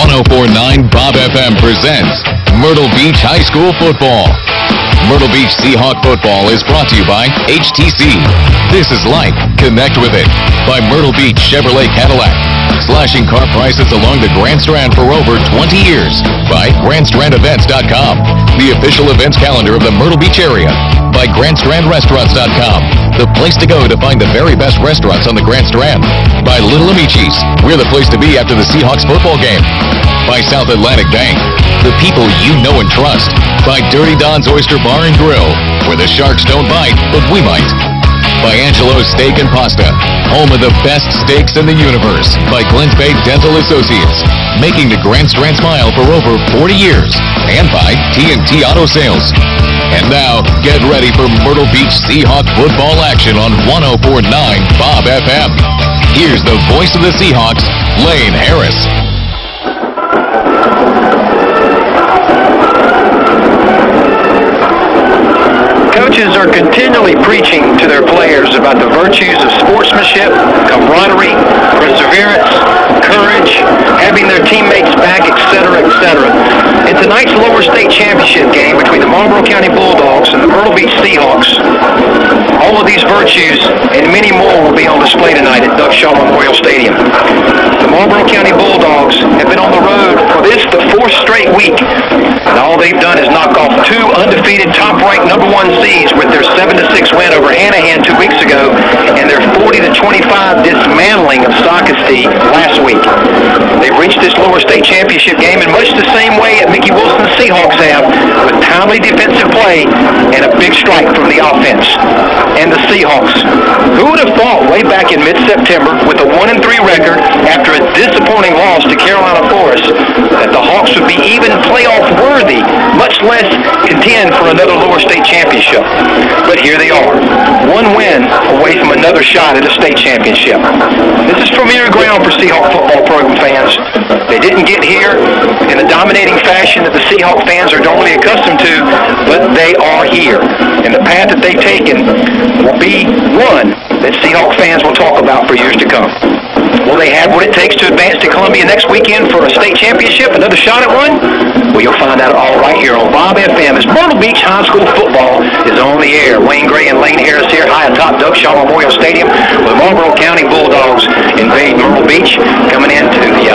104.9 Bob FM presents Myrtle Beach High School Football. Myrtle Beach Seahawk Football is brought to you by HTC. This is Life. Connect with it. By Myrtle Beach Chevrolet Cadillac. Slashing car prices along the Grand Strand for over 20 years. By GrandStrandEvents.com, the official events calendar of the Myrtle Beach area. By GrandStrandRestaurants.com, the place to go to find the very best restaurants on the Grand Strand. By Little Amici's, we're the place to be after the Seahawks football game. By South Atlantic Bank, the people you know and trust. By Dirty Don's Oyster Bar and Grill, where the sharks don't bite, but we might. By Angelo's Steak and Pasta, home of the best steaks in the universe. By Glens Bay Dental Associates, making the Grand Strand smile for over 40 years. And by T&T Auto Sales. And now, get ready for Myrtle Beach Seahawk football action on 104.9 Bob FM. Here's the voice of the Seahawks, Lane Harris. Coaches are continually preaching to their players about the virtues of sportsmanship, camaraderie, perseverance, courage, having their teammates back, etc., etc. In tonight's lower state championship game between the Malboro County Bulldogs and the Myrtle Beach Seahawks, all of these virtues and many more will be on display tonight at Doug Shaw Memorial Stadium. The Malboro County Bulldogs have been on the road for this, the fourth straight week, and all they've done is knock off two undefeated top-ranked number one seeds with their 7-6 win over Hanahan 2 weeks ago and their 40-25 dismantling of Socastee last week. They've reached this lower state championship game in much the same way that Mickey Wilson's Seahawks have, with timely defensive play and a big strike from the offense. And the Seahawks, who would have thought way back in mid-September with a 1-3 record after a disappointing loss to Carolina Forest that the Hawks would be even playoff worthy, much less contend for another lower state championship. But here they are, one win away from another shot at a state championship. This is familiar ground for Seahawk football program fans. They didn't get here in the dominating fashion that the Seahawk fans are normally accustomed to, but they are here. And the path that they've taken will be one that Seahawk fans will talk about for years to come. Will they have what it takes to advance to Columbia next weekend for a state championship? Another shot at one? Well, you'll find out all right here on Bob FM as Myrtle Beach High School Football is on the air. Wayne Gray and Lane Harris here high atop Doug Shaw Memorial Stadium with Marlboro County Bulldogs invade Myrtle Beach, coming into the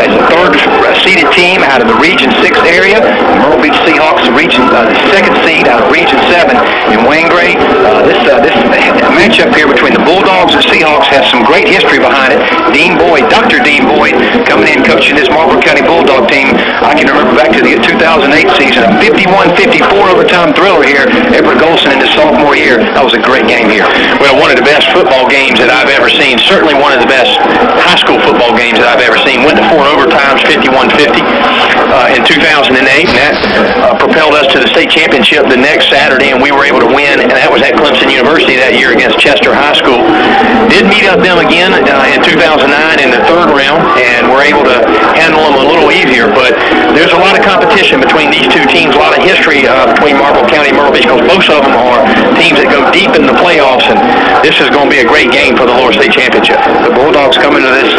as a third-seeded team out of the Region 6 area. The Myrtle Beach Seahawks, the second seed out of Region 7. And Wayne Gray, this matchup here between the Bulldogs and Seahawks has some great history behind it. Dean Boyd, Dr. Dean Boyd, coming in coaching this Marlboro County Bulldog team. I can remember back to the 2008 season, a 51-54 overtime thriller here. Everett Golson in his sophomore year. That was a great game here. Well, one of the best football games that I've ever seen. Certainly one of the best high school football games that I've ever seen. Went to 4 overtimes, 51-50 in 2008, and that propelled us to the state championship the next Saturday, and we were able to win, and that was at Clemson University that year against Chester High School. Did meet up them again in 2009 in the third round, and we're able to handle them a little easier, but there's a lot of competition between these two teams, a lot of history between Marlboro County and Myrtle Beach, because both of them are teams that go deep in the playoffs, and this is going to be a great game for the lower state championship. The Bulldogs come into this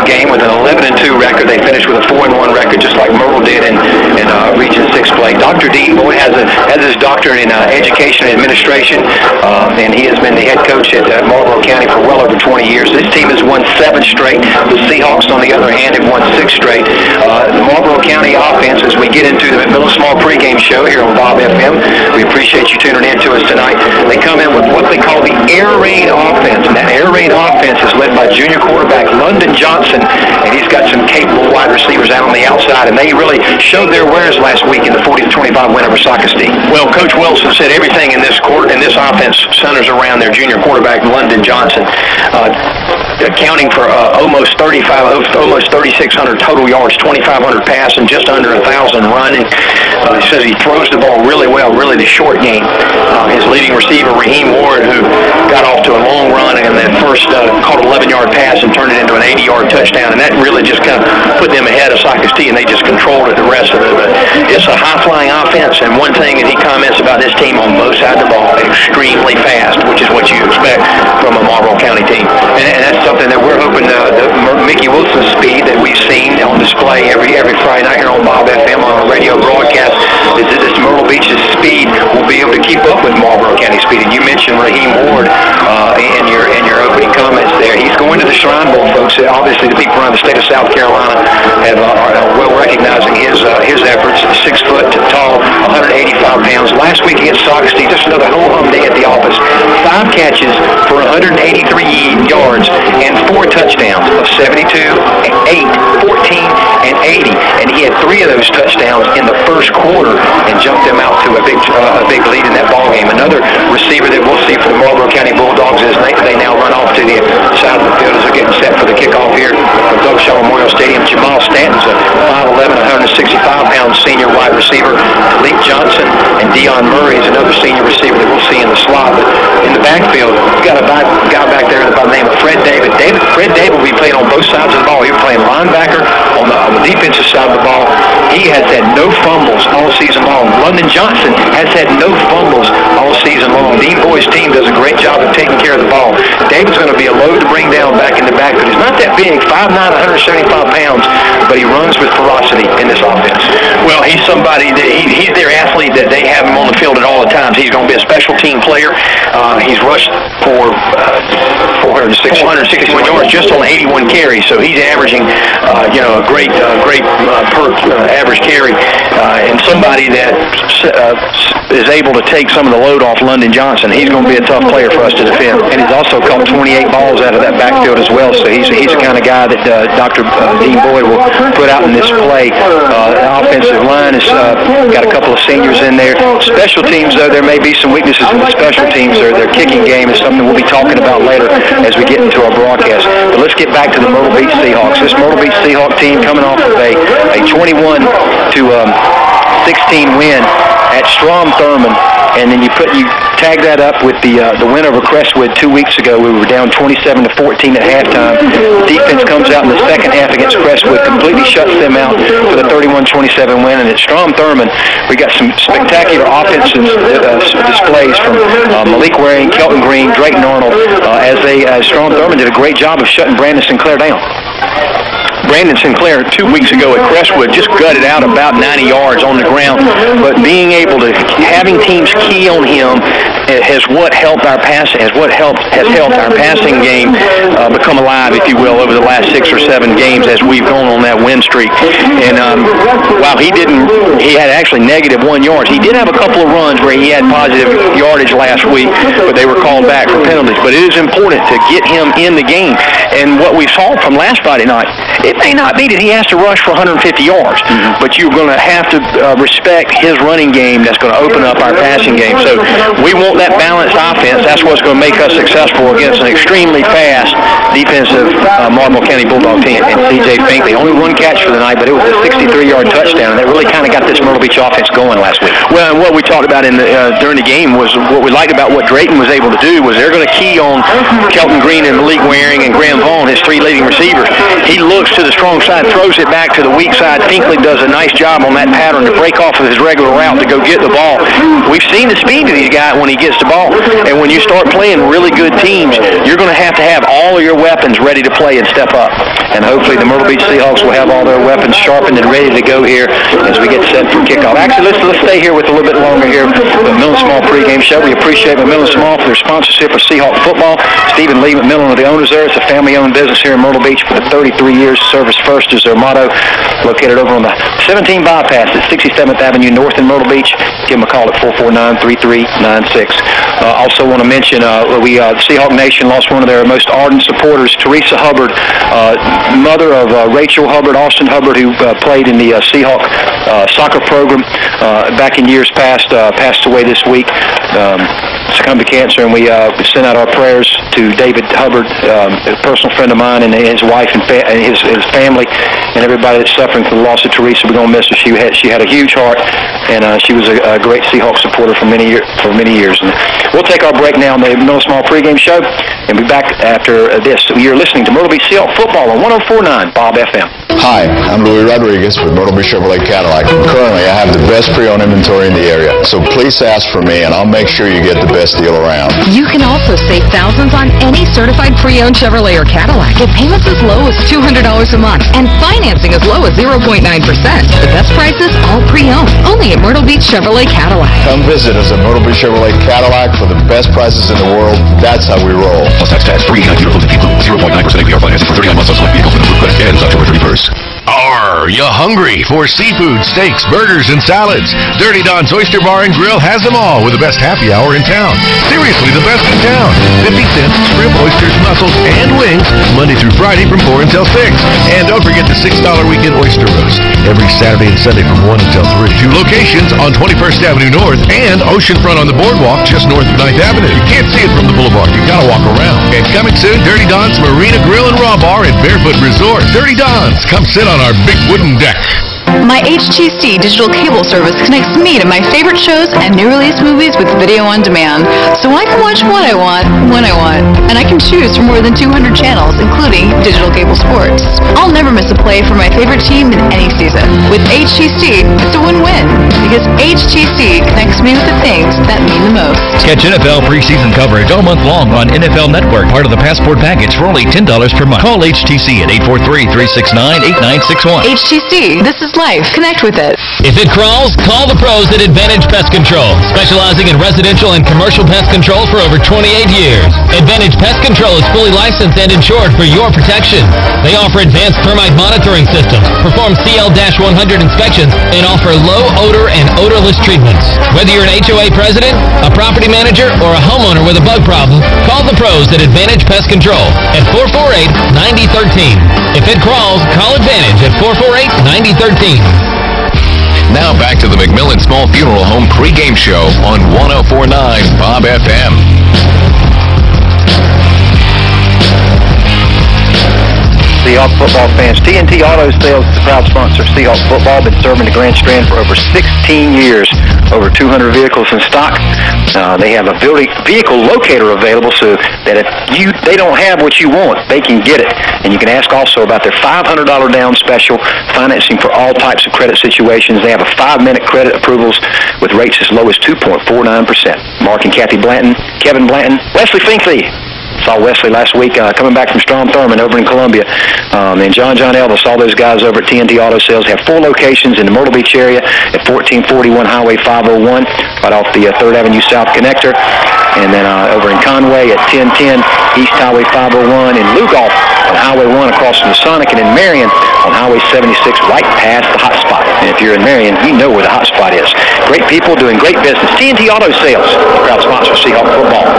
game with an 11-2 record. They finished with a 4-1 record, just like Myrtle did in Region 6 play. Dr. Dean Boyd has his doctorate in education and administration, and he has been the head coach at Marlboro County for well over 20 years. This team has won 7 straight. The Seahawks, on the other hand, have won 6 straight. The Marlboro County offense, as we get into the Middle Small pregame show here on Bob FM, we appreciate you tuning in to us tonight. They come in with what they call the air raid offense, and that air raid offense is led by junior quarterback London Johnson, and he's got some capable wide receivers out on the outside, and they really showed their wares last week in the 40-25 win over Socastee. Well, Coach Wilson said everything in this offense centers around their junior quarterback London Johnson, accounting for almost 3,600 total yards, 2,500 passing, just under 1,000 running. He says he throws the ball really well, really the short game. His leading receiver, Raheem Ward, who got off to a long run and then first caught an 11-yard pass and turned it into an 80-yard touchdown, and that really just kind of put them ahead of Socastee, and they just controlled it the rest of it. But it's a high-flying offense, and one thing that he comments about this team on both sides of the ball, extremely fast, which is what you expect from a Marlboro County team. And that's something that we're hoping Mickey Wilson's speed that we've seen on display play every Friday night here on Bob FM on a radio broadcast. Is that this Myrtle Beach's speed will be able to keep up with Marlboro County speed. And you mentioned Raheem Ward in your opening comments there. He's going to the Shrine Bowl, folks. Obviously, the people around the state of South Carolina are well recognizing his efforts. 6 foot tall, 185 pounds. Last week against Sauk State, just another home day at the office. 5 catches for 183 yards and 4 touchdowns of 72, 8, 14, and 80. And he had 3 of those touchdowns in the first quarter and jumped them out to a big lead in that ball game. Another receiver that we'll see for the Marlboro County Bulldogs is they now run off to the side of the field as they're getting set for the kickoff here from Doug Shaw Memorial Stadium. Jamal Stanton's a 5'11", 165-pound senior wide receiver. Malik Johnson and Dion Murray is another senior receiver that we'll see in the slot. But in the backfield, we've got a guy back there by the name of Fred David. Fred David will be playing on both sides of the ball. He'll be playing linebacker on the defensive side of the ball. He has had no fumbles all season long. London Johnson has had no fumbles all season long. Dean Boyd's team does a great job of taking care of the ball. David's going to be a load to bring down back in the backfield. He's not that big, 5'9", 175 pounds, but he runs with ferocity in this offense. Well, he's somebody that he's their athlete that they have him on the field at all the times. He's going to be a special team player. He's rushed for 461 yards just on 81 carries, so he's averaging a great average carry, and somebody that is able to take some of the load off London Johnson. He's going to be a tough player for us to defend. And he's also caught 28 balls out of that backfield as well, so he's the kind of guy that Dr. Dean Boyd will put out in this play. The offensive line has got a couple of seniors in there. Special teams, though, there may be some weaknesses in the special teams. Their kicking game is something we'll be talking about later as we get into our broadcast. But let's get back to the Myrtle Beach Seahawks. This Myrtle Beach Seahawk team coming off of a 21-16 win at Strom Thurmond, and then you tag that up with the win over Crestwood 2 weeks ago. We were down 27-14 at halftime. Defense comes out in the second half against Crestwood, completely shuts them out for the 31-27 win. And at Strom Thurmond, we got some spectacular offensive displays from Malik Waring, Kelton Green, Drayton Arnold, as Strom Thurmond did a great job of shutting Brandon Sinclair down. Brandon Sinclair 2 weeks ago at Crestwood just gutted out about 90 yards on the ground, but being able to having teams key on him has helped our passing game become alive, if you will, over the last 6 or 7 games as we've gone on that win streak. And while he had actually -1 yards. He did have a couple of runs where he had positive yardage last week, but they were called back for penalties. But it is important to get him in the game. And what we saw from last Friday night, it may not be that he has to rush for 150 yards, but you're going to have to respect his running game. That's going to open up our passing game. So we want that balanced offense. That's what's going to make us successful against an extremely fast defensive Marlboro County Bulldog team. And C.J. Finkley, only 1 catch for the night, but it was a 63-yard touchdown. That really kind of got this Myrtle Beach offense going last week. Well, and what we talked about during the game was what we liked about what Drayton was able to do was they're going to key on Kelton Green and Malik Waring and Graham Vaughn, his 3 leading receivers. He looks to the strong side, throws it back to the weak side. Finkley does a nice job on that pattern to break off of his regular route to go get the ball. We've seen the speed of these guys when he gets the ball, and when you start playing really good teams, you're going to have all of your weapons ready to play and step up. And hopefully the Myrtle Beach Seahawks will have all their weapons sharpened and ready to go here as we get set for kickoff. Actually, let's stay here with a little bit longer here with the Myrtle Small pregame show. We appreciate Myrtle Small for their sponsorship of Seahawk football. Stephen Lee McMillan are the owners there. It's a family-owned business here in Myrtle Beach for the 33 years. Service first is their motto. Located over on the 17 bypass at 67th Avenue North in Myrtle Beach. Give them a call at 449-3396. Also want to mention Seahawk Nation lost one of their most ardent supporters, Teresa Hubbard, mother of Rachel Hubbard, Austin Hubbard, who played in the Seahawk soccer program back in years past, passed away this week. Succumbed to cancer, and we sent out our prayers to David Hubbard, a personal friend of mine, and his wife and his family, and everybody that's suffering from the loss of Teresa. We're going to miss her. She had a huge heart, and she was a great Seahawk supporter for many years. And we'll take our break now on the Myrtle Small pregame show, and be back after this. You're listening to Myrtle Beach Seahawk football on 104.9 Bob FM. Hi, I'm Louis Rodriguez with Myrtle Beach Chevrolet Cadillac. Currently, I have the best pre-owned inventory in the area, so please ask for me and I'll make sure you get the best deal around. You can also save thousands on any certified pre-owned Chevrolet or Cadillac with payments as low as $200 a month and financing as low as 0.9%. The best prices, all pre-owned, only at Myrtle Beach Chevrolet Cadillac. Come visit us at Myrtle Beach Chevrolet Cadillac for the best prices in the world. That's how we roll. Plus tax free, 99 beautiful include 0.9% APR financing for 39 months on select vehicles with approved credit ends October 31st. Are you hungry for seafood, steaks, burgers, and salads? Dirty Don's Oyster Bar and Grill has them all with the best happy hour in town. Seriously, the best in town. 50 cents, shrimp, oysters, mussels, and wings, Monday through Friday from 4 until 6. And don't forget the $6 weekend oyster roast every Saturday and Sunday from 1 until 3. 2 locations on 21st Avenue North and oceanfront on the boardwalk just north of 9th Avenue. You can't see it from the boulevard. You gotta walk around. And coming soon, Dirty Don's Marina Grill and Raw Bar and Barefoot Resort. Dirty Don's. Come sit on our big wooden deck. My HTC digital cable service connects me to my favorite shows and new release movies with video on demand, so I can watch what I want, when I want, and I can choose from more than 200 channels, including digital cable sports. I'll never miss a play for my favorite team in any season. With HTC, it's a win-win, because HTC connects me with the things that mean the most. Catch NFL preseason coverage all month long on NFL Network, part of the Passport package for only $10 per month. Call HTC at 843-369-8961. HTC, this is life. Connect with it. If it crawls, call the pros at Advantage Pest Control, specializing in residential and commercial pest control for over 28 years. Advantage Pest Control is fully licensed and insured for your protection. They offer advanced termite monitoring systems, perform CL-100 inspections, and offer low odor and odorless treatments. Whether you're an HOA president, a property manager, or a homeowner with a bug problem, call the pros at Advantage Pest Control at 448-9013. If it crawls, call Advantage at 448-9013. Now back to the McMillan Small Funeral Home pregame show on 104.9 Bob FM. Seahawk football fans, TNT Auto Sales is the proud sponsor of Seahawk football. Been serving the Grand Strand for over 16 years. Over 200 vehicles in stock. They have a vehicle locator available, so that if they don't have what you want, they can get it. And you can ask also about their $500 down special, financing for all types of credit situations. They have a 5-minute credit approvals with rates as low as 2.49%. Mark and Kathy Blanton, Kevin Blanton, Wesley Finkley. Saw Wesley last week coming back from Strom Thurmond over in Columbia. And John Elvis, all those guys over at TNT Auto Sales, have 4 locations in the Myrtle Beach area at 1441 Highway 501, right off the 3rd Avenue South Connector. And then over in Conway at 1010 East Highway 501, in Lugoff on Highway 1 across from the Sonic, and in Marion on Highway 76 right past the hot spot. And if you're in Marion, you know where the hot spot is. Great people doing great business. TNT Auto Sales, proud sponsor of Seahawk football.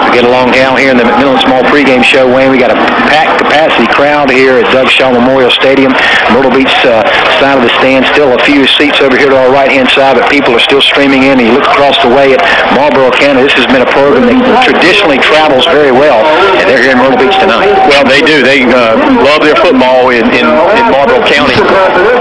Get along down here in the McMillan Small pregame show, Wayne. We got a packed capacity crowd here at Doug Shaw Memorial Stadium. Myrtle Beach side of the stand. Still a few seats over here to our right-hand side, but people are still streaming in. You look across the way at Malboro County. This has been a program that traditionally travels very well, and they're here in Myrtle Beach tonight. Well, they do. They love their football in Marlboro County.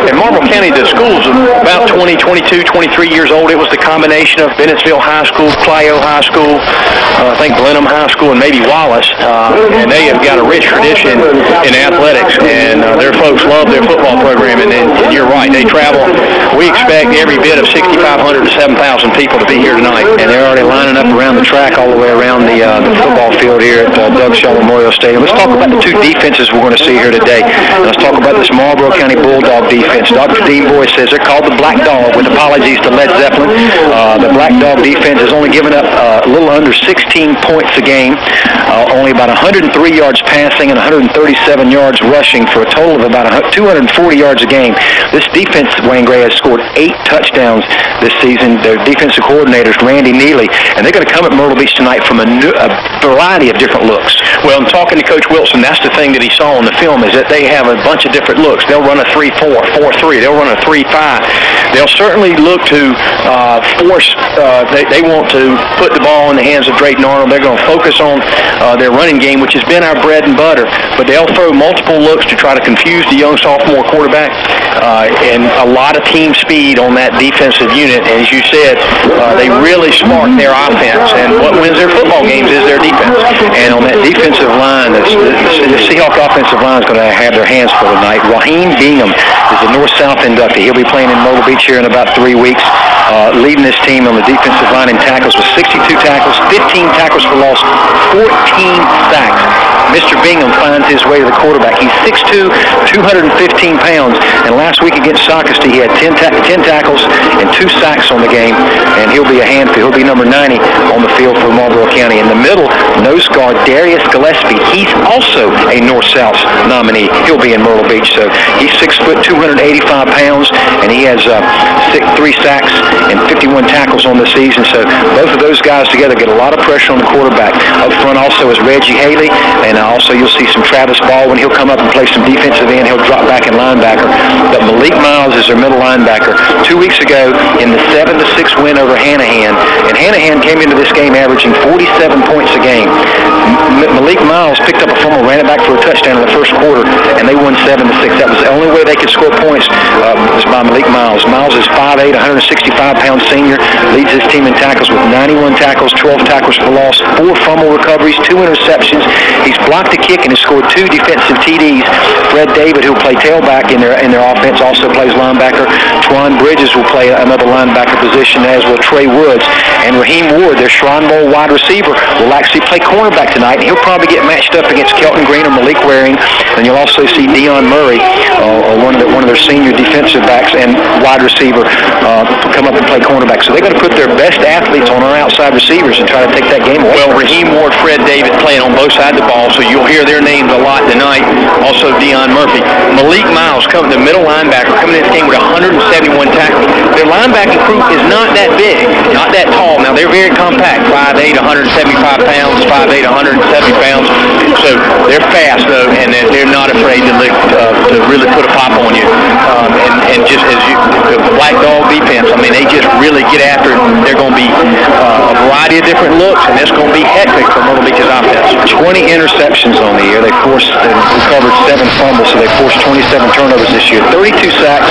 And Marlboro County, the school's about 20, 22, 23 years old. It was the combination of Bennettsville High School, Clio High School, I think Blenheim High School, and maybe Wallace. And they have got a rich tradition in athletics, and their folks love their football program. And you're right, they travel. We expect every bit of 6,500 to 7,000 people to be here tonight. And they're already lining up around the track all the way around the football field here at Doug Shaw Memorial Stadium. Let's talk about the 2 defenses we're going to see here today. Let's talk about this Marlboro County Bulldog defense. Dr. Dean Boyd says they're called the Black Dog, with apologies to Led Zeppelin. The Black Dog defense has only given up a little under 16 points a game, only about 103 yards passing and 137 yards rushing, for a total of about 240 yards a game. This defense, Wayne Gray, has scored 8 touchdowns this season. Their defensive coordinator is Randy Neely, and they're going to come at Myrtle Beach tonight from a variety of different looks. Well, I'm talking to Coach Wilson. That's the thing that he saw on the film, is that they have a bunch of different looks. They'll run a 3-4, 4-3. They'll run a 3-5. They'll certainly look to force. They want to put the ball in the hands of Drayton Arnold. They're going to focus on their running game, which has been our bread and butter. But they'll throw multiple looks to try to confuse the young sophomore quarterback. and a lot of team speed on that defensive unit. And as you said, they really spark their offense. And what wins their football games is their defense. And on that defensive line, the Seahawk offensive line is going to have their hands full tonight. Raheem Bingham is the North-South inductee. He'll be playing in Myrtle Beach here in about 3 weeks, leading this team on the defensive line in tackles with 62 tackles, 15 tackles for loss, 14 sacks. Mr. Bingham finds his way to the quarterback. He's 6'2", 215 pounds, and last week against Socastee, he had 10 tackles and 2 sacks on the game, and he'll be a handful. He'll be number 90 on the field for Marlboro County. In the middle, nose guard Darius Gillespie. He's also a North-South nominee. He'll be in Myrtle Beach, so he's 6 foot, 285 pounds, and he has 3 sacks and 51 tackles on the season. So both of those guys together get a lot of pressure on the quarterback. Up front also is Reggie Haley, and also you'll see some Travis Baldwin. He'll come up and play some defensive end. He'll drop back in linebacker. But Malik Miles is their middle linebacker. 2 weeks ago in the 7-6 win over Hanahan, and Hanahan came into this game averaging 47 points a game. Malik Miles picked up a fumble, ran it back for a touchdown in the first quarter, and they won 7-6. That was the only way they could score points was by Malik Miles. Miles is 5'8", 165-pound senior, leads his team in tackles with 91 tackles, 12 tackles for loss, 4 fumble recoveries, 2 interceptions. He's blocked a kick and has scored 2 defensive TDs. Fred David, who'll play tailback in their offense, also plays linebacker. Twan Bridges will play another linebacker position, as will Trey Woods. And Raheem Ward, their Shrine Bowl wide receiver, will actually play cornerback tonight. He'll probably get matched up against Kelton Green or Malik Waring. And you'll also see Dion Murray, one of their senior defensive backs and wide receiver, come up and play cornerback. So they're going to put their best athletes on our outside receivers and try to take that game away. Well, Raheem Ward, Fred David playing on both sides of the ball, so you'll hear their names a lot tonight. Also Dion Murphy. Malik Miles, the middle linebacker, coming in this game with 171 tackles. Their linebacking crew is not that big, not that tall. Now, they're very compact, 5'8", 175 pounds, 5'8", 170 pounds. So they're fast, though, and they're not afraid to really put a pop on you. And just as the black dog defense, I mean, they just really get after it. They're going to be a variety of different looks, and it's going to be hectic for Myrtle Beach's offense. 20 interceptions on the year. They recovered 7 fumbles, so they forced 27 turnovers this year. 32 sacks,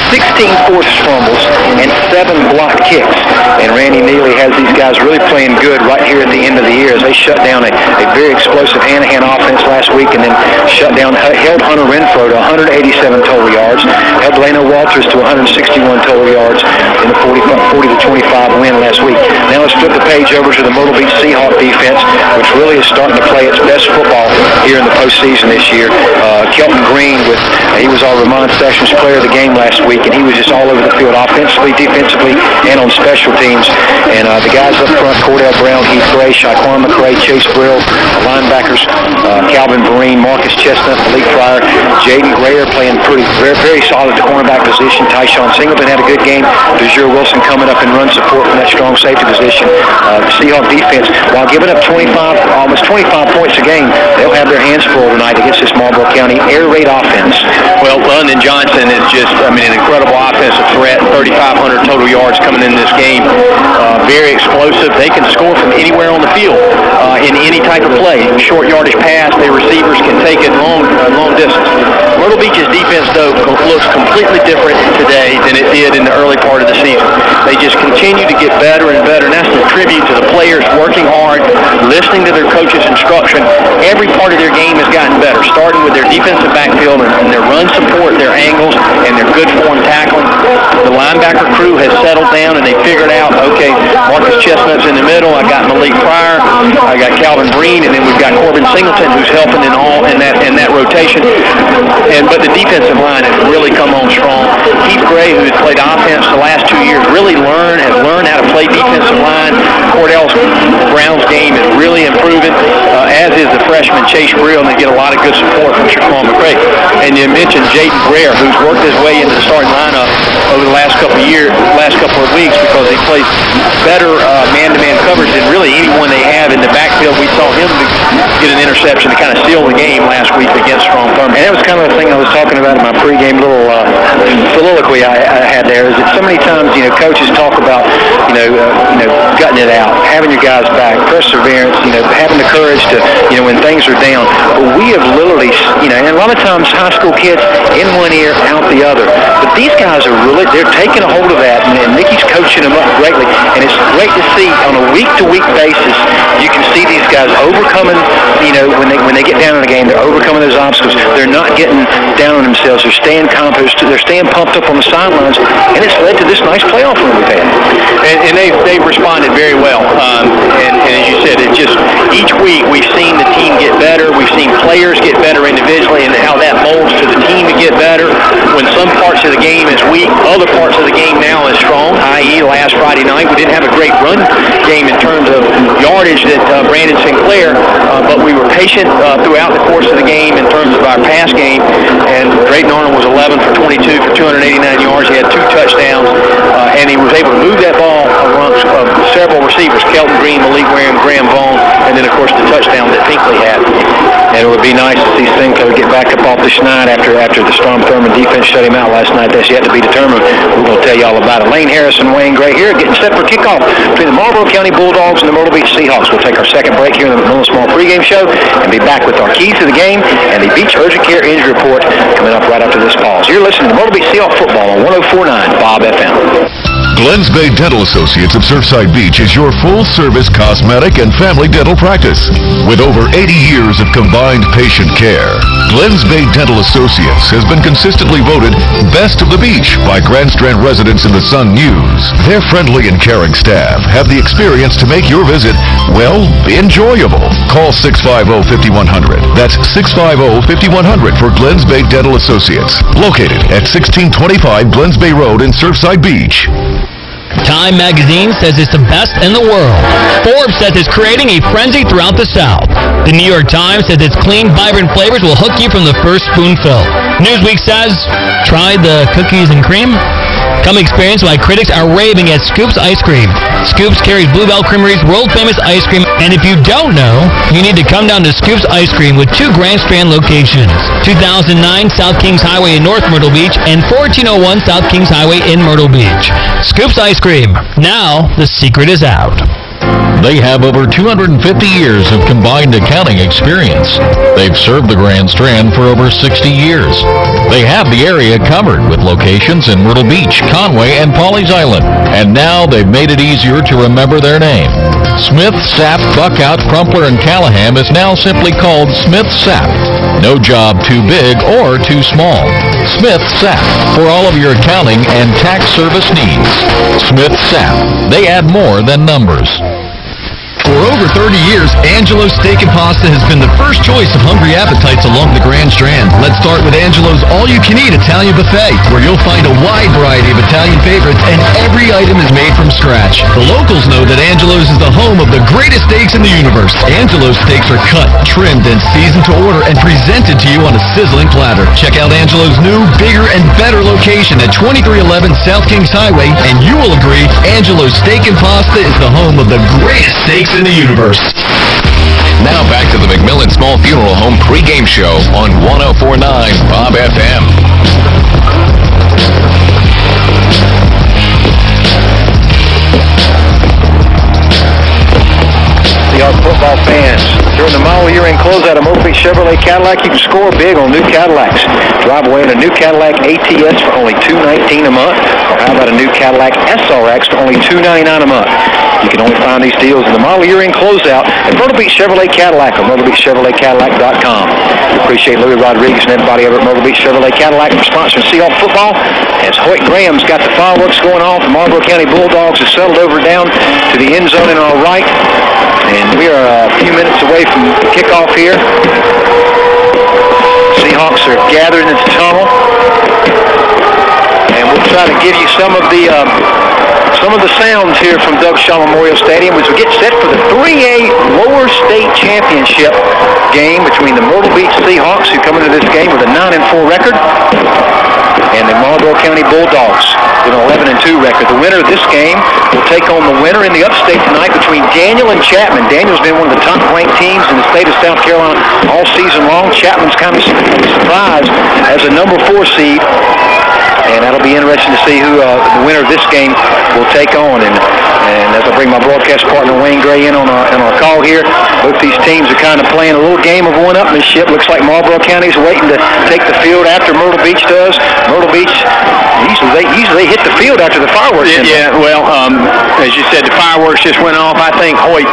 16 forced fumbles, and 7 blocked kicks. And Randy Neely has these guys really playing good right here at the end of the year as they shut down a very explosive Hanahan offense last week, and then held Hunter Renfro to 187 total yards, held Delano Walters to 161 total yards in the 40-25 win last week. Now let's flip the page over to the Myrtle Beach Seahawk defense, which really is starting to play its best football here in the postseason this year. Kelton Green, he was our Ramon Sessions player of the game last week, and he was just all over the field offensively, defensively, and on special teams. And the guys up front, Cordell Brown, Heath Gray, Shaquan McCray, Chase Brill, linebackers, Calvin Vereen, Marcus Chestnut, Malik Fryer, Jaden Grayer playing very, very solid at the cornerback position. Tyshawn Singleton had a good game. Desir Wilson coming up and run support from that strong safety position. The Seahawk defense, while giving up almost 25 points a game, they'll have their hands full tonight against this Marlboro County air raid offense. Well, London Johnson is just, an incredible offensive threat. 3,500 total yards coming in this game. Very explosive. They can score from anywhere on the field in any type of play. Short yardage pass, their receivers can take it long distance. Myrtle Beach's defense, though, looks completely different today than it did in the early part of the season. They just continue to get better and better, and that's a tribute to the players working hard, listening to their coach's instruction. Every part of their game has gotten better, starting with their defensive backfield and their run support, their angles, and their good form tackling. The linebacker crew has settled down, and they figured out, okay, Marcus Chestnut's in the middle. I got Malik Pryor. I got Calvin Green, and then we've got Corbin Singleton, who's helping in that rotation. But the defensive line has really come on strong. Heath Gray, who has played offense the last 2 years, has learned how to play defensive line. Cordell Brown's game is really improving, as is the freshman Chase Brill, and they get a lot of good support from Shaquan McCray. And you mentioned Jaden Grayer, who's worked his way into the starting lineup over the last couple of weeks because he plays better man-to-man coverage than really anyone they have in the backfield. We saw him get an interception to kind of seal the game last week against Strong Thurman. And that was kind of the thing I was talking about in my pregame little soliloquy I had there, is that so many times, coaches talk about, gutting it out, having your guys back, perseverance, having the courage to, when things are down. But we have literally, and a lot of times high school kids kids, in one ear, out the other. But these guys are really, they're taking a hold of that, and Mickey's coaching them up greatly. And it's great to see on a week-to-week basis, you can see these guys overcoming, when they get down in the game, they're overcoming those obstacles. They're not getting down on themselves. They're staying composed. They're staying pumped up on the sidelines, and it's led to this nice playoff run we've had. And they've responded very well. And as you said, it's just each week we've seen the team get better. We've seen players get better individually, and how that molds to the team to get better. When some parts of the game is weak, other parts of the game now is strong, i.e. last Friday night, we didn't have a great run game in terms of yardage that Brandon Sinclair, but we were patient throughout the course of the game in terms of our pass game, and Drayton Arnold was 11 for 22 for 289 yards. He had 2 touchdowns, and he was able to move that ball amongst several receivers, Kelton Green, Malik Warren, Graham Vaughn, and then, of course, the touchdown that Pinkley had. And it would be nice to see Simcoe get back up off the schneid after the Strom Thurmond defense shut him out last night. That's yet to be determined. We're going to tell you all about it. Lane Harrison, Wayne Gray here, getting set for kickoff between the Marlboro County Bulldogs and the Myrtle Beach Seahawks. We'll take our second break here in the McMillan Small pregame show and be back with our keys to the game and the Beach Urgent Care Injury Report coming up right after this pause. You're listening to Myrtle Beach Seahawks Football on 104.9 Bob FM. Glens Bay Dental Associates of Surfside Beach is your full-service cosmetic and family dental practice. With over 80 years of combined patient care, Glens Bay Dental Associates has been consistently voted Best of the Beach by Grand Strand residents in the Sun News. Their friendly and caring staff have the experience to make your visit, well, enjoyable. Call 650-5100. That's 650-5100 for Glens Bay Dental Associates. Located at 1625 Glens Bay Road in Surfside Beach. Time magazine says it's the best in the world. Forbes says it's creating a frenzy throughout the South. The New York Times says its clean, vibrant flavors will hook you from the first spoonful. Newsweek says, try the cookies and cream. Come experience why critics are raving at Scoops Ice Cream. Scoops carries Bluebell Creamery's world-famous ice cream, and if you don't know, you need to come down to Scoops Ice Cream with 2 Grand Strand locations, 2009 South Kings Highway in North Myrtle Beach and 1401 South Kings Highway in Myrtle Beach. Scoops Ice Cream. Now, the secret is out. They have over 250 years of combined accounting experience. They've served the Grand Strand for over 60 years. They have the area covered with locations in Myrtle Beach, Conway, and Pawleys Island. And now they've made it easier to remember their name. Smith, Sapp, Buckout, Crumpler, and Callahan is now simply called Smith Sapp. No job too big or too small. Smith Sapp for all of your accounting and tax service needs. Smith Sapp. They add more than numbers. For over 30 years, Angelo's Steak and Pasta has been the first choice of hungry appetites along the Grand Strand. Let's start with Angelo's all-you-can-eat Italian buffet, where you'll find a wide variety of Italian favorites, and every item is made from scratch. The locals know that Angelo's is the home of the greatest steaks in the universe. Angelo's steaks are cut, trimmed, and seasoned to order and presented to you on a sizzling platter. Check out Angelo's new, bigger, and better location at 2311 South Kings Highway, and you will agree Angelo's Steak and Pasta is the home of the greatest steaks in the universe. Now back to the McMillan Small Funeral Home pregame show on 104.9 Bob FM. Seahawks football fans, during the model year-end closeout of Myrtle Beach Chevrolet Cadillac, you can score big on new Cadillacs. Drive away in a new Cadillac ATS for only $219 a month, or how about a new Cadillac SRX for only $299 a month? You can only find these deals in the model year-end closeout at Myrtle Beach Chevrolet Cadillac or MyrtleBeachChevroletCadillac.com. We appreciate Louis Rodriguez and everybody over at Myrtle Beach Chevrolet Cadillac for sponsoring Seahawks football. As Hoyt Graham's got the fireworks going on, the Marlboro County Bulldogs has settled over down to the end zone in our right. And we are a few minutes away from kickoff here. Seahawks are gathered in the tunnel. And we'll try to give you some of the sounds here from Doug Shaw Memorial Stadium as we get set for the 3A Lower State Championship game between the Myrtle Beach Seahawks, who come into this game with a 9-4 record, and the Marlboro County Bulldogs with an 11-2 record. The winner of this game will take on the winner in the upstate tonight between Daniel and Chapman. Daniel's been one of the top-ranked teams in the state of South Carolina all season long. Chapman's kind of surprised as a number 4 seed. and that'll be interesting to see who the winner of this game will take on. And as I bring my broadcast partner Wayne Gray in on our call here, both these teams are kind of playing a little game of one-upmanship. Looks like Marlboro County's waiting to take the field after Myrtle Beach does. Myrtle Beach, usually they hit the field after the fireworks. Yeah, well, as you said, the fireworks just went off. I think Hoyt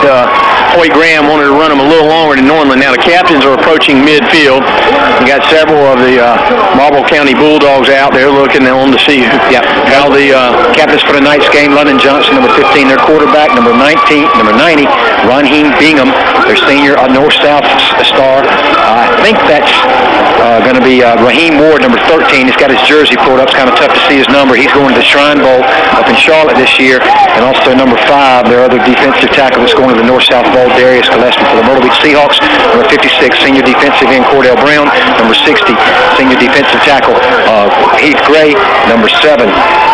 Graham wanted to run them a little longer than normally. Now the captains are approaching midfield. You got several of the Marlboro County Bulldogs out there looking on to see how the captains for tonight's game, London Johnson, number 15, their quarterback, number 90, Ronheem Bingham, their senior North-South star. I think that's going to be Raheem Ward, number 13. He's got his jersey pulled up. It's kind of tough to see his number. He's going to the Shrine Bowl up in Charlotte this year. And also number 5, their other defensive tackle that's going to the North-South Bowl, Darius Gillespie for the Myrtle Beach Seahawks. Number 56, senior defensive end Cordell Brown. Number 60, senior defensive tackle Heath Gray. Number 7,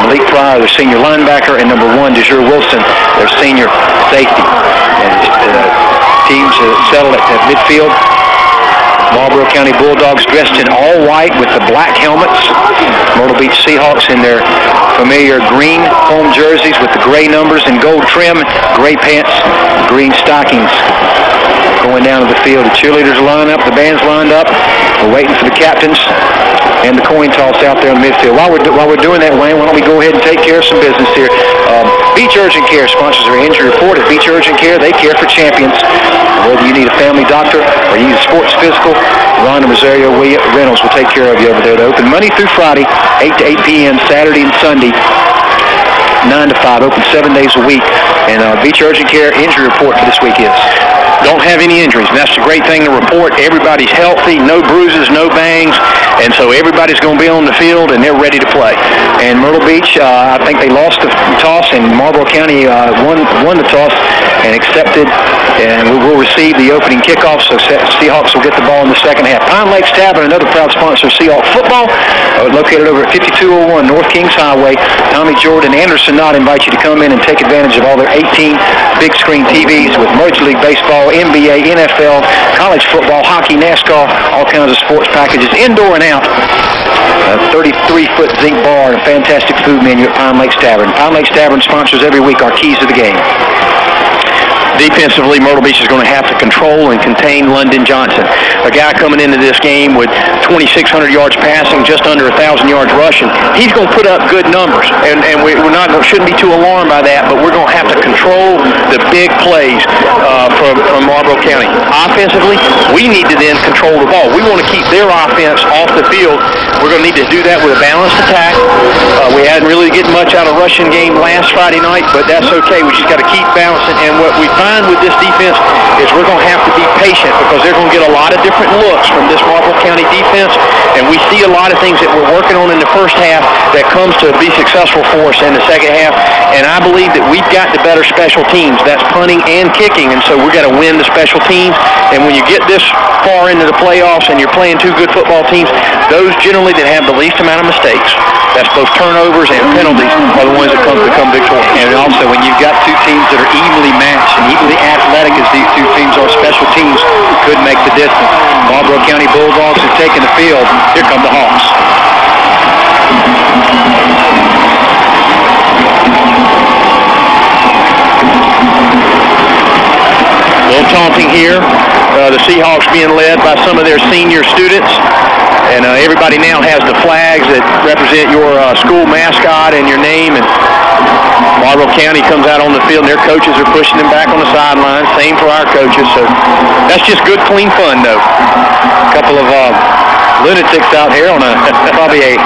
Malik Pryor, their senior linebacker. And number 1, DeJure Wilson, their senior safety. And teams settled at midfield. Marlboro County Bulldogs dressed in all white with the black helmets. Myrtle Beach Seahawks in their familiar green home jerseys with the gray numbers and gold trim, gray pants, green stockings. Going down to the field, the cheerleaders line up, the band's lined up. We're waiting for the captains and the coin toss out there in the midfield. While we're doing that, Wayne, why don't we go ahead and take care of some business here. Beach Urgent Care sponsors our injury report. At Beach Urgent Care, they care for champions. Whether you need a family doctor or you need a sports physical, Ron and Rosario Reynolds will take care of you over there. They're open Monday through Friday, 8 to 8 p.m., Saturday and Sunday, 9 to 5, open 7 days a week. And Beach Urgent Care injury report for this week is don't have any injuries, and that's the great thing to report. Everybody's healthy, no bruises, no bangs, and so everybody's going to be on the field, and they're ready to play. And Myrtle Beach, I think they lost the toss, and Marlboro County won the toss and accepted, and we will receive the opening kickoff, so Seahawks will get the ball in the second half. Pine Lakes Tavern, another proud sponsor of Seahawk football, located over at 5201 North Kings Highway. Tommy Jordan, Anderson Knott invite you to come in and take advantage of all their 18 big screen TVs with Major League Baseball, NBA, NFL, college football, hockey, NASCAR, all kinds of sports packages, indoor and out. A 33-foot zinc bar and a fantastic food menu at Pine Lakes Tavern. Pine Lakes Tavern sponsors every week our keys to the game. Defensively, Myrtle Beach is going to have to control and contain London Johnson. A guy coming into this game with 2,600 yards passing, just under 1,000 yards rushing. He's going to put up good numbers, and shouldn't be too alarmed by that, but we're going to have to control the big plays from Marlboro County. Offensively, we need to then control the ball. We want to keep their offense off the field. We're going to need to do that with a balanced attack. We hadn't really get much out of rushing game last Friday night, but that's okay. We just got to keep balancing, and what we find with this defense is we're going to have to be patient because they're going to get a lot of different looks from this Marlboro County defense, and we see a lot of things that we're working on in the first half that comes to be successful for us in the second half, and I believe that we've got the better special teams. That's punting and kicking, and so we've got to win the special teams, and when you get this far into the playoffs and you're playing two good football teams, those generally that have the least amount of mistakes, that's both turnovers and penalties, are the ones that become victorious. And also, when you've got two teams that are evenly matched and equally athletic as these two teams are, special teams could make the difference. Marlboro County Bulldogs have taken the field. Here come the Hawks. A little taunting here. The Seahawks being led by some of their senior students. And everybody now has the flags that represent your school mascot and your name. And Marlboro County comes out on the field, and their coaches are pushing them back on the sidelines. Same for our coaches. So that's just good, clean fun, though. A couple of lunatics out here on probably a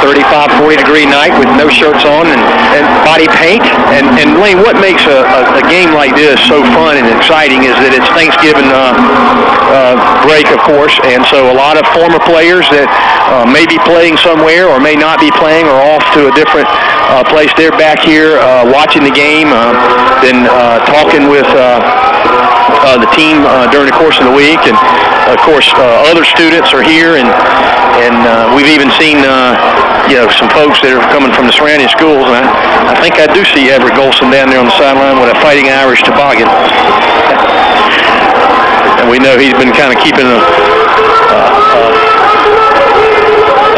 35, 40-degree night with no shirts on and body paint. And Lane, what makes a game like this so fun and exciting is that it's Thanksgiving break, of course, and so a lot of former players that may be playing somewhere or may not be playing or off to a different place. They're back here watching the game, then talking with the team during the course of the week, and of course other students are here, and we've even seen some folks that are coming from the surrounding schools, and I think I do see Everett Golson down there on the sideline with a Fighting Irish toboggan. And we know he's been kind of keeping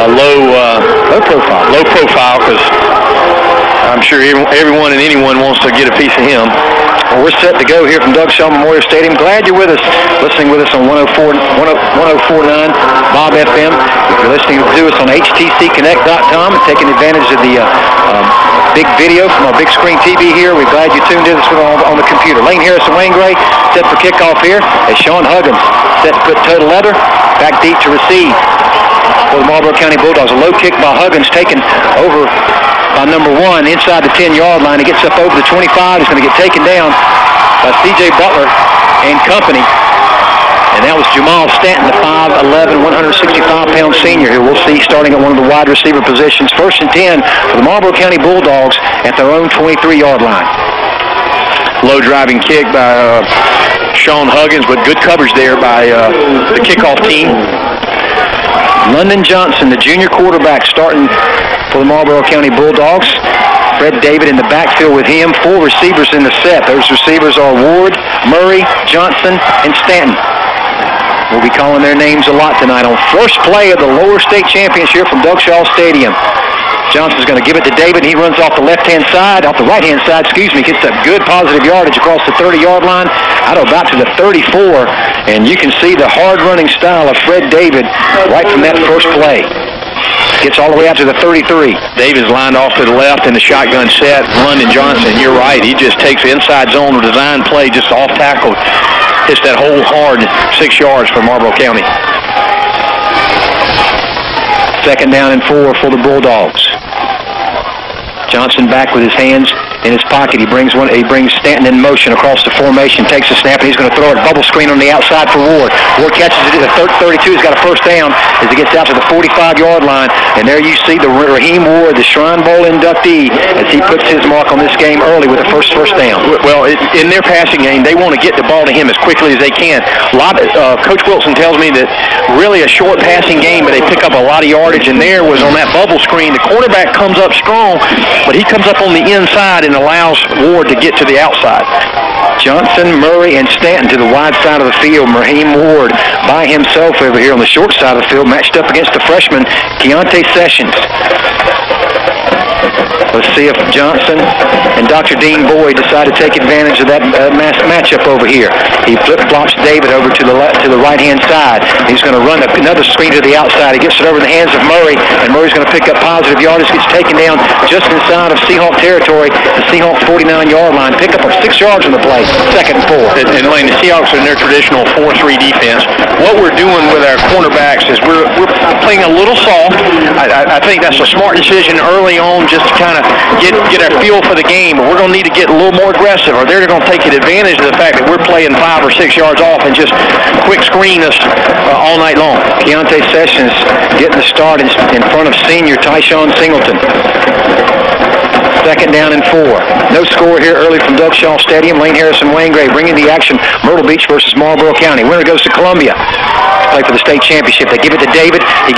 a low Low profile. Low profile, because I'm sure everyone and anyone wants to get a piece of him. Well, we're set to go here from Doug Shaw Memorial Stadium. Glad you're with us, listening with us on 104.9 Bob FM. If you're listening to us on htcconnect.com and taking advantage of the big video from our big screen TV here, we're glad you tuned in us on the computer. Lane Harrison Waingray set for kickoff here as Sean Huggins set to put total leather back deep to receive for the Marlboro County Bulldogs. A low kick by Huggins taken over by number 1 inside the 10-yard line. He gets up over the 25. He's going to get taken down by C.J. Butler and company. And that was Jamal Stanton, the 5'11", 165-pound senior, who we'll see starting at one of the wide receiver positions. 1st and 10 for the Marlboro County Bulldogs at their own 23-yard line. Low driving kick by Sean Huggins, but good coverage there by the kickoff team. London Johnson, the junior quarterback, starting for the Marlboro County Bulldogs. Fred David in the backfield with him. 4 receivers in the set. Those receivers are Ward, Murray, Johnson, and Stanton. We'll be calling their names a lot tonight on first play of the lower state championship from Doug Shaw Stadium. Johnson's going to give it to David. He runs off the right-hand side, gets that good positive yardage across the 30-yard line, out about to the 34, and you can see the hard-running style of Fred David right from that first play. Gets all the way out to the 33. David's lined off to the left in the shotgun set. London Johnson, you're right, he just takes the inside zone or design play just off tackle. Hits that whole hard 6 yards for Marlboro County. 2nd down and 4 for the Bulldogs. Johnson back with his hands in his pocket. He brings Stanton in motion across the formation, takes the snap, and he's going to throw it bubble screen on the outside for Ward. Ward catches it at the 32. He's got a first down as he gets out to the 45-yard line. And there you see the Raheem Ward, the Shrine Bowl inductee, as he puts his mark on this game early with the first down. Well, in their passing game, they want to get the ball to him as quickly as they can. Coach Wilson tells me that really a short passing game, but they pick up a lot of yardage. And there was on that bubble screen, the quarterback comes up strong, but he comes up on the inside and allows Ward to get to the outside. Johnson, Murray, and Stanton to the wide side of the field. Raheem Ward by himself over here on the short side of the field, matched up against the freshman, Keontae Sessions. Let's see if Johnson and Dr. Dean Boyd decide to take advantage of that matchup over here. He flip-flops David over to the right-hand side. He's going to run another screen to the outside. He gets it over the hands of Murray, and Murray's going to pick up positive yardage. Gets taken down just inside of Seahawk territory, the Seahawk 49-yard line. Pick up of 6 yards on the play. 2nd and 4. And Lane, the Seahawks are in their traditional 4-3 defense. What we're doing with our cornerbacks is we're playing a little soft. I think that's a smart decision early on, just to kind of get our feel for the game. But we're going to need to get a little more aggressive, or they're going to take advantage of the fact that we're playing 5 or 6 yards off and just quick screen us all night long. Keontae Sessions getting the start in front of senior Tyshawn Singleton. 2nd down and 4. No score here early from Doug Shaw Stadium. Lane Harrison Waingray bringing the action. Myrtle Beach versus Marlboro County. Winner goes to Columbia. Play for the state championship. They give it to David. He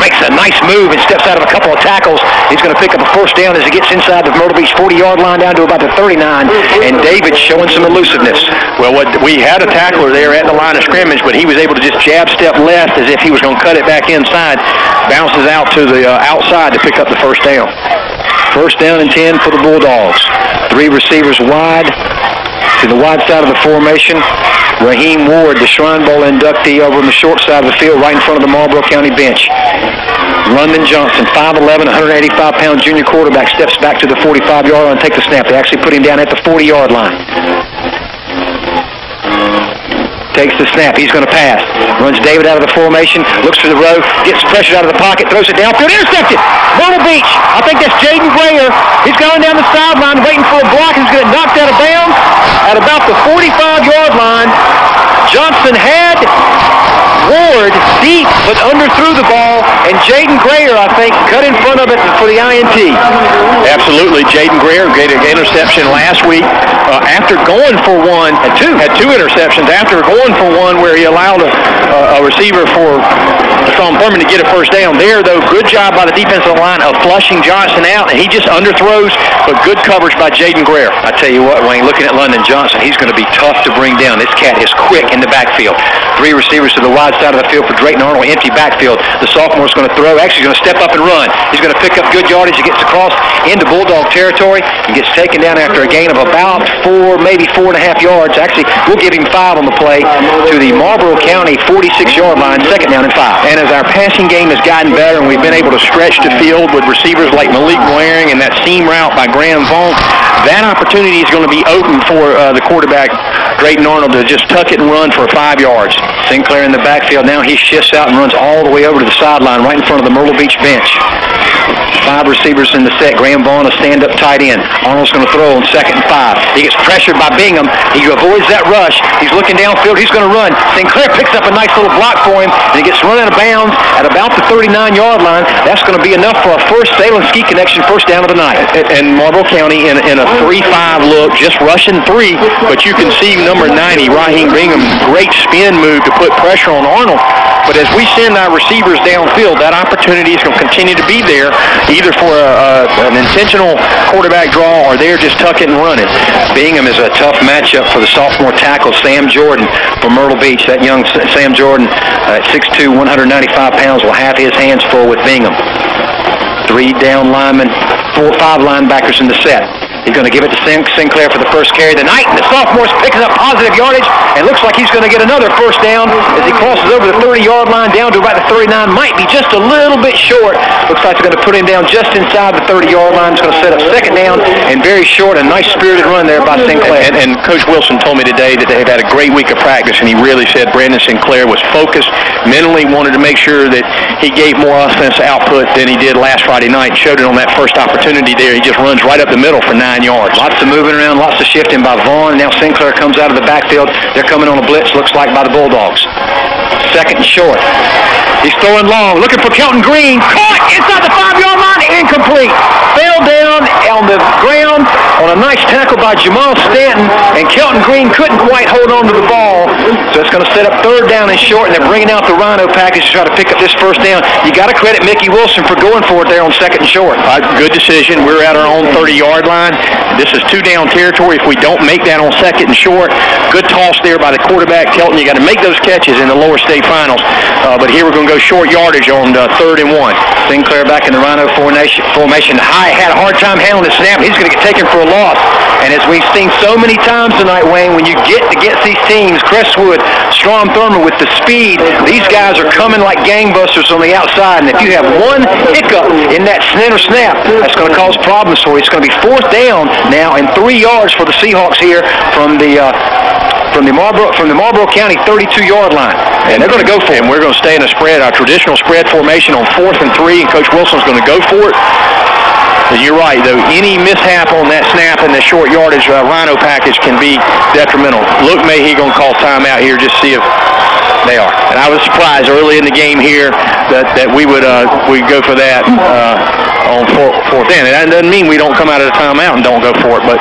makes a nice move and steps out of a couple of tackles. He's going to pick up a first down as he gets inside the Myrtle Beach 40-yard line down to about the 39. And David showing some elusiveness. Well, we had a tackler there at the line of scrimmage, but he was able to just jab step left as if he was going to cut it back inside. Bounces out to the outside to pick up the first down. 1st down and 10 for the Bulldogs. 3 receivers wide to the wide side of the formation. Raheem Ward, the Shrine Bowl inductee, over on the short side of the field right in front of the Marlboro County bench. London Johnson, 5'11", 185-pound junior quarterback, steps back to the 45-yard line and take the snap. They actually put him down at the 40-yard line. Takes the snap. He's going to pass. Runs David out of the formation. Looks for the row. Gets pressured out of the pocket. Throws it downfield. Intercepted. Myrtle Beach. I think that's Jaden Grayer. He's going down the sideline waiting for a block. He's going to knocked out of bounds at about the 45-yard line. Johnson had Ward deep, but underthrew the ball, and Jaden Grayer, I think, cut in front of it for the INT. Absolutely. Jaden Grayer gave an interception last week after going for one. Had two interceptions after going for one where he allowed a receiver for Sean Furman to get a first down. There, though, good job by the defensive line of flushing Johnson out, and he just underthrows, but good coverage by Jaden Grayer. I tell you what, Wayne, looking at London Johnson, he's going to be tough to bring down. This cat is quick in the backfield. 3 receivers to the wide side of the field for Drayton Arnold, empty backfield. The sophomore is going to throw. Actually, he's going to step up and run. He's going to pick up good yardage. He gets across into Bulldog territory and gets taken down after a gain of about 4, maybe 4.5 yards. Actually, we'll give him 5 on the play to the Marlboro County 46-yard line, 2nd down and 5. And as our passing game has gotten better and we've been able to stretch the field with receivers like Malik Waring and that seam route by Graham Vaughn, that opportunity is going to be open for the quarterback, Drayton Arnold, to just tuck it and run for 5 yards. Sinclair in the backfield. Now he shifts out and runs all the way over to the sideline right in front of the Myrtle Beach bench. 5 receivers in the set. Graham Vaughn, a stand-up tight end. Arnold's going to throw on 2nd and 5. He gets pressured by Bingham. He avoids that rush. He's looking downfield. He's going to run. Sinclair picks up a nice little block for him, and he gets run out of bounds at about the 39-yard line. That's going to be enough for a first Salem Ski Connection first down of the night. And Marlboro County in a 3-5 look, just rushing 3, but you can see number 90, Raheem Bingham, great spin move to put pressure on Arnold. But as we send our receivers downfield, that opportunity is going to continue to be there, either for an intentional quarterback draw or they're just tuck it and run it. Bingham is a tough matchup for the sophomore tackle, Sam Jordan, from Myrtle Beach. That young Sam Jordan, at 6'2", 195 pounds, will have his hands full with Bingham. 3 down linemen, 4 or 5 linebackers in the set. He's going to give it to Sinclair for the first carry of the night. The sophomore's picking up positive yardage, and looks like he's going to get another first down as he crosses over the 30-yard line down to about the 39. Might be just a little bit short. Looks like they're going to put him down just inside the 30-yard line. It's going to set up 2nd down and very short. A nice spirited run there by Sinclair. And Coach Wilson told me today that they've had a great week of practice, and he really said Brandon Sinclair was focused, mentally wanted to make sure that he gave more offensive output than he did last Friday night. Showed it on that first opportunity there. He just runs right up the middle for 9 yards. Lots of moving around, lots of shifting by Vaughn. Now Sinclair comes out of the backfield. They're coming on a blitz, looks like, by the Bulldogs. 2nd and short. He's throwing long, looking for Kelton Green. Caught inside the 5-yard line, incomplete. Fell down on the ground on a nice tackle by Jamal Stanton, and Kelton Green couldn't quite hold on to the ball. So it's going to set up 3rd down and short, and they're bringing out the Rhino package to try to pick up this first down. You got to credit Mickey Wilson for going for it there on 2nd and short. Good decision. We're at our own 30-yard line. This is 2 down territory. If we don't make that on 2nd and short, good toss there by the quarterback, Kelton. You got to make those catches in the lower state finals. But here we're going to go short yardage on 3rd and 1. Sinclair back in the Rhino formation. High had a hard time handling the snap. He's going to get taken for a loss. And as we've seen so many times tonight, Wayne, when you get against these teams, Crestwood, Strom Thurmond, with the speed, these guys are coming like gangbusters on the outside. And if you have one hiccup in that snap, that's going to cause problems for you. It's going to be 4th down now and 3 yards for the Seahawks here from the Marlboro County 32-yard line. And they're going to go for it. And we're going to stay in a spread, our traditional spread formation on 4th and 3, and Coach Wilson's going to go for it. And you're right, though, any mishap on that snap and the short yardage Rhino package can be detrimental. Luke Mayhe going to call timeout here, just see if they are. And I was surprised early in the game here that we would go for that on 4th down. And that doesn't mean we don't come out of the timeout and don't go for it, but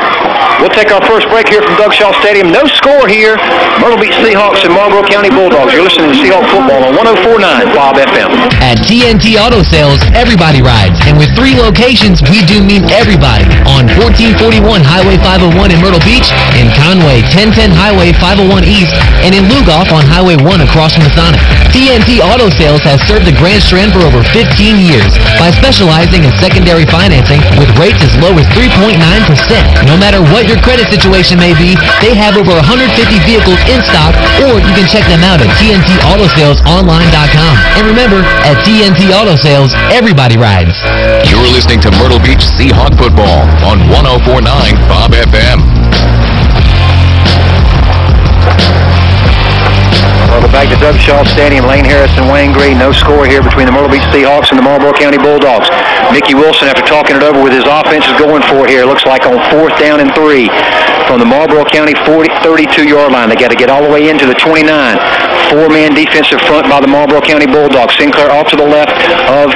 we'll take our first break here from Doug Shaw Stadium. No score here. Myrtle Beach Seahawks and Marlboro County Bulldogs. You're listening to Seahawk Football on 104.9 Bob FM. At TNT Auto Sales, everybody rides. And with 3 locations, we do mean everybody. On 1441 Highway 501 in Myrtle Beach, in Conway 1010 Highway 501 East, and in Lugoff on Highway 1 across from Masonic. TNT Auto Sales has served the Grand Strand for over 15 years by specializing in secondary financing with rates as low as 3.9%. No matter what your credit situation may be, they have over 150 vehicles in stock, or you can check them out at TNTAutosalesOnline.com. And remember, at TNT Auto Sales, everybody rides. You're listening to Myrtle Beach Seahawk Football on 104.9 Bob FM. Welcome back to Doug Shaw Stadium. Lane Harris and Wayne Green. No score here between the Myrtle Beach Seahawks and the Marlboro County Bulldogs. Mickey Wilson, after talking it over with his offense, is going for it here. Looks like on 4th down and 3 from the Marlboro County 32-yard line. They got to get all the way into the 29. 4-man defensive front by the Marlboro County Bulldogs. Sinclair off to the left of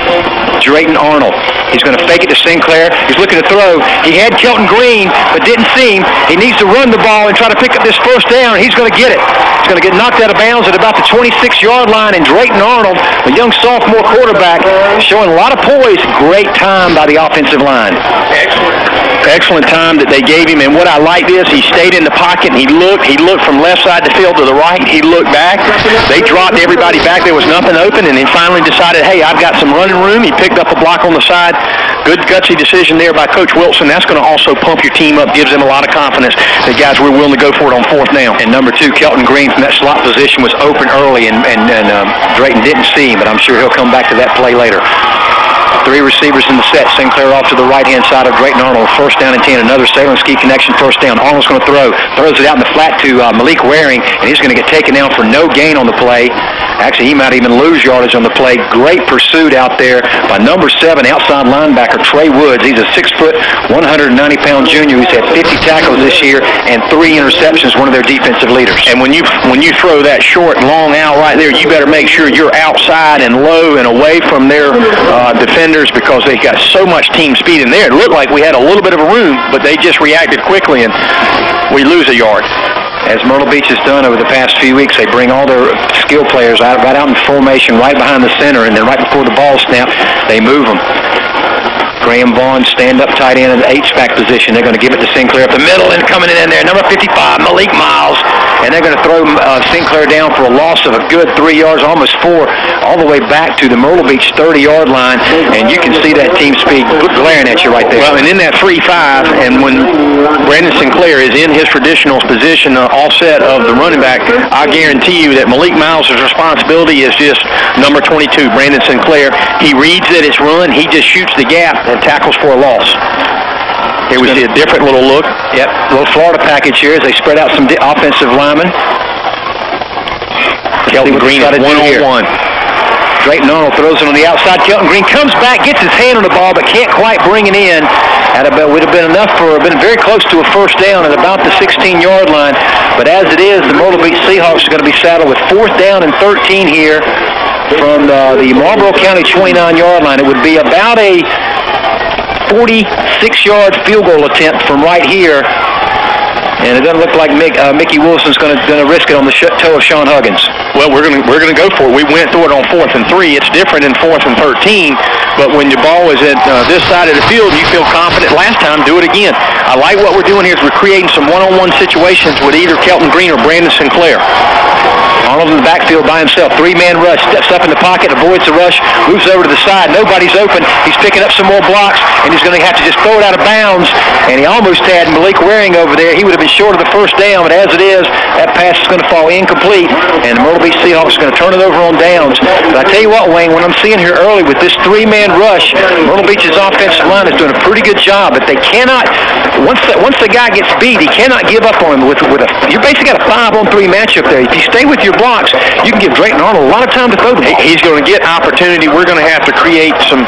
Drayton Arnold. He's going to fake it to Sinclair. He's looking to throw. He had Kelton Green, but didn't see him. He needs to run the ball and try to pick up this first down. He's going to get it. He's going to get knocked out of bounds at about the 26-yard line, and Drayton Arnold, a young sophomore quarterback, showing a lot of poise. Great time by the offensive line. excellent. excellent time that they gave him. And what I liked is he stayed in the pocket and he looked from left side of the field to the right. He looked back. They dropped everybody back. There was nothing open, and he finally decided, hey, I've got some running room. He picked up a block on the side. Good gutsy decision there by Coach Wilson. That's going to also pump your team up, gives them a lot of confidence that, guys, we're willing to go for it on fourth down. And number 2, Kelton Green from that slot position was open early, and Drayton didn't see him, but I'm sure he'll come back to that play later. 3 receivers in the set. Sinclair off to the right-hand side of Drayton Arnold. First down and 10. Another Salem-Ski connection first down. Arnold's going to throw. Throws it out in the flat to Malik Waring, and he's going to get taken down for no gain on the play. Actually, he might even lose yardage on the play. Great pursuit out there by number 7 outside linebacker Trey Woods. He's a 6-foot, 190-pound junior who's had 50 tackles this year and 3 interceptions, one of their defensive leaders. And when you throw that short, long out right there, you better make sure you're outside and low and away from their defenders, because they got so much team speed in there. It looked like we had a little bit of a room, but they just reacted quickly, and we lose a yard. As Myrtle Beach has done over the past few weeks, they bring all their skill players right out in formation, right behind the center, and then right before the ball snap, they move them. Graham Vaughn, stand-up tight end in the H-back position. They're going to give it to Sinclair up the middle, and coming in there, number 55, Malik Miles. And they're going to throw Sinclair down for a loss of a good 3 yards, almost 4, all the way back to the Myrtle Beach 30-yard line. And you can see that team speed glaring at you right there. Well, and in that 3-5, and when Brandon Sinclair is in his traditional position, offset of the running back, I guarantee you that Malik Miles' responsibility is just number 22, Brandon Sinclair. He reads that it's run. He just shoots the gap and tackles for a loss. Here we see a different little look. Yep, little Florida package here as they spread out some offensive linemen. Kelton Green at one-on-one. Drayton Arnold throws it on the outside. Kelton Green comes back, gets his hand on the ball, but can't quite bring it in. Would have been enough been very close to a first down at about the 16-yard line. But as it is, the Myrtle Beach Seahawks are going to be saddled with 4th down and 13 here from the Marlboro County 29-yard line. It would be about a 46-yard field goal attempt from right here, and it doesn't look like Mickey Wilson's going to risk it on the toe of Sean Huggins. Well, we're going to go for it. We went through it on 4th and 3. It's different in 4th and 13, but when the ball is at this side of the field, you feel confident. Last time, do it again. I like what we're doing here is we're creating some one-on-one situations with either Kelton Green or Brandon Sinclair. Arnold in the backfield by himself. 3-man rush. Steps up in the pocket, avoids the rush, moves over to the side. Nobody's open. He's picking up some more blocks, and he's going to have to just throw it out of bounds. And he almost had Malik Waring over there. He would have been short of the first down, but as it is, that pass is going to fall incomplete, and the Myrtle Beach Seahawks are going to turn it over on downs. But I tell you what, Wayne, when I'm seeing here early with this 3-man rush, Myrtle Beach's offensive line is doing a pretty good job, but they cannot, once the guy gets beat, he cannot give up on him you basically got a 5-on-3 matchup there. If you stay with your blocks, you can give Drayton Arnold a lot of time to throw the ball. He's going to get opportunity. We're going to have to create some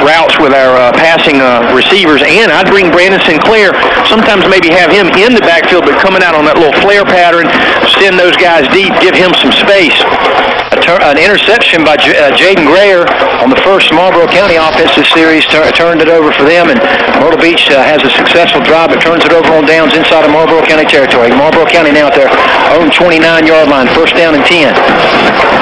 routes with our passing receivers, and I'd bring Brandon Sinclair, sometimes maybe have him in the backfield, but coming out on that little flare pattern, send those guys deep, give him some space. An interception by Jaden Grayer on the first Marlboro County offensive series turned it over for them, and Myrtle Beach has a successful drive but turns it over on downs inside of Marlboro County territory. Marlboro County now at their own 29-yard line, 1st down and 10.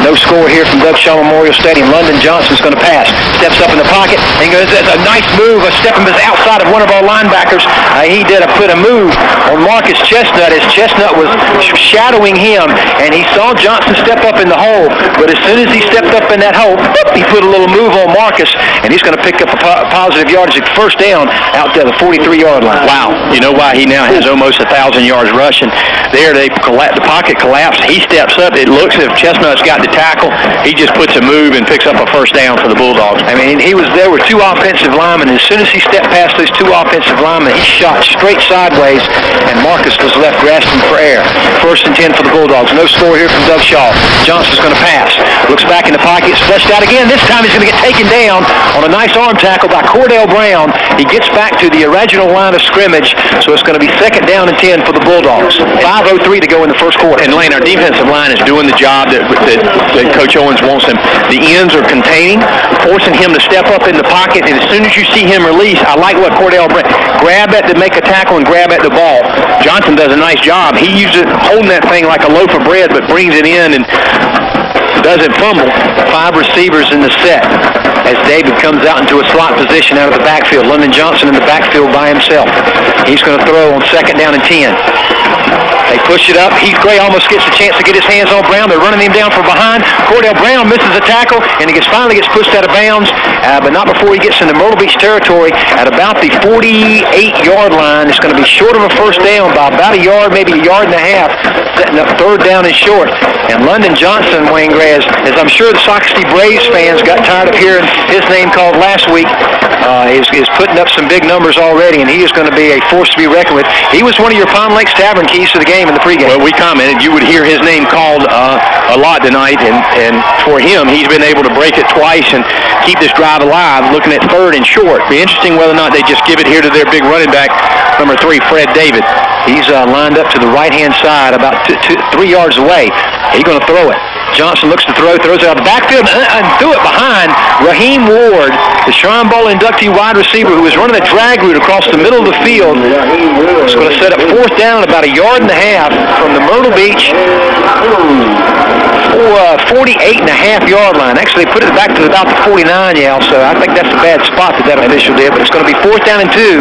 No score here from Doug Shaw Memorial Stadium. London Johnson's going to pass. Steps up in the pocket and goes, that's a nice move, stepping outside of one of our linebackers. He did put a move on Marcus Chestnut as Chestnut was shadowing him, and he saw Johnson step up in the hole. But as soon as he stepped up in that hole, he put a little move on Marcus, and he's going to pick up a positive yardage at 1st down out there, the 43-yard line. Wow. You know why he now has almost 1,000 yards rushing. There, the pocket collapsed. He steps up. It looks as if Chestnut's got the tackle. He just puts a move and picks up a 1st down for the Bulldogs. I mean, there were 2 offensive linemen. As soon as he stepped past those 2 offensive linemen, he shot straight sideways, and Marcus was left grasping for air. 1st and 10 for the Bulldogs. No score here from Doug Shaw. Johnson's going to pass. Looks back in the pocket, flushed out again. This time he's going to get taken down on a nice arm tackle by Cordell Brown. He gets back to the original line of scrimmage, so it's going to be 2nd down and 10 for the Bulldogs. 5:03 to go in the 1st quarter. And Lane, our defensive line is doing the job that Coach Owens wants them. The ends are containing, forcing him to step up in the pocket, and as soon as you see him release, I like what Cordell Brown, grab at to make a tackle and grab at the ball. Johnson does a nice job. He uses holding that thing like a loaf of bread, but brings it in and doesn't fumble. 5 receivers in the set as David comes out into a slot position out of the backfield. London Johnson in the backfield by himself. He's going to throw on 2nd down and 10. They push it up. Heath Gray almost gets a chance to get his hands on Brown. They're running him down from behind. Cordell Brown misses a tackle, and he finally gets pushed out of bounds, but not before he gets into Myrtle Beach territory at about the 48-yard line. It's going to be short of a first down by about a yard, maybe a yard and a half, setting up 3rd down and short. And London Johnson, Wayne Gray, as I'm sure the Sockasty Braves fans got tired of hearing his name called last week, is putting up some big numbers already, and he is going to be a force to be reckoned with. He was one of your Palm Lakes Tavern keys to the game in the pregame. Well, we commented you would hear his name called a lot tonight, and for him, he's been able to break it twice and keep this drive alive, looking at 3rd and short. Be interesting whether or not they just give it here to their big running back, number 3, Fred David. He's lined up to the right-hand side, about 3 yards away. He's going to throw it. Johnson looks to throw, throws it out of the backfield, and threw it behind Raheem Ward, the Shrine Bowl inductee wide receiver who was running a drag route across the middle of the field. It's going to set up 4th down about a yard and a half from the Myrtle Beach 48.5-yard line. Actually, they put it back to about the 49, so I think that's a bad spot that official did, but it's going to be 4th down and 2.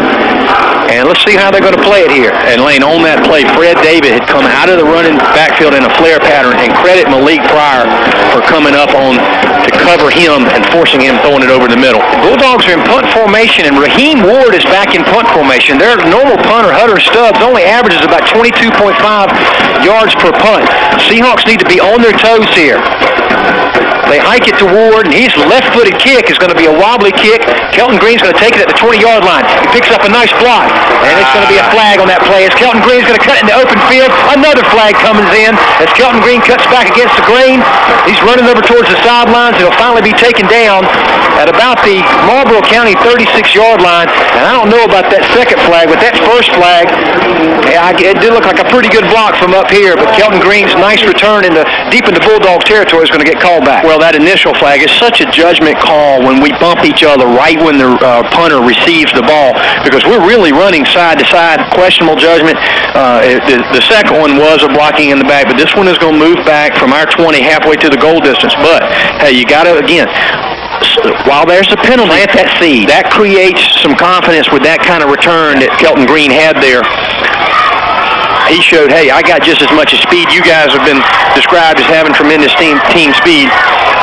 And let's see how they're going to play it here. And Lane, on that play, Fred David had come out of the running backfield in a flare pattern, and credit Malik Pryor for coming up on to cover him and forcing him throwing it over the middle. The Bulldogs are in punt formation, and Raheem Ward is back in punt formation. Their normal punter, Hunter Stubbs, only averages about 22.5 yards per punt. Seahawks need to be on their toes here. They hike it to Ward, and his left-footed kick is going to be a wobbly kick. Kelton Green's going to take it at the 20-yard line. He picks up a nice block, and it's going to be a flag on that play as Kelton Green's going to cut into open field. Another flag comes in as Kelton Green cuts back against the grain. He's running over towards the sidelines. It'll finally be taken down at about the Marlboro County 36-yard line. And I don't know about that second flag, but that first flag, it did look like a pretty good block from up here, but Kelton Green's nice return deep into Bulldogs territory is going to get called back. Well, that initial flag is such a judgment call when we bump each other right when the punter receives the ball, because we're really running side to side. Questionable judgment. The second one was a blocking in the back, but this one is going to move back from our 20 halfway to the goal distance. But, hey, you got to, again, while there's a penalty, plant that seed. That creates some confidence with that kind of return that Kelton Green had there. He showed, hey, I got just as much as speed you guys have been described as having tremendous team speed.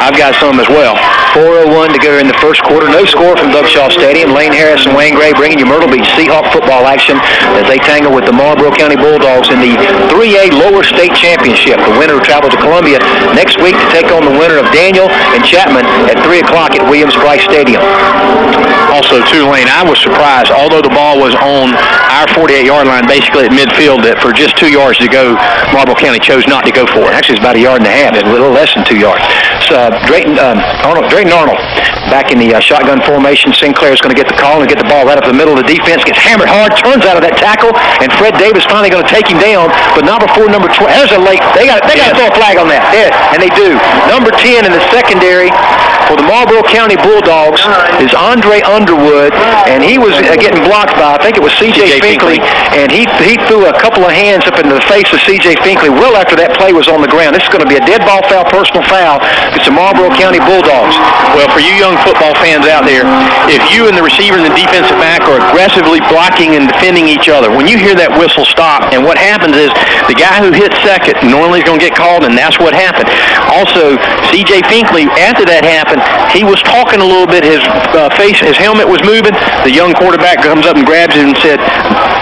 I've got some as well. 4:01 to go in the first quarter. No score from Doug Shaw Stadium. Lane Harris and Wayne Gray bringing you Myrtle Beach Seahawk football action as they tangle with the Marlboro County Bulldogs in the 3A Lower State Championship. The winner will travel to Columbia next week to take on the winner of Daniel and Chapman at 3 o'clock at Williams-Brice Stadium. Also, too, Lane, I was surprised, although the ball was on our 48-yard line, basically at midfield, that for just 2 yards to go, Marlboro County chose not to go for it. Actually, it's about a yard and a half. It's a little less than 2 yards. So, Drayton Arnold back in the shotgun formation. Sinclair is going to get the call and get the ball right up the middle of the defense. Gets hammered hard, turns out of that tackle, and Fred Davis finally going to take him down, but not before number 12. There's a late. They got to throw a flag on that. Yeah, and they do. Number 10 in the secondary for the Marlboro County Bulldogs is Andre Underwood, and he was getting blocked by, I think it was C.J. Finkley, and he threw a couple of hands up into the face of C.J. Finkley well after that play was on the ground. This is going to be a dead ball foul, personal foul. It's the Marlboro County Bulldogs. Well, for you young football fans out there, if you and the receiver and the defensive back are aggressively blocking and defending each other, when you hear that whistle stop, and what happens is the guy who hits second normally is going to get called, and that's what happened. Also, C.J. Finkley, after that happened, he was talking a little bit. His his helmet was moving. The young quarterback comes up and grabs him and said,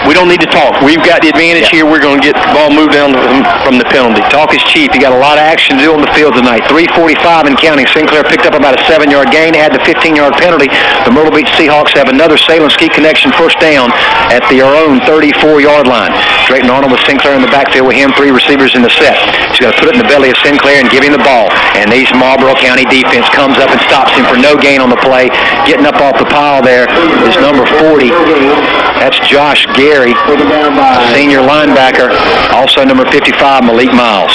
"We don't need to talk. We've got the advantage here. We're going to get the ball moved down from the penalty." Talk is cheap. You got a lot of action to do on the field tonight. 3:45 and counting. Sinclair picked up about a 7-yard gain, had the 15-yard penalty. The Myrtle Beach Seahawks have another Salem Ski Connection first down at their own 34-yard line. Drayton Arnold with Sinclair in the backfield with him, 3 receivers in the set. He's going to put it in the belly of Sinclair and give him the ball. And these Marlboro County defense comes up and stops him for no gain on the play. Getting up off the pile there is number 40. That's Josh Gary, senior linebacker. Also number 55, Malik Miles.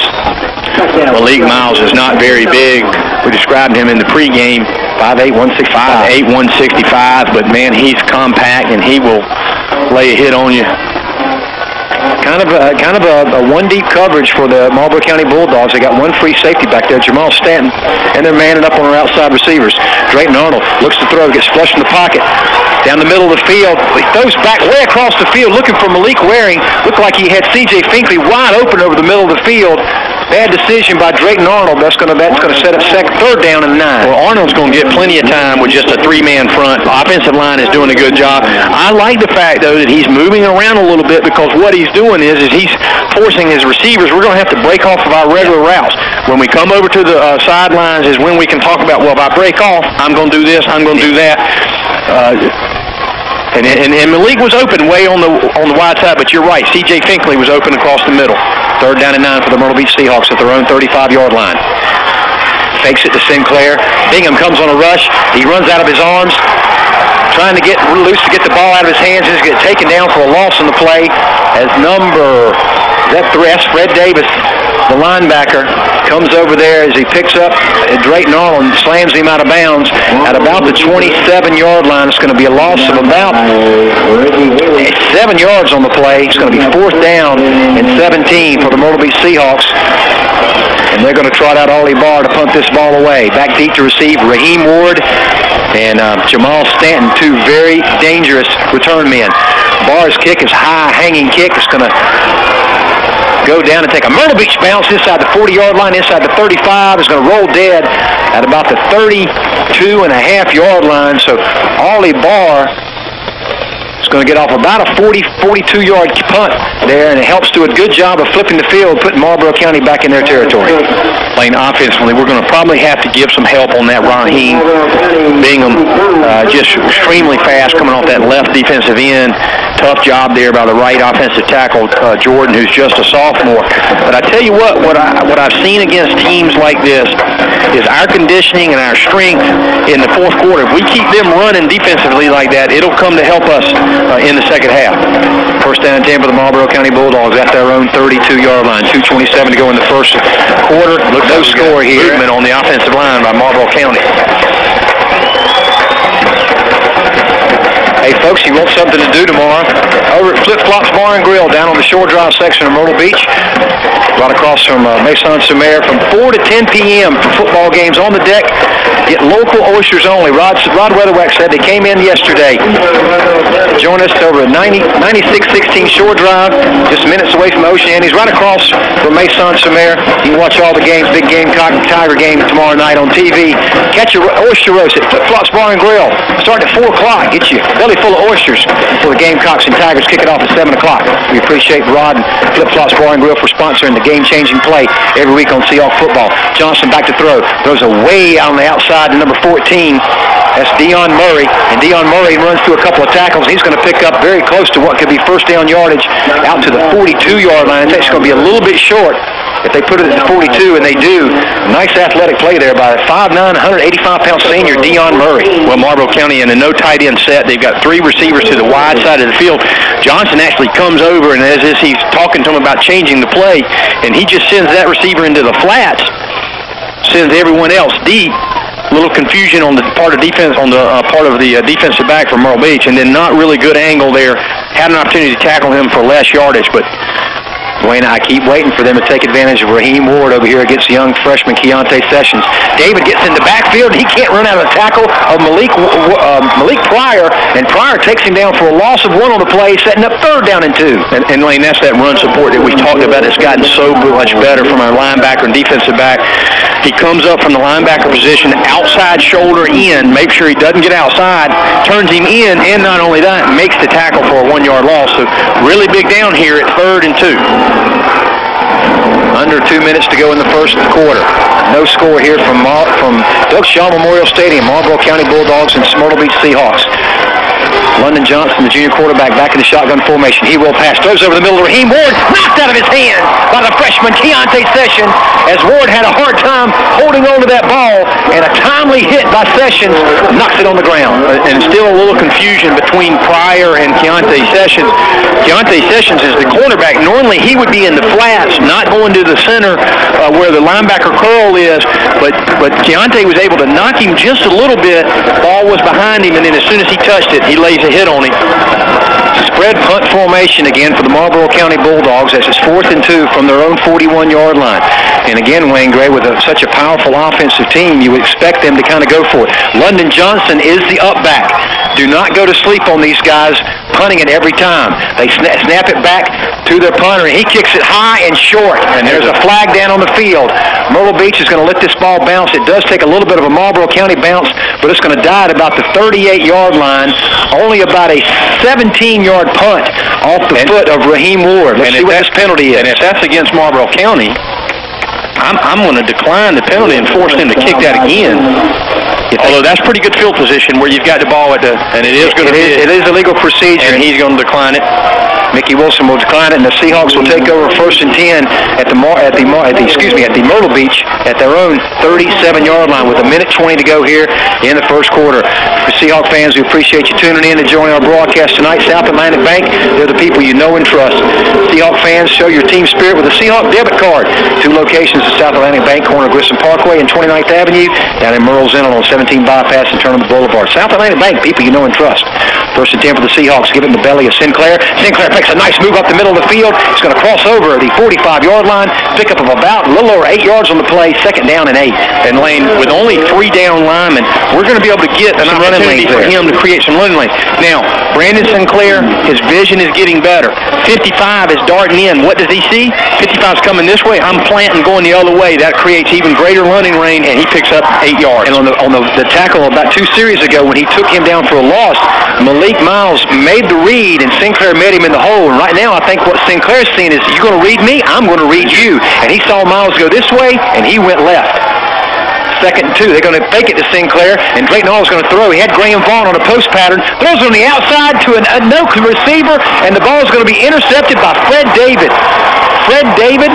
Malik Miles is not very big. We described him in the pregame. 5'8", 165. 5'8", 165, but man, he's compact and he will lay a hit on you. Kind of a one-deep coverage for the Marlboro County Bulldogs. They got one free safety back there, Jamal Stanton, and they're manning up on our outside receivers. Drayton Arnold looks to throw, gets flushed in the pocket. Down the middle of the field, he throws back way across the field looking for Malik Waring. Looked like he had C.J. Finkley wide open over the middle of the field. Bad decision by Drayton Arnold. That's going to set up third down and 9. Well, Arnold's going to get plenty of time with just a three-man front. The offensive line is doing a good job. I like the fact, though, that he's moving around a little bit, because what he's doing is he's forcing his receivers. We're going to have to break off of our regular routes. When we come over to the sidelines is when we can talk about, well, if I break off, I'm going to do this, I'm going to do that. And Malik was open way on the wide side, but you're right. C.J. Finkley was open across the middle. Third down and 9 for the Myrtle Beach Seahawks at their own 35-yard line. Fakes it to Sinclair. Bingham comes on a rush. He runs out of his arms, trying to get loose to get the ball out of his hands. He's going to get taken down for a loss on the play as Fred Davis, the linebacker, comes over there as he picks up Drayton Arnold and slams him out of bounds at about the 27-yard line. It's going to be a loss of about 7 yards on the play. It's going to be fourth down and 17 for the Myrtle Beach Seahawks. And they're going to trot out Ollie Barr to punt this ball away. Back deep to receive Raheem Ward and Jamal Stanton, two very dangerous return men. Barr's kick is high, hanging kick. It's going to go down and take a Myrtle Beach bounce inside the 40-yard line, inside the 35. It's going to roll dead at about the 32.5-yard line. So Ollie Barr is going to get off about a 42-yard punt there, and it helps do a good job of flipping the field, putting Marlboro County back in their territory. Playing offensively, we're going to probably have to give some help on that. Raheem Bingham just extremely fast coming off that left defensive end. Tough job there by the right offensive tackle, Jordan, who's just a sophomore. But I tell you what I've seen against teams like this is our conditioning and our strength in the fourth quarter. If we keep them running defensively like that, it'll come to help us in the second half. First down and 10 for the Marlboro County Bulldogs at their own 32-yard line. 2:27 to go in the first quarter. Look, no score here. Movement on the offensive line by Marlboro County. Hey, folks, you want something to do tomorrow? Over at Flip Flops Bar and Grill down on the Shore Drive section of Myrtle Beach, right across from Maison-sur-Mer, from 4 to 10 p.m. for football games on the deck. Get local oysters only. Rod Weatherwax said they came in yesterday. Join us over at 9616 Shore Drive, just minutes away from Ocean Andes, right across from Maison-sur-Mer. You can watch all the games, big Gamecock and Tiger game tomorrow night on TV. Catch your oyster roast at Flip Flops Bar and Grill. Start at 4 o'clock. Get you belly full of oysters for the Gamecocks and Tigers. Kick it off at 7 o'clock. We appreciate Rod and Flip Flops Bar and Grill for sponsoring the game-changing play every week on Seahawk football. Johnson back to throw. Throws away on the outside to number 14. That's Dion Murray. And Dion Murray runs through a couple of tackles. He's going to pick up very close to what could be first down yardage out to the 42-yard line. It's actually going to be a little bit short if they put it at the 42, and they do. Nice athletic play there by 5'9", 185-pound senior Dion Murray. Well, Marlboro County in a no tight end set. They've got three receivers to the wide side of the field. Johnson actually comes over, and as he's talking to him about changing the play, and he just sends that receiver into the flats, sends everyone else deep. A little confusion on the part of defense, on the part of the defensive back from Myrtle Beach, and then not really good angle there. Had an opportunity to tackle him for less yardage, but Dwayne, I keep waiting for them to take advantage of Raheem Ward over here against the young freshman Keontae Sessions. David gets in the backfield. He can't run out of the tackle of Malik Pryor, and Pryor takes him down for a loss of 1 on the play, setting up third down and 2. And Lane, that's that run support that we talked about. It's gotten so much better from our linebacker and defensive back. He comes up from the linebacker position, outside shoulder in, make sure he doesn't get outside, turns him in, and not only that, makes the tackle for a 1-yard loss. So really big down here at 3rd and 2. Under 2 minutes to go in the first quarter. No score here from Doug Shaw Memorial Stadium. Marlboro County Bulldogs and Myrtle Beach Seahawks. London Johnson, the junior quarterback, back in the shotgun formation. He will pass. Throws over the middle. Raheem Ward knocked out of his hand by the freshman Keontae Sessions, as Ward had a hard time holding on to that ball, and a timely hit by Sessions knocks it on the ground. And still a little confusion between Pryor and Keontae Sessions. Keontae Sessions is the quarterback. Normally he would be in the flats, not going to the center where the linebacker curl is, but Keontae was able to knock him just a little bit. Ball was behind him, and then as soon as he touched it, he lays a hit on him. Spread punt formation again for the Marlboro County Bulldogs as it's 4th and 2 from their own 41-yard line. And again, Wayne Gray, with such a powerful offensive team, you would expect them to kind of go for it. London Johnson is the up back. Do not go to sleep on these guys punting it every time. They snap it back to their punter, and he kicks it high and short. And there's a flag down on the field. Myrtle Beach is going to let this ball bounce. It does take a little bit of a Marlboro County bounce, but it's going to die at about the 38-yard line. Only about a 17-yard punt off the foot of Raheem Ward. Let's see what this penalty is. And if that's against Marlboro County, I'm going to decline the penalty and force them to kick that again. Although that's pretty good field position where you've got the ball at the, and it is a legal procedure, and he's going to decline it. Mickey Wilson will decline it, and the Seahawks will take over 1st and 10 at the Myrtle Beach at their own 37-yard line with 1:20 to go here in the first quarter. For Seahawk fans, we appreciate you tuning in to join our broadcast tonight. South Atlantic Bank, they're the people you know and trust. Seahawk fans, show your team spirit with a Seahawk debit card. 2 locations at South Atlantic Bank, corner of Grissom Parkway and 29th Avenue, down in Myrtle's Inlet on 17 Bypass and Tournament Boulevard. South Atlantic Bank, people you know and trust. 1st and 10 for the Seahawks. Give it in the belly of Sinclair. Sinclair makes a nice move up the middle of the field. He's going to cross over the 45-yard line. Pickup of about a little over 8 yards on the play. 2nd down and 8. And Lane, with only 3 down linemen, we're going to be able to get an opportunity for him to create some running lanes. Now, Brandon Sinclair, his vision is getting better. 55 is darting in. What does he see? 55 is coming this way. I'm planting going the other way. That creates even greater running lane, and he picks up 8 yards. And on the tackle about 2 series ago when he took him down for a loss, Malik Miles made the read, and Sinclair met him in the hole. And right now, I think what Sinclair's seeing is, you're going to read me, I'm going to read you. And he saw Miles go this way, and he went left. 2nd and 2. They're going to fake it to Sinclair, and Drayton Hall's going to throw. He had Graham Vaughn on a post pattern. Throws on the outside to a no receiver, and the ball is going to be intercepted by Fred David. Fred David.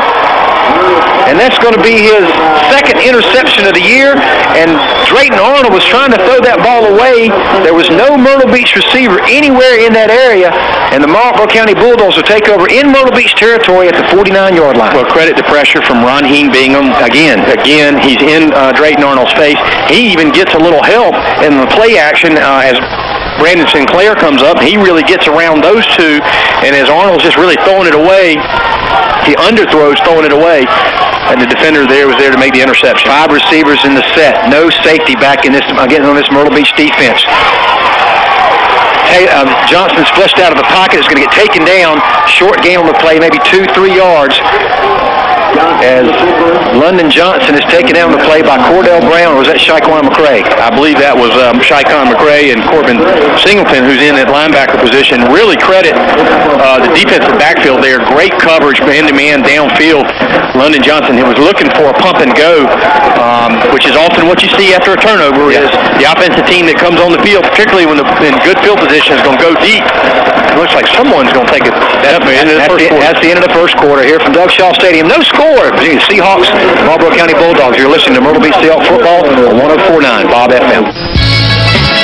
And that's going to be his 2nd interception of the year. And Drayton Arnold was trying to throw that ball away. There was no Myrtle Beach receiver anywhere in that area. And the Marlboro County Bulldogs will take over in Myrtle Beach territory at the 49-yard line. Well, credit the pressure from Ronheen Bingham. Again, he's in Drayton Arnold's face. He even gets a little help in the play action as Brandon Sinclair comes up. He really gets around those two. And as Arnold's just really throwing it away, he underthrows, throwing it away, and the defender there was there to make the interception. 5 receivers in the set. No safety back in this, again, on this Myrtle Beach defense. Johnson's flushed out of the pocket. It's going to get taken down. Short gain on the play, maybe 2-3 yards. As London Johnson is taken down the play by Cordell Brown, or was that Shaquan McCray? I believe that was Shaquan McCray and Corbin Singleton, who's in that linebacker position. Really credit the defensive backfield there. Great coverage, man-to-man, downfield. London Johnson, he was looking for a pump and go, which is often what you see after a turnover, is the offensive team that comes on the field, particularly when in good field position, is going to go deep. It looks like someone's going to take it. That's the end of the first quarter here from Doug Shaw Stadium. No score. Virginia Seahawks, Marlboro County Bulldogs. You're listening to Myrtle Beach Seahawks Football on 104.9 Bob FM.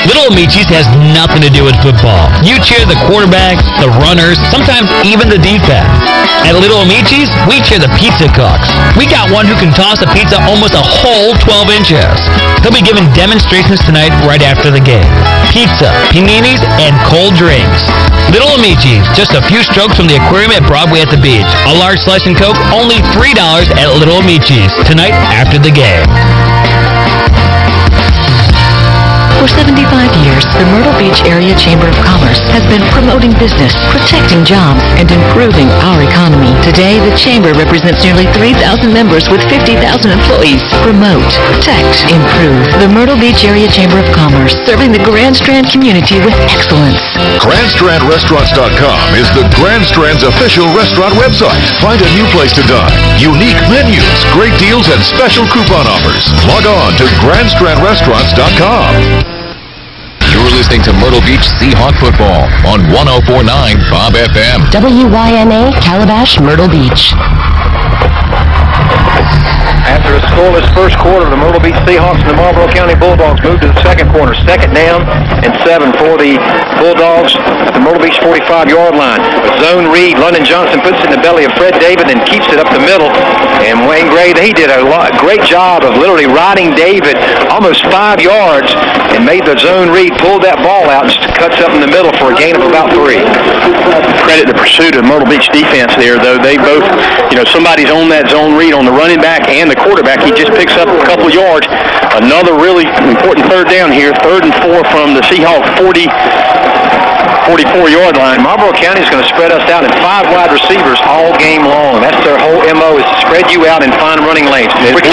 Little Amicis has nothing to do with football. You cheer the quarterback, the runners, sometimes even the defense. At Little Amicis, we cheer the pizza cooks. We got one who can toss a pizza almost a whole 12 inches. He'll be giving demonstrations tonight right after the game. Pizza, paninis, and cold drinks. Little Amicis, just a few strokes from the aquarium at Broadway at the beach. A large slice and Coke, only $3 at Little Amicis tonight after the game. For 75 years, the Myrtle Beach Area Chamber of Commerce has been promoting business, protecting jobs, and improving our economy. Today, the Chamber represents nearly 3,000 members with 50,000 employees. Promote, protect, improve. The Myrtle Beach Area Chamber of Commerce, serving the Grand Strand community with excellence. GrandStrandRestaurants.com is the Grand Strand's official restaurant website. Find a new place to dine, unique menus, great deals, and special coupon offers. Log on to GrandStrandRestaurants.com. You're listening to Myrtle Beach Seahawk Football on 104.9 Bob FM. WYNA, Calabash, Myrtle Beach. After a scoreless first quarter, the Myrtle Beach Seahawks and the Marlboro County Bulldogs moved to the second quarter. 2nd down and 7 for the Bulldogs at the Myrtle Beach 45-yard line. A zone read, London Johnson puts it in the belly of Fred David and keeps it up the middle. And Wayne Gray, he did a great job of literally riding David almost 5 yards and made the zone read, pulled that ball out, just cuts up in the middle for a gain of about 3. Credit the pursuit of Myrtle Beach defense there, though. They both, somebody's on that zone read on the running back and the quarterback. He just picks up a couple yards. Another really important 3rd down here, 3rd and 4 from the Seahawk 44-yard line. Marlboro County is going to spread us out in 5 wide receivers all game long. That's their whole MO, is to spread you out and find running lanes. Blitz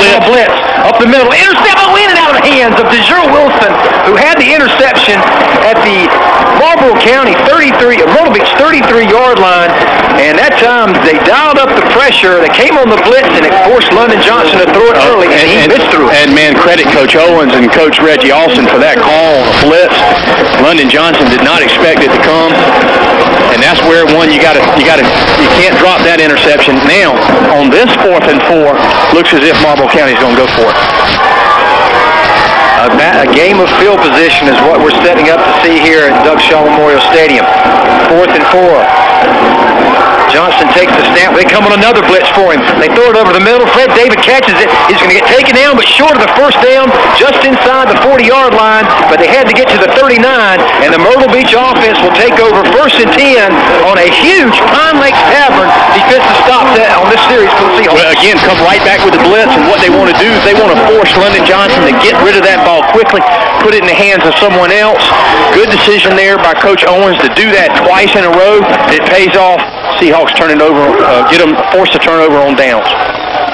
up the middle. Intercept in and out of the hands of DeJure Wilson, who had the interception at the Myrtle Beach 33-yard line. And that time they dialed up the pressure. They came on the blitz and it forced London Johnson to throw it early, and he missed through it. And man, credit Coach Owens and Coach Reggie Austin for that call on a blitz. London Johnson did not expect it to come, and that's where you can't drop that interception. Now on this 4th and 4, looks as if Marlboro County is going to go for it. A game of field position is what we're setting up to see here at Doug Shaw Memorial Stadium. 4th and 4. Johnson takes the snap. They come on another blitz for him. They throw it over the middle. Fred David catches it. He's going to get taken down, but short of the 1st down, just inside the 40-yard line. But they had to get to the 39, and the Myrtle Beach offense will take over 1st and 10 on a huge Pine Lakes Tavern defensive stop on this series for the Seahawks. Well, again, come right back with the blitz, and what they want to do is they want to force London Johnson to get rid of that ball quickly, put it in the hands of someone else. Good decision there by Coach Owens to do that twice in a row. It pays off. Seahawks turn it over, get them forced to turn over on downs.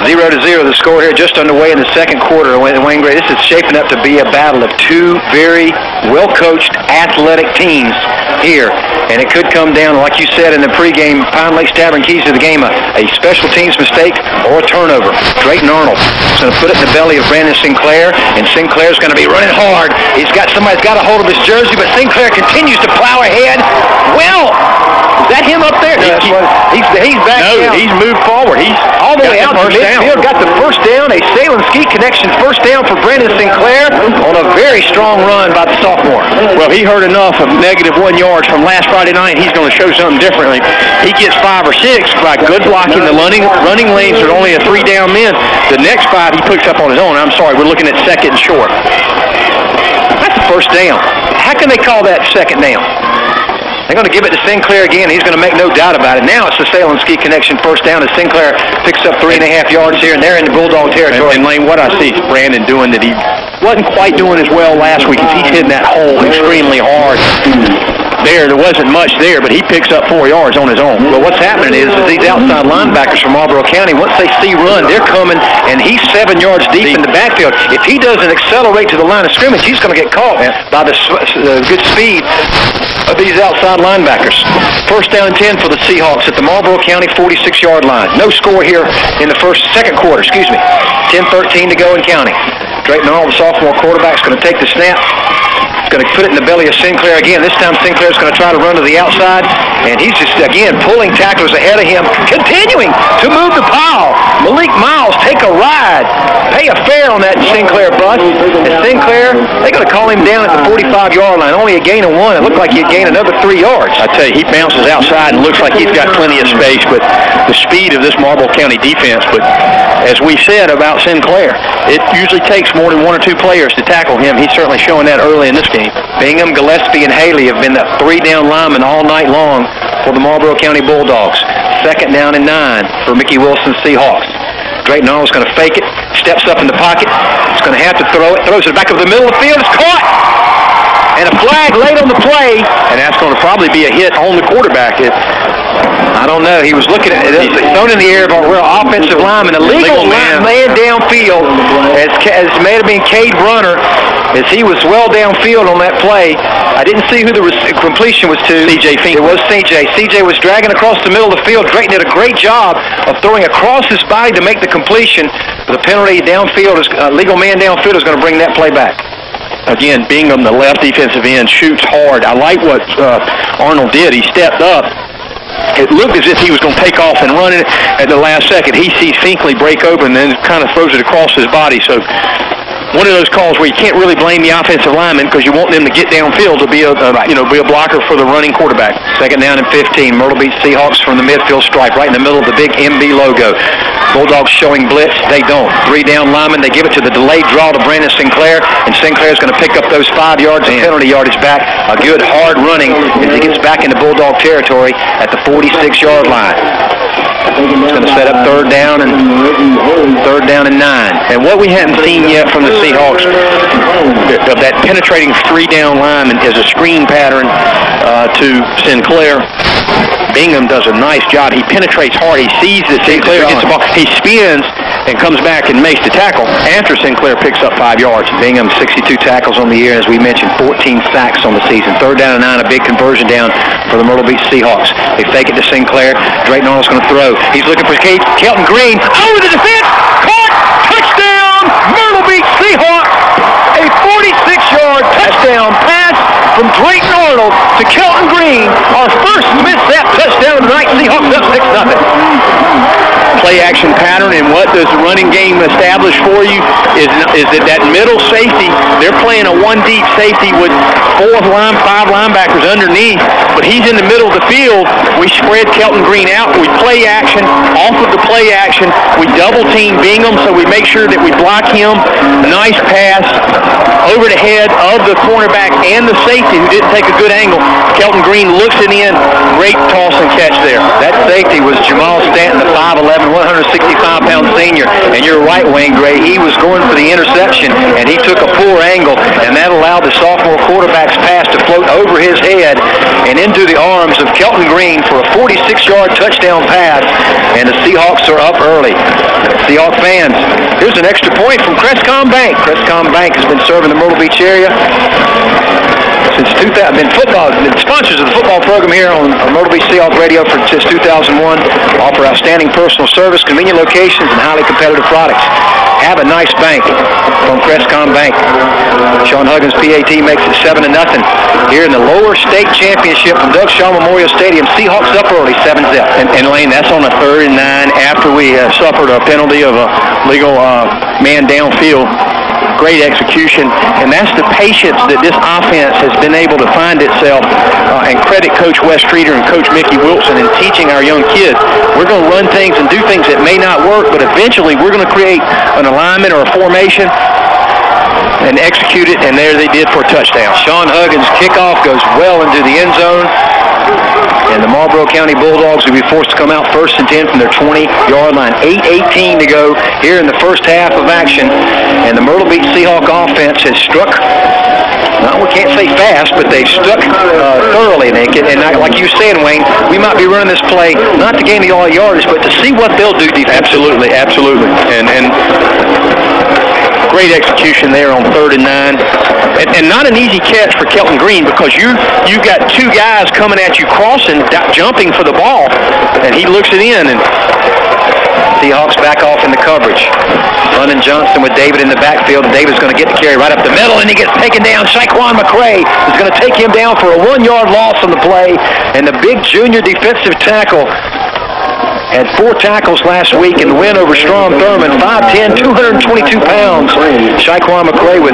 0-0 the score here, just underway in the second quarter. Wayne Gray, this is shaping up to be a battle of 2 very well-coached athletic teams here. And it could come down, like you said in the pregame, Pine Lakes Tavern keys to the game, a special teams mistake or a turnover. Drayton Arnold is going to put it in the belly of Brandon Sinclair, and Sinclair's going to be running hard. Somebody's got a hold of his jersey, but Sinclair continues to plow ahead. Well, is that him up there? No, he's back down. No, he's moved forward. He's all the way out to midfield. Got the 1st down, a Salem Ski Connections 1st down for Brandon Sinclair on a very strong run by the sophomore. Well, he heard enough of -1 yards from last Friday night. He's going to show something differently. He gets 5 or 6 by good blocking the running lanes with only a 3-down men. The next 5 he picks up on his own. I'm sorry, we're looking at 2nd and short. That's the 1st down. How can they call that 2nd down? They're going to give it to Sinclair again. He's going to make no doubt about it. Now it's the Salem Ski Connection 1st down as Sinclair picks up 3.5 yards here, and they're in the Bulldog territory. And Lane, what I see is Brandon doing that he wasn't quite doing as well last week. He's hitting that hole extremely hard. There wasn't much there, but he picks up 4 yards on his own. Well, what's happening is these outside linebackers from Marlboro County, once they see run, they're coming, and he's 7 yards deep in the backfield. If he doesn't accelerate to the line of scrimmage, he's going to get caught by the good speed of these outside linebackers. 1st down and 10 for the Seahawks at the Marlboro County 46-yard line. No score here in the second quarter. 10:13 to go in counting. Drayton Arnold, the sophomore quarterback, is going to take the snap. Going to put it in the belly of Sinclair again. This time Sinclair's going to try to run to the outside, and he's just, again, pulling tacklers ahead of him, continuing to move the pile. Malik Miles, take a ride. Pay a fare on that Sinclair bus. And Sinclair, they're going to call him down at the 45-yard line. Only a gain of 1. It looked like he'd gain another 3 yards. I tell you, he bounces outside and looks like he's got plenty of space, but the speed of this Marlboro County defense. But as we said about Sinclair, it usually takes more than 1 or 2 players to tackle him. He's certainly showing that early in this game. Bingham, Gillespie, and Haley have been the 3-down linemen all night long for the Marlboro County Bulldogs. 2nd down and 9 for Mickey Wilson's Seahawks. Drayton Arnold's going to fake it, steps up in the pocket. He's going to have to throw it, throws it back over the middle of the field. It's caught! And a flag laid on the play. And that's going to probably be a hit on the quarterback. I don't know. He was looking at it. It's thrown in the air by an offensive lineman. A legal man downfield, as may have been Cade Brunner, as he was well downfield on that play. I didn't see who the completion was to. C.J. Fink. It was C.J. C.J. was dragging across the middle of the field. Drayton did a great job of throwing across his body to make the completion. But the penalty downfield, legal man downfield, is going to bring that play back. Again, Bingham, the left defensive end, shoots hard. I like what Arnold did. He stepped up It looked as if he was going to take off and run it at the last second. He sees Finkley break open and then kind of throws it across his body. So one of those calls where you can't really blame the offensive lineman because you want them to get downfield to be a blocker for the running quarterback. Second down and 15. Myrtle beats Seahawks from the midfield stripe, right in the middle of the big MB logo. Bulldogs showing blitz. They don't. 3 down linemen. They give it to the delayed draw to Brandon Sinclair, and Sinclair's going to pick up those 5 yards of penalty yardage back. A good hard running as he gets back into Bulldog territory at the 46-yard line. It's going to set up third down and 9. And what we haven't seen yet from the Seahawks of that penetrating 3-down lineman is a screen pattern to Sinclair. Bingham does a nice job. He penetrates hard. He sees that Sinclair gets the ball. He spins and comes back and makes the tackle after Sinclair picks up 5 yards. Bingham, 62 tackles on the year. As we mentioned, 14 sacks on the season. Third down and 9, a big conversion down for the Myrtle Beach Seahawks. They fake it to Sinclair. Drayton Arnold's going to throw. He's looking for Kelton Green. Over the defense. Caught. Touchdown. Myrtle Beach Seahawks. A 46-yard touchdown pass from Drayton Arnold to Kelton Green. Our first missed touchdown of the night. Seahawks up 6-0. Play action pattern, and what does the running game establish for you is that middle safety. They're playing a 1 deep safety with 5 linebackers underneath, but he's in the middle of the field. We spread Kelton Green out. We play action. Off of the play action, we double team Bingham, so we make sure that we block him. Nice pass over the head of the cornerback and the safety who didn't take a good angle. Kelton Green looks it in. Great toss and catch there. That safety was Jamal Stanton, the 5'11", 165-pound senior. And you're right, Wayne Gray. He was going for the interception, and he took a poor angle, and that allowed the sophomore quarterback's pass to float over his head and into the arms of Kelton Green for a 46-yard touchdown pass, and the Seahawks are up early. Seahawk fans, here's an extra point from Crestcom Bank. Crestcom Bank has been serving the Myrtle Beach area since 2000. Been sponsors of the football program here on Myrtle Beach Seahawk Radio since 2001. Offer outstanding personal service, convenient locations, and highly competitive products. Have a nice bank from Crestcom Bank. Sean Huggins' PAT makes it 7-0 here in the lower state championship from Doug Shaw Memorial Stadium. Seahawks up early, 7-0. And Lane, that's on a 3rd and 9 after we suffered a penalty of a legal man downfield. Great execution, and that's the patience that this offense has been able to find itself, and credit Coach Wes Streeter and Coach Mickey Wilson in teaching our young kids. We're going to run things and do things that may not work, but eventually we're going to create an alignment or a formation and execute it, and there they did for a touchdown. Sean Huggins' kickoff goes well into the end zone, and the Marlboro County Bulldogs will be forced to come out 1st and 10 from their 20-yard line. 8:18 to go here in the first half of action, and the Myrtle Beach Seahawk offense has struck, we can't say fast, but they've stuck thoroughly, Nick. And like you said, Wayne, we might be running this play not to gain the all yardage, but to see what they'll do defensively. Absolutely. And great execution there on 3rd and 9. And not an easy catch for Kelton Green, because you got 2 guys coming at you crossing, jumping for the ball, and he looks it in, and Seahawks back off in the coverage. London Johnson with David in the backfield. David's going to get the carry right up the middle, and he gets taken down. Shaquan McCray is going to take him down for a 1-yard loss on the play, and the big junior defensive tackle had 4 tackles last week in the win over Strom Thurmond, 5'10", 222 pounds. Shaquan McCray with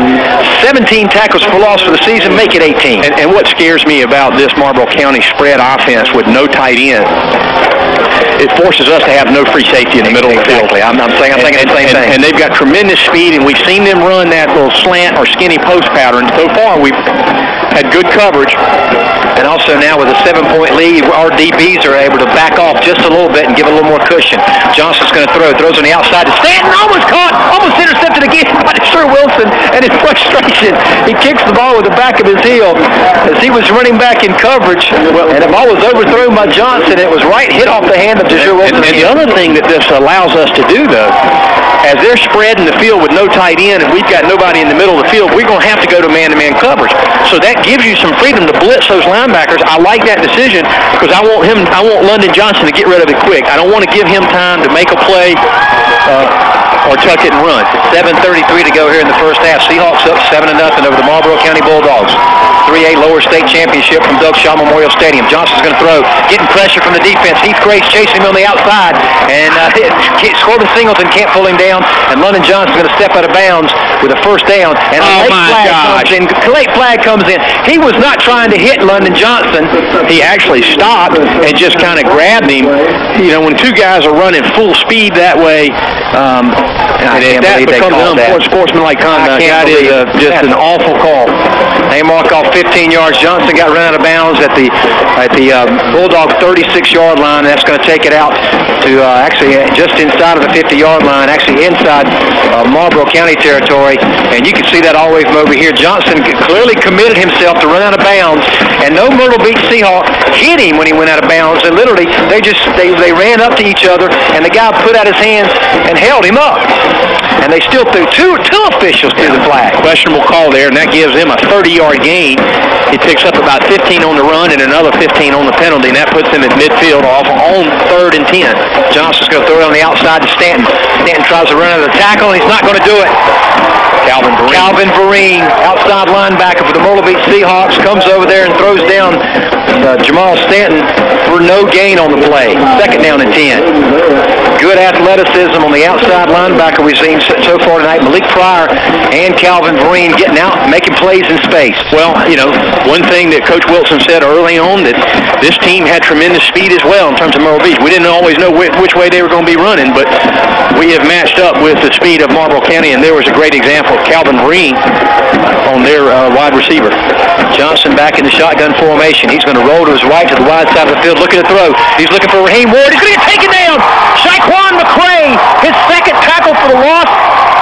17 tackles for loss for the season, make it 18. And what scares me about this Marlboro County spread offense with no tight end, it forces us to have no free safety in the middle of the field. I'm thinking the same thing. And they've got tremendous speed, and we've seen them run that little slant or skinny post pattern. So far, we've had good coverage. And also now with a 7-point lead, our DBs are able to back off just a little bit and give a little more cushion. Johnson's going to throws on the outside to Stanton, almost caught, almost intercepted again by Sir Wilson, and in frustration, he kicks the ball with the back of his heel as he was running back in coverage. And the ball was overthrown by Johnson. It was hit off the hand of Sir Wilson. And the other thing that this allows us to do, though, as they're spread in the field with no tight end and we've got nobody in the middle of the field, we're going to have to go to man-to-man coverage. So that gives you some freedom to blitz those linebackers. I like that decision because I want London Johnson to get rid of it quick. I don't want to give him time to make a play or tuck it and run. 7:33 to go here in the first half. Seahawks up 7-0 over the Marlboro County Bulldogs. 3A lower state state championship from Doug Shaw Memorial Stadium. Johnson's going to throw, getting pressure from the defense. Heath Gray's chasing him on the outside, and scored a Singleton, can't pull him down, and London Johnson's going to step out of bounds with a first down. And late flag comes in. He was not trying to hit London Johnson. He actually stopped and just kind of grabbed him. You know, when two guys are running full speed that way, and if that becomes unsportsmanlike conduct, that is just an awful call. They mark off 15 yards. Johnson got run out of bounds at the Bulldog 36-yard line. That's going to take it out to actually just inside of the 50-yard line, actually inside Marlboro County territory. And you can see that all the way from over here. Johnson clearly committed himself to run out of bounds, and no Myrtle Beach Seahawk hit him when he went out of bounds. And literally, they ran up to each other, and the guy put out his hands and held him up. And they still threw two officials through the flag. Questionable call there, and that gives him a 30-yard gain. He picks up about 15 on the run and another 15 on the penalty, and that puts him at midfield off on 3rd and 10. Johnson's going to throw it on the outside to Stanton. Stanton tries to run out of the tackle, and he's not going to do it. Calvin Vereen, outside linebacker for the Myrtle Beach Seahawks, comes over there and throws down Jamal Stanton for no gain on the play. 2nd down and 10. Good athleticism on the outside linebacker we've seen so far tonight. Malik Pryor and Calvin Vereen getting out, making plays in space. Well, you know, one thing that Coach Wilson said early on, that this team had tremendous speed as well in terms of Myrtle Beach. We didn't always know which way they were going to be running, but we have matched up with the speed of Marlboro County, and there was a great example of Calvin Vereen on their wide receiver. Johnson back in the shotgun formation. He's going to roll to his right to the wide side of the field, looking to throw. He's looking for Raheem Ward. He's going to get taken down. Shaquan McCray, his 2nd tackle for the loss,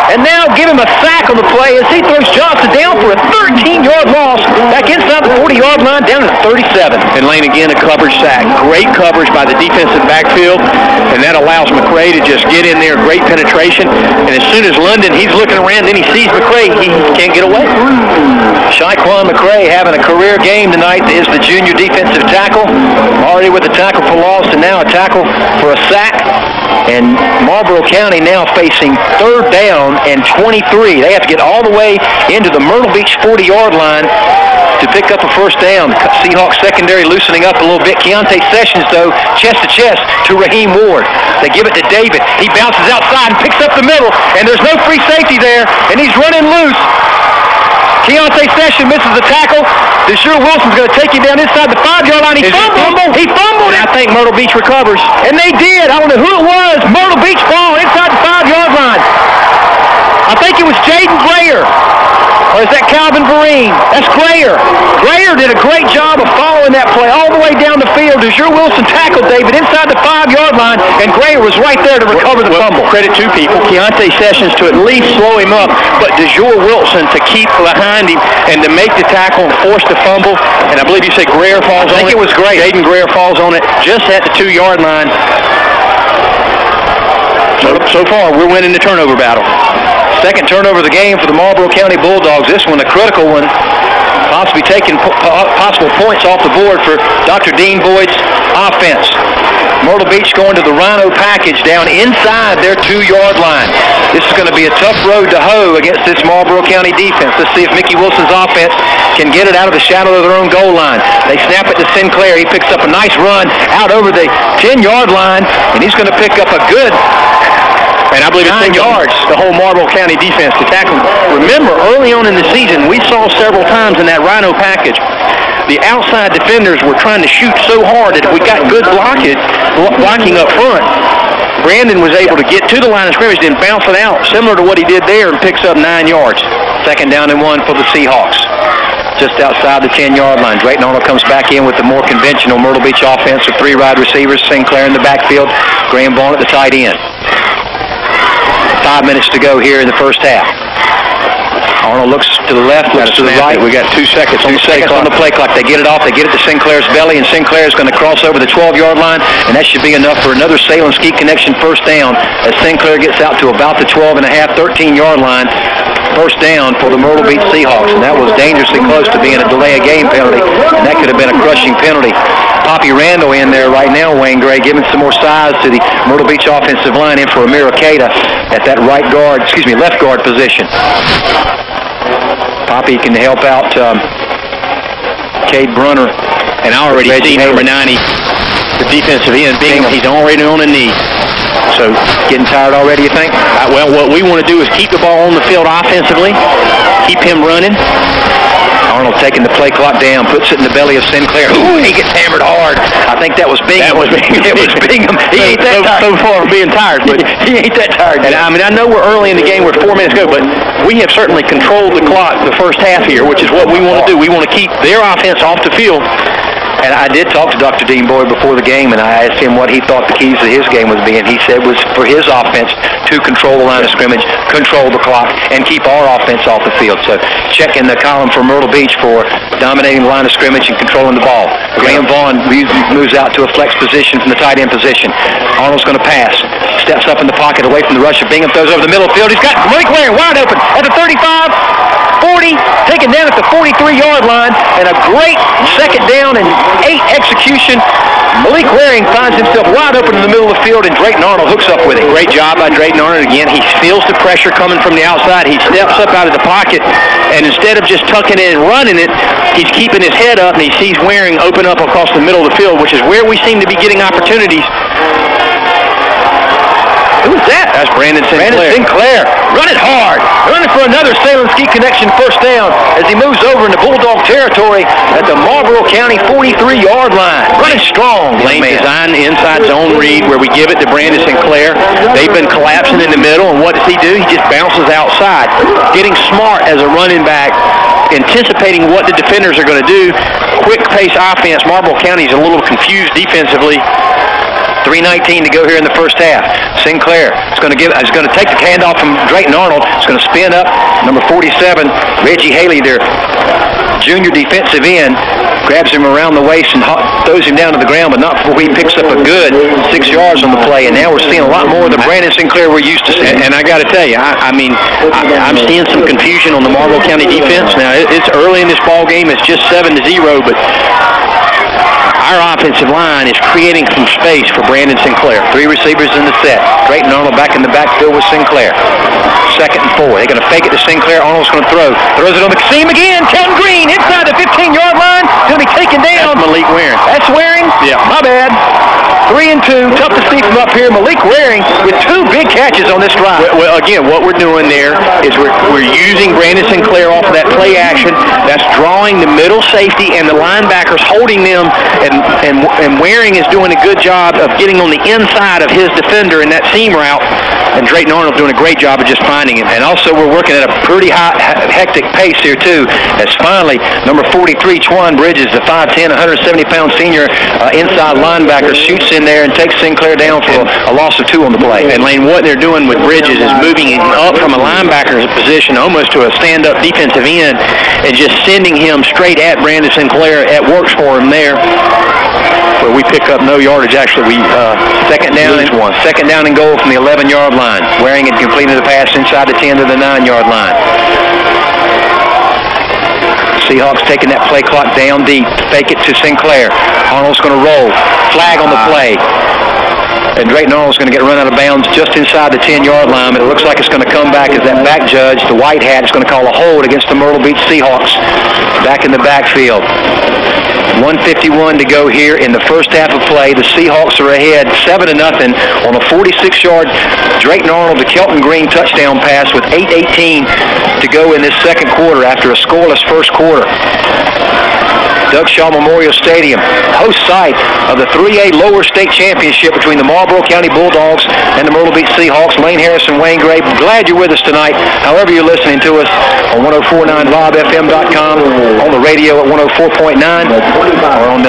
and now give him a sack on the play as he throws Johnson down for a 13-yard loss back inside the 40-yard line down to the 37. And Lane again, a coverage sack. Great coverage by the defensive backfield, and that allows McCray to just get in there, great penetration. And as soon as London, he's looking around, then he sees McCray, he can't get away. Shaquan McCray having a career game tonight is the junior defensive tackle. Already with a tackle for loss and now a tackle for a sack. And Marlboro County now facing 3rd down and 23. They have to get all the way into the Myrtle Beach 40-yard line to pick up a first down. Seahawks secondary loosening up a little bit. Keontae Sessions, though, chest to chest to Raheem Ward. They give it to David. He bounces outside and picks up the middle, and there's no free safety there, and he's running loose. Keontae Sessions misses the tackle. DeSure Wilson's going to take him down inside the 5-yard line. He fumbled. He fumbled. And I think Myrtle Beach recovers. And they did. I don't know who it was. Myrtle Beach ball inside the 5-yard line. I think it was Jaden Grayer. Or is that Calvin Vereen? That's Grayer. Grayer did a great job of following that play all the way down the field. DeSure Wilson tackled David inside the 5-yard line, and Grayer was right there to recover the fumble. Credit to people. Keontae Sessions to at least slow him up, but DeSure Wilson to keep behind him and to make the tackle and force the fumble. And I believe you said Grayer falls on it. I think it was Grayer. Jaden Grayer falls on it just at the 2-yard line. So far, we're winning the turnover battle. 2nd turnover of the game for the Marlboro County Bulldogs. This one, a critical one, possibly taking possible points off the board for Dr. Dean Boyd's offense. Myrtle Beach going to the Rhino package down inside their 2-yard line. This is going to be a tough road to hoe against this Marlboro County defense. Let's see if Mickey Wilson's offense can get it out of the shadow of their own goal line. They snap it to Sinclair. He picks up a nice run out over the 10-yard line, and he's going to pick up a good And I believe it's 9 yards. The whole Marlboro County defense to tackle him. Remember, early on in the season, we saw several times in that Rhino package, the outside defenders were trying to shoot so hard that if we got good blocking up front, Brandon was able to get to the line of scrimmage and bounce it out, similar to what he did there, and picks up 9 yards. 2nd down and 1 for the Seahawks. Just outside the 10-yard line. Drayton Arnold comes back in with the more conventional Myrtle Beach offense with 3 wide receivers, Sinclair in the backfield, Graham Vaughn at the tight end. 5 minutes to go here in the first half. Arnold looks to the left, looks to the right. We got 2 seconds. 2 seconds on the play clock. They get it off. They get it to Sinclair's belly, and Sinclair is going to cross over the 12-yard line, and that should be enough for another Salem Ski Connection first down as Sinclair gets out to about the 12.5, 13-yard line. First down for the Myrtle Beach Seahawks, and that was dangerously close to being a delay of game penalty, and that could have been a crushing penalty. Poppy Randall in there right now, Wayne Gray, giving some more size to the Myrtle Beach offensive line in for Amir Akeda at that left guard position. Poppy can help out Cade Brunner, and I already see number 90, the defensive end, Bingham. He's already on the knee. So getting tired already, you think? Well, what we want to do is keep the ball on the field offensively, keep him running. Arnold taking the play clock down, puts it in the belly of Sinclair. Ooh, he gets hammered hard. I think that was Bingham. It was Bingham. He ain't that tired. So far from being tired, but he ain't that tired. And I mean, I know we're early in the game, we're 4 minutes ago, but we have certainly controlled the clock the first half here, which is what we want to do. We want to keep their offense off the field. And I did talk to Dr. Dean Boyd before the game, and I asked him what he thought the keys to his game would be, and he said was for his offense to control the line of scrimmage, control the clock, and keep our offense off the field. So check in the column for Myrtle Beach for dominating the line of scrimmage and controlling the ball. Graham Vaughn moves out to a flex position from the tight end position. Arnold's going to pass. Steps up in the pocket away from the rush of Bingham, throws over the middle of the field. He's got Malik Waring wide open at the 35. 40, taken down at the 43-yard line, and a great second down and 8 execution. Malik Waring finds himself wide open in the middle of the field, and Drayton Arnold hooks up with him. Great job by Drayton Arnold again. He feels the pressure coming from the outside. He steps up out of the pocket, and instead of just tucking it and running it, he's keeping his head up, and he sees Waring open up across the middle of the field, which is where we seem to be getting opportunities. Who is that? That's Brandon Sinclair. Brandon Sinclair running hard, running for another Salem Ski Connection first down as he moves over into Bulldog territory at the Malboro County 43-yard line. Running strong. Lane design, inside zone read where we give it to Brandon Sinclair. They've been collapsing in the middle, and what does he do? He just bounces outside, getting smart as a running back, anticipating what the defenders are going to do. Quick pace offense. Marlboro County is a little confused defensively. 3:19 to go here in the first half. Sinclair is going to take the handoff from Drayton Arnold. It's going to spin up. Number 47, Reggie Haley, their junior defensive end, grabs him around the waist and throws him down to the ground, but not before he picks up a good 6 yards on the play. And now we're seeing a lot more of the Brandon Sinclair we're used to seeing. And I got to tell you, I'm seeing some confusion on the Marlboro County defense. Now it's early in this ball game. It's just 7-0, but our offensive line is creating some space for Brandon Sinclair. 3 receivers in the set. Drayton Arnold back in the backfield with Sinclair. 2nd and 4. They're going to fake it to Sinclair. Arnold's going to throw. Throws it on the seam again. Kelton Green inside the 15-yard line. Going to be taken down. That's Malik Waring. That's Waring? Yeah. My bad. 3 and 2. Tough to see from up here. Malik Waring with 2 big catches on this drive. Well, again, what we're doing there is we're using Brandon Sinclair off of that play action. That's drawing the middle safety and the linebackers, holding them, and Waring is doing a good job of getting on the inside of his defender in that seam route. And Drayton Arnold doing a great job of just finding him. And also we're working at a pretty high, hectic pace here too, as finally number 43, Twan Bridges, the 5'10", 170-pound senior inside linebacker, shoots in there and takes Sinclair down for a loss of 2 on the play. And Lane, what they're doing with Bridges is moving him up from a linebacker's position almost to a stand-up defensive end and just sending him straight at Brandon Sinclair. It works for him there. Where we pick up no yardage. Actually, we second down and goal from the 11-yard line. Waring had completed the pass inside the 10 to the 9-yard line. Seahawks taking that play clock down deep. Fake it to Sinclair. Arnold's going to roll. Flag on the play. And Drayton Arnold's going to get run out of bounds just inside the 10-yard line, but it looks like it's going to come back as that back judge, the white hat, is going to call a hold against the Myrtle Beach Seahawks back in the backfield. 1:51 to go here in the first half of play. The Seahawks are ahead 7-0 on a 46-yard Drayton Arnold to Kelton Green touchdown pass with 8:18 to go in this second quarter after a scoreless first quarter. Doug Shaw Memorial Stadium, host site of the 3A Lower State Championship between the Marlboro County Bulldogs and the Myrtle Beach Seahawks. Lane Harrison, Wayne Gray, glad you're with us tonight. However you're listening to us on 1049bobfm.com, on the radio at 104.9, or on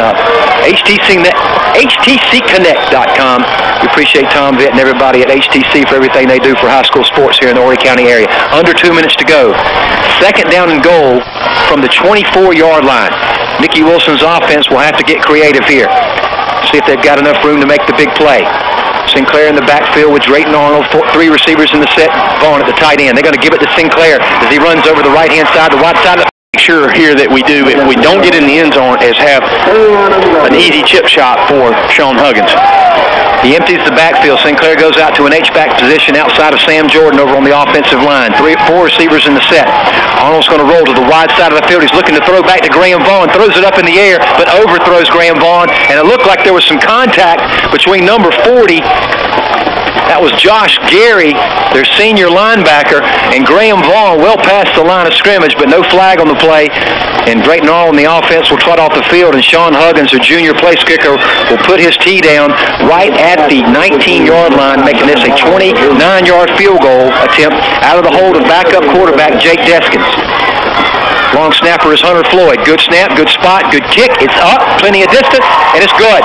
HTCconnect.com. We appreciate Tom Vitt and everybody at HTC for everything they do for high school sports here in the Horry County area. Under 2 minutes to go. Second down and goal from the 24-yard line. Mickey Wilson's offense will have to get creative here. See if they've got enough room to make the big play. Sinclair in the backfield with Drayton Arnold, 3 receivers in the set. Vaughn at the tight end. They're going to give it to Sinclair as he runs over the right-hand side, the wide side of the sure here that we do, if we don't get in the end zone, is have an easy chip shot for Sean Huggins. He empties the backfield. Sinclair goes out to an H-back position outside of Sam Jordan over on the offensive line. 4 receivers in the set. Arnold's going to roll to the wide side of the field. He's looking to throw back to Graham Vaughn. Throws it up in the air, but overthrows Graham Vaughn. And it looked like there was some contact between number 40. That was Josh Gary, their senior linebacker, and Graham Vaughn well past the line of scrimmage, but no flag on the play. And Drayton Arnold in the offense will trot off the field, and Sean Huggins, their junior place kicker, will put his tee down right at the 19-yard line, making this a 29-yard field goal attempt out of the hold of backup quarterback Jake Deskins. Long snapper is Hunter Floyd. Good snap, good spot, good kick. It's up, plenty of distance, and it's good.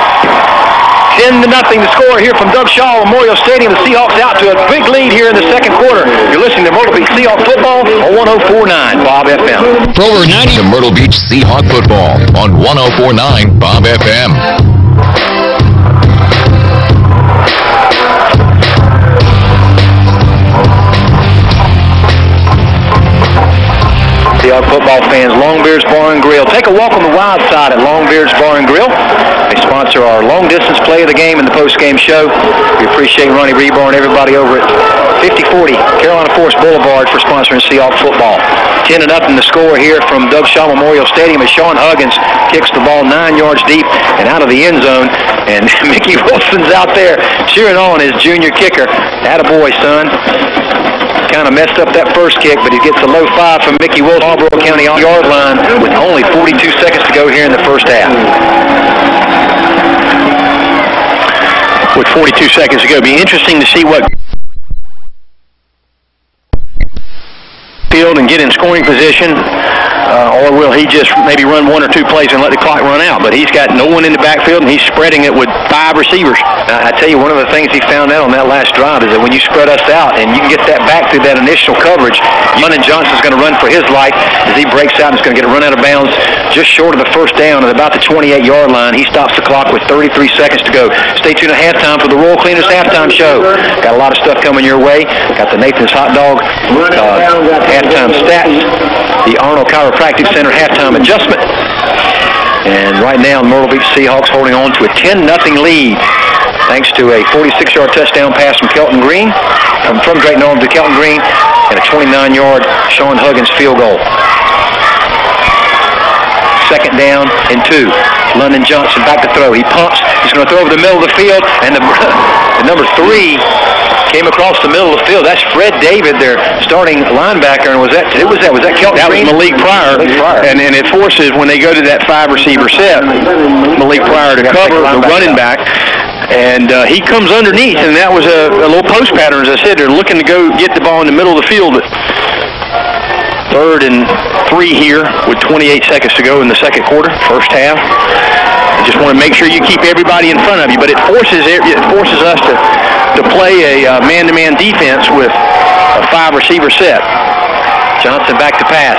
10-0 the score here from Doug Shaw Memorial Stadium. The Seahawks out to a big lead here in the second quarter. You're listening to Myrtle Beach Seahawk Football on 104.9 Bob FM. For over 90 to Myrtle Beach Seahawk Football on 104.9 Bob FM. Seahawk football fans, Longbeard's Bar and Grill. Take a walk on the wild side at Longbeard's Bar and Grill. They sponsor our long-distance play of the game and the post-game show. We appreciate Ronnie Rebar and everybody over at 5040 Carolina Forest Boulevard for sponsoring Seahawk football. 10-0 the score here from Doug Shaw Memorial Stadium as Sean Huggins kicks the ball 9 yards deep and out of the end zone. And Mickey Wilson's out there cheering on his junior kicker. Attaboy, son. Kind of messed up that first kick, but he gets a low 5 from Mickey Wilson, Malboro County yard line with only 42 seconds to go here in the first half. With 42 seconds to go, it'll be interesting to see what field and get in scoring position, or will he just maybe run 1 or 2 plays and let the clock run out? But he's got no one in the backfield, and he's spreading it with 5 receivers. I tell you, one of the things he found out on that last drive is that when you spread us out and you can get that back through that initial coverage, London Johnson's going to run for his life as he breaks out and is going to get a run out of bounds just short of the first down at about the 28-yard line. He stops the clock with 33 seconds to go. Stay tuned at halftime for the Royal Cleaners halftime show. Got a lot of stuff coming your way. Got the Nathan's Hot Dog halftime stats, the Arnold Chiropractic Center halftime adjustment. And right now, the Myrtle Beach Seahawks holding on to a 10-0 lead thanks to a 46-yard touchdown pass from Kelton Green, from Drayton Arnold to Kelton Green, and a 29-yard Sean Huggins field goal. Second down and 2. London Johnson back to throw. He pumps. He's going to throw over the middle of the field, and the number 3 came across the middle of the field. That's Fred David, their starting linebacker. And who was that? Was that Kelton Green? That was Malik Pryor. And it forces, when they go to that 5-receiver set, Malik Pryor to cover the running back. And he comes underneath, and that was a little post pattern. As I said, they're looking to go get the ball in the middle of the field. 3rd and 3 here with 28 seconds to go in the second quarter, first half. You just want to make sure you keep everybody in front of you, but it forces us to play a man-to-man defense with a 5-receiver set. Johnson back to pass,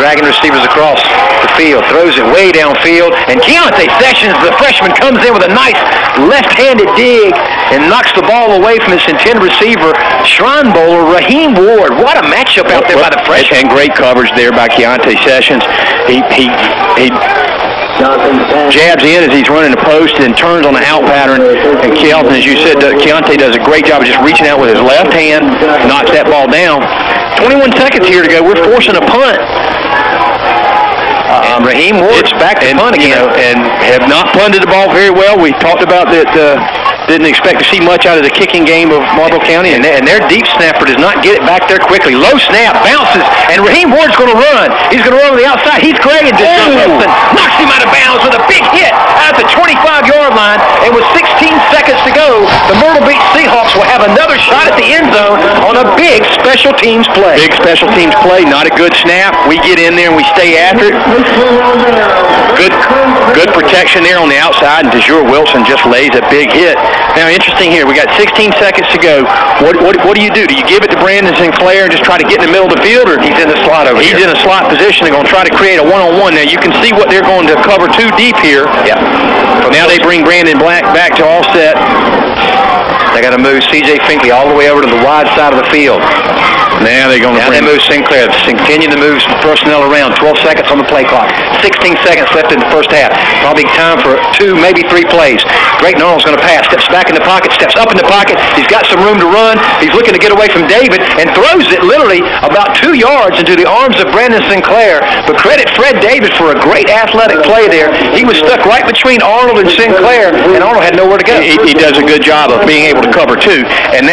dragging receivers across the field, throws it way downfield, and Keontae Sessions, the freshman, comes in with a nice left-handed dig and knocks the ball away from its intended receiver, Shrine Bowler Raheem Ward. What a matchup out there by the freshman. And great coverage there by Keontae Sessions. He jabs in as he's running the post and turns on the out pattern. And Kelton, as you said, Keontae does a great job of just reaching out with his left hand, knocks that ball down. 21 seconds here to go. We're forcing a punt. Raheem Ward's back to punt again. And have not punted the ball very well. We talked about that. Didn't expect to see much out of the kicking game of Marlboro County, and their deep snapper does not get it back there quickly. Low snap, bounces, and Raheem Ward's going to run. He's going to run on the outside. Heath Craig and Wilson knocks him out of bounds with a big hit at the 25-yard line. And with 16 seconds to go, the Myrtle Beach Seahawks will have another shot at the end zone on a big special teams play. Big special teams play, not a good snap. We get in there and we stay after it. Good protection there on the outside, and DeJure Wilson just lays a big hit. Now, interesting here. We got 16 seconds to go. What do you do? Do you give it to Brandon Sinclair and just try to get in the middle of the field, or he's in the slot over here? He's in a slot position. They're going to try to create a one-on-one. Now, you can see what they're going to cover 2 deep here. Yeah. Now they bring Brandon Black back to all set. They got to move C.J. Finkley all the way over to the wide side of the field. Now they're going to Now they move Sinclair. Continue to move personnel around. 12 seconds on the play clock. 16 seconds left in the first half. Probably time for 2, maybe 3 plays. Drayton Arnold's going to pass. Steps back in the pocket. Steps up in the pocket. He's got some room to run. He's looking to get away from David and throws it literally about 2 yards into the arms of Brandon Sinclair. But credit Fred David for a great athletic play there. He was stuck right between Arnold and Sinclair, and Arnold had nowhere to go. He does a good job of being able to cover 2, and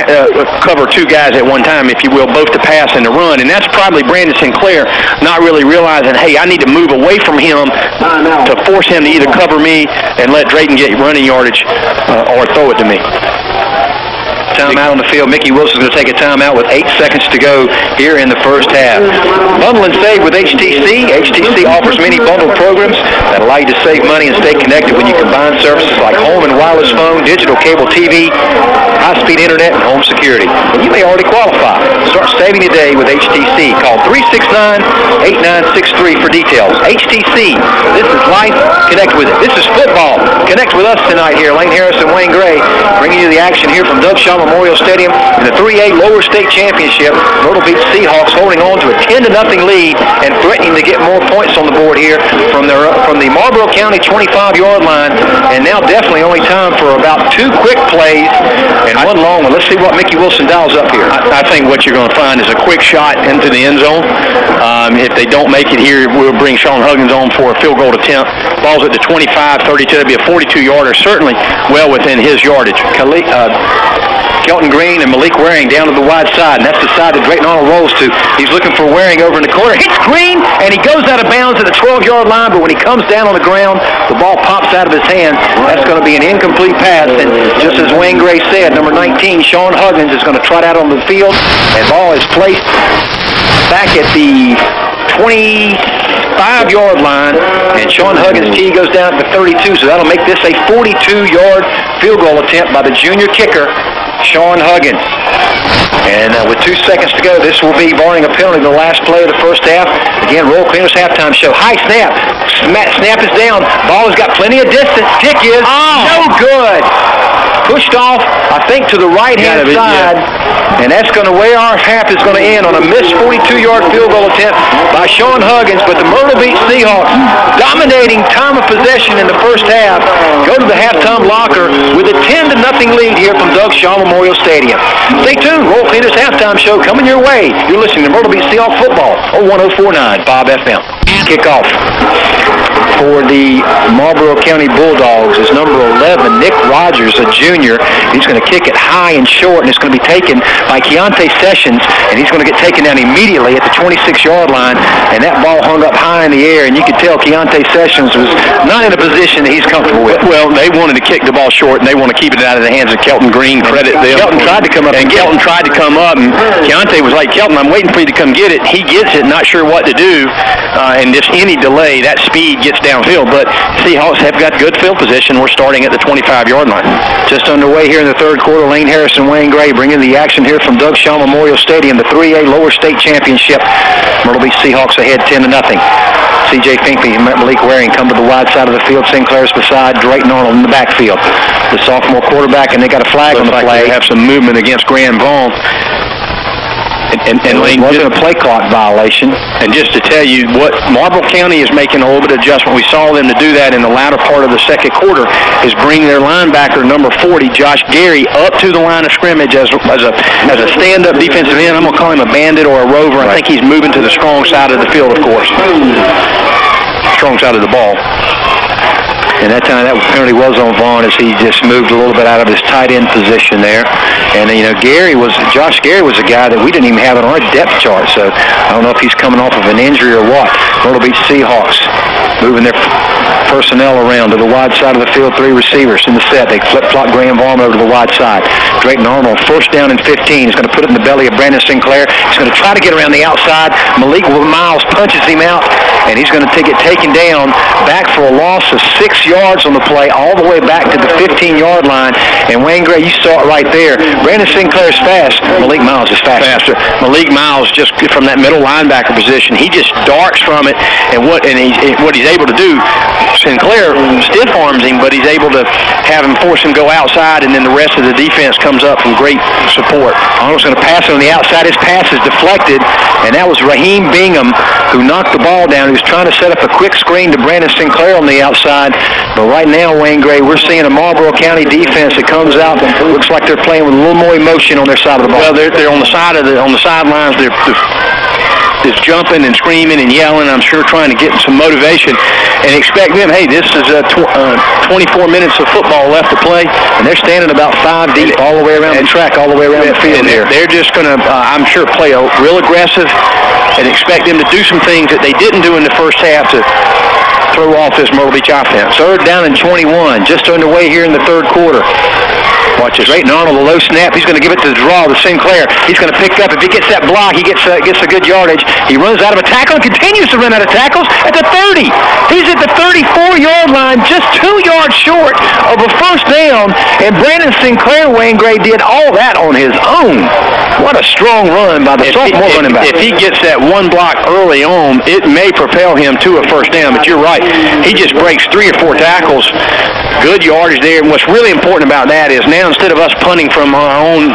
cover 2 guys at one time, if you will, both to pass and to run. And that's probably Brandon Sinclair not really realizing, hey, I need to move away from him to force him to either cover me and let Drayton get running yardage or throw it to me. Timeout on the field. Mickey Wilson's going to take a timeout with 8 seconds to go here in the first half. Bundle and save with HTC. HTC offers many bundle programs that allow you to save money and stay connected when you combine services like home and wireless phone, digital cable TV, high-speed internet, and home security. And you may already qualify. Start saving today with HTC. Call 369-8963 for details. HTC. This is life. Connect with it. This is football. Connect with us tonight here. Lane Harris and Wayne Gray bringing you the action here from Doug Shaw Memorial Stadium in the 3A Lower State Championship. Myrtle Beach Seahawks holding on to a 10-0 lead and threatening to get more points on the board here from the Marlboro County 25-yard line. And now definitely only time for about 2 quick plays and 1 long one. Let's see what Mickey Wilson dials up here. I think what you're going to find is a quick shot into the end zone. If they don't make it here, we'll bring Sean Huggins on for a field goal attempt. Ball's at the 25, 32. That'll be a 42-yarder, certainly well within his yardage. Kelton Green and Malik Waring down to the wide side, and that's the side that Drayton Arnold rolls to. He's looking for Waring over in the corner. Hits Green, and he goes out of bounds at the 12-yard line, but when he comes down on the ground, the ball pops out of his hand. That's going to be an incomplete pass, and just as Wayne Gray said, number 19, Sean Huggins, is going to trot out on the field, and ball is placed back at the 25-yard line, and Sean Huggins' tee goes down to 32, so that'll make this a 42-yard field goal attempt by the junior kicker, Sean Huggins. And with 2 seconds to go, this will be, barring a penalty, the last play of the first half. Again, Roll Cleaners halftime show. High snap. Snap is down. Ball has got plenty of distance. Kick is no good. Pushed off, I think, to the right-hand side. Yeah. And that's going to, where our half is going to end on a missed 42-yard field goal attempt by Sean Huggins. But the Myrtle Beach Seahawks, dominating time of possession in the first half, go to the halftime locker with a 10-0 lead here from Doug Shaw Memorial Stadium. Stay tuned. Roll Cleaners halftime show coming your way. You're listening to Myrtle Beach Seahawks football on 104.9 Bob FM. Kickoff for the Marlboro County Bulldogs is number 11, Nick Rogers, a junior. He's going to kick it high and short, and it's going to be taken by Keontae Sessions, and he's going to get taken down immediately at the 26-yard line, and that ball hung up high in the air, and you could tell Keontae Sessions was not in a position that he's comfortable with. Well, they wanted to kick the ball short, and they want to keep it out of the hands of Kelton Green. Credit them. Kelton tried to come up, and Kelton tried to come up, and Keontae was like, Kelton, I'm waiting for you to come get it. He gets it, not sure what to do, and just any delay, that speed gets downfield. But Seahawks have got good field position. We're starting at the 25-yard line. Just underway here in the third quarter. Lane Harris and Wayne Gray bringing the action here from Doug Shaw Memorial Stadium, the 3A Lower State Championship. Myrtle Beach Seahawks ahead 10-0. C.J. Finkley and Malik Waring come to the wide side of the field. Sinclair's beside Drayton Arnold in the backfield. The sophomore quarterback, and they got a flag on the play. They have some movement against Grand Vaughn. And Lane, wasn't a play clock violation. And just to tell you what, Marlboro County is making a little bit of adjustment. We saw them to do that in the latter part of the second quarter, is bring their linebacker, number 40, Josh Gary, up to the line of scrimmage as a stand-up defensive end. I'm going to call him a bandit or a rover. I think he's moving to the strong side of the field, of course. Strong side of the ball. And that time, that penalty was on Vaughn as he just moved a little bit out of his tight end position there. And, you know, Josh Gary was a guy that we didn't even have on our depth chart. So I don't know if he's coming off of an injury or what. Myrtle Beach Seahawks moving their personnel around to the wide side of the field. 3 receivers in the set. They flip-flop Graham Vaughn over to the wide side. Drayton Arnold, first down and 15. He's going to put it in the belly of Brandon Sinclair. He's going to try to get around the outside. Malik Miles punches him out, and he's going to get taken down back for a loss of 6 yards on the play, all the way back to the 15-yard line. And Wayne Gray, you saw it right there. Brandon Sinclair's fast. Malik Miles is faster. Malik Miles, just from that middle linebacker position, he just darts from it, and what he's able to do, Sinclair stiff arms him, but he's able to have him force him go outside, and then the rest of the defense comes up from great support. Arnold's going to pass it on the outside. His pass is deflected, and that was Raheem Bingham who knocked the ball down. He was trying to set up a quick screen to Brandon Sinclair on the outside, but right now, Wayne Gray, we're seeing a Marlboro County defense that comes out. Looks like they're playing with a little more emotion on their side of the ball. Well, they're on the sidelines. They're just jumping and screaming and yelling, I'm sure trying to get some motivation, and expect them, hey, this is 24 minutes of football left to play, and they're standing about 5 deep all the way around the track, all the way around the field here. They're just going to, I'm sure, play a real aggressive and expect them to do some things that they didn't do in the first half to throw off this Myrtle Beach offense. 3rd down and 21, just underway here in the 3rd quarter. Watch this. Drayton Arnold, a low snap. He's going to give it to the draw to Sinclair. He's going to pick up. If he gets that block, he gets a good yardage. He runs out of a tackle and continues to run out of tackles at the 30. He's at the 34-yard line, just 2 yards short of a first down, and Brandon Sinclair, Wayne Gray, did all that on his own. What a strong run by the sophomore running back. If he gets that one block early on, it may propel him to a first down, but you're right. He just breaks 3 or 4 tackles. Good yardage there, and what's really important about that is now instead of us punting from our own,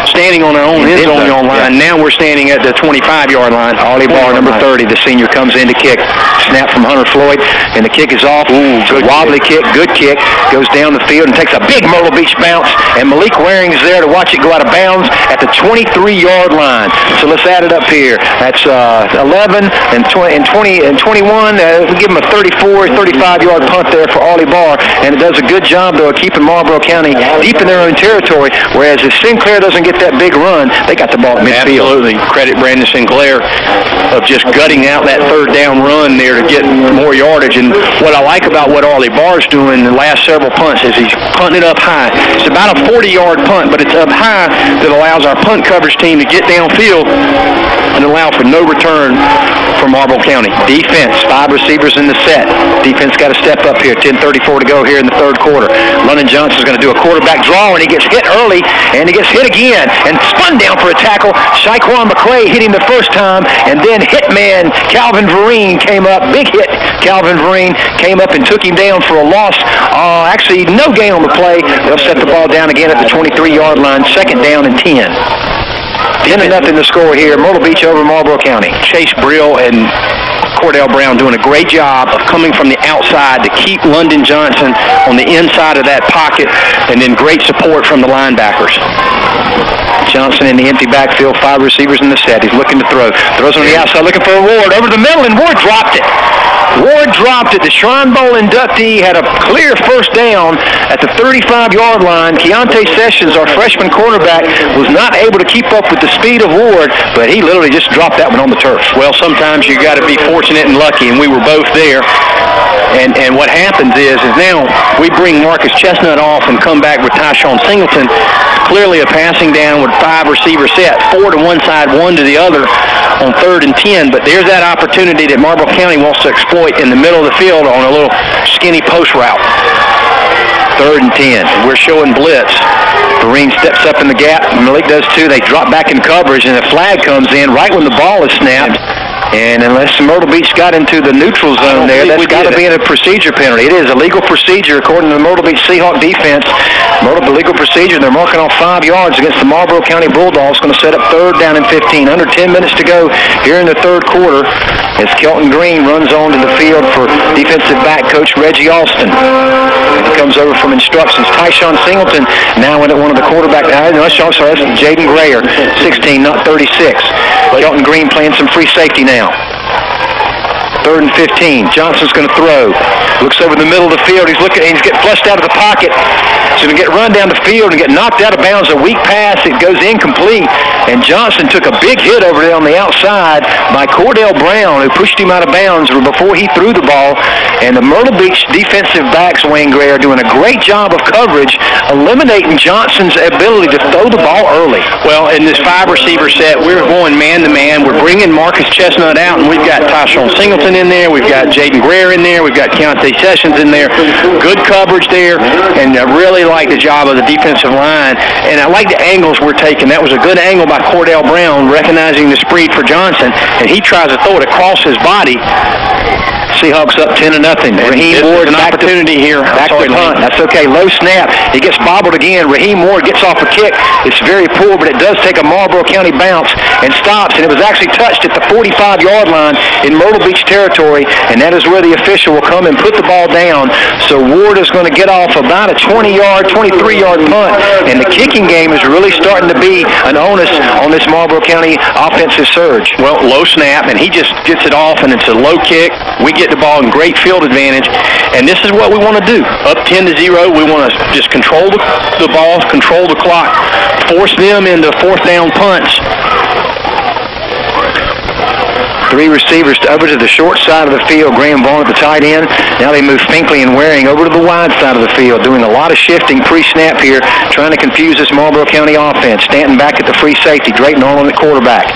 standing on our own end zone line, now we're standing at the 25-yard line. Ollie Barr, number 30, the senior, comes in to kick. Snap from Hunter Floyd, and the kick is off. Good wobbly kick, good kick. Goes down the field and takes a big Myrtle Beach bounce, and Malik Waring is there to watch it go out of bounds at the 23-yard line. So let's add it up here. That's 11 and 20 and 21. We give him a 34, 35-yard punt there for Ollie Barr, and it does a good job, though, of keeping Marlboro County deep in their own territory, whereas if Sinclair doesn't get that big run, they got the ball at midfield. Absolutely. Credit Brandon Sinclair of just gutting out that 3rd down run there to get more yardage. And what I like about what Ollie Barr's doing the last several punts is he's punting it up high. It's about a 40-yard punt, but it's up high that allows our punt coverage team to get downfield and allow for no return for Marlboro County. Defense, 5 receivers in the set. Defense got to step up here. 10:34 to go here in the 3rd quarter. London Johnson's going to do a quarterback draw, and he gets hit early, and he gets hit again, and spun down for a tackle. Shaquan McCray hit him the first time, and then hitman Calvin Vereen came up. Big hit. Calvin Vereen came up and took him down for a loss. Actually, no gain on the play. They'll set the ball down again at the 23-yard line. 2nd down and 10. 10-0 the score here. Myrtle Beach over Marlboro County. Chase Brill and Cordell Brown doing a great job of coming from the outside to keep London Johnson on the inside of that pocket, and then great support from the linebackers. Johnson in the empty backfield, 5 receivers in the set. He's looking to throw. Throws on the outside, looking for Ward. Over the middle, and Ward dropped it. Ward dropped it. The Shrine Bowl inductee had a clear first down at the 35-yard line. Keontae Sessions, our freshman quarterback, was not able to keep up with the speed of Ward, but he literally just dropped that one on the turf. Well, sometimes you got to be fortunate and lucky, and we were both there. And what happens is now we bring Marcus Chestnut off and come back with Tyshawn Singleton. Clearly a passing down with 5 receiver set, 4 to one side, 1 to the other on 3rd and 10. But there's that opportunity that Marlboro County wants to exploit in the middle of the field on a little skinny post route. 3rd and 10. We're showing blitz. Vereen steps up in the gap. Malik does too. They drop back in coverage, and a flag comes in right when the ball is snapped. And unless Myrtle Beach got into the neutral zone there, that's got to be a procedure penalty. It is a legal procedure according to the Myrtle Beach Seahawk defense. Myrtle legal procedure. They're marking off 5 yards against the Marlboro County Bulldogs. Going to set up 3rd down and 15. Under 10 minutes to go here in the 3rd quarter as Kelton Green runs onto the field for defensive back coach Reggie Alston. He comes over from instructions. Tyshawn Singleton now in at one of the quarterback. That's Jaden Grayer, 16, not 36. Kelton Green playing some free safety now. 3rd and 15. Johnson's going to throw. Looks over the middle of the field. He's getting flushed out of the pocket. He's going to get run down the field and get knocked out of bounds. A weak pass. It goes incomplete. And Johnson took a big hit over there on the outside by Cordell Brown, who pushed him out of bounds before he threw the ball. And the Myrtle Beach defensive backs, Wayne Gray, are doing a great job of coverage, eliminating Johnson's ability to throw the ball early. Well, in this 5-receiver set, we're going man-to-man. We're bringing Marcus Chestnut out, and we've got Tyshawn Singleton in there. We've got Jaden Greer in there. We've got Keontae Sessions in there. Good coverage there, and I really like the job of the defensive line. And I like the angles we're taking. That was a good angle by Cordell Brown, recognizing the speed for Johnson, and he tries to throw it across his body. Seahawks up 10-0. Raheem Ward, an opportunity here. Back to punt. That's okay. Low snap. He gets bobbled again. Raheem Ward gets off a kick. It's very poor, but it does take a Marlboro County bounce and stops. And it was actually touched at the 45-yard line in Myrtle Beach territory, and that is where the official will come and put the ball down. So Ward is going to get off about a 20-yard, 23-yard punt, and the kicking game is really starting to be an onus on this Marlboro County offensive surge. Well, low snap, and he just gets it off, and it's a low kick. We get the ball in great field advantage, and this is what we want to do. Up 10-0, we want to just control the ball, control the clock, force them into fourth down punts. 3 receivers over to the short side of the field. Graham Vaughn at the tight end. Now they move Finkley and Waring over to the wide side of the field, doing a lot of shifting pre-snap here, trying to confuse this Marlboro County offense. Stanton back at the free safety. Drayton Arnold at quarterback.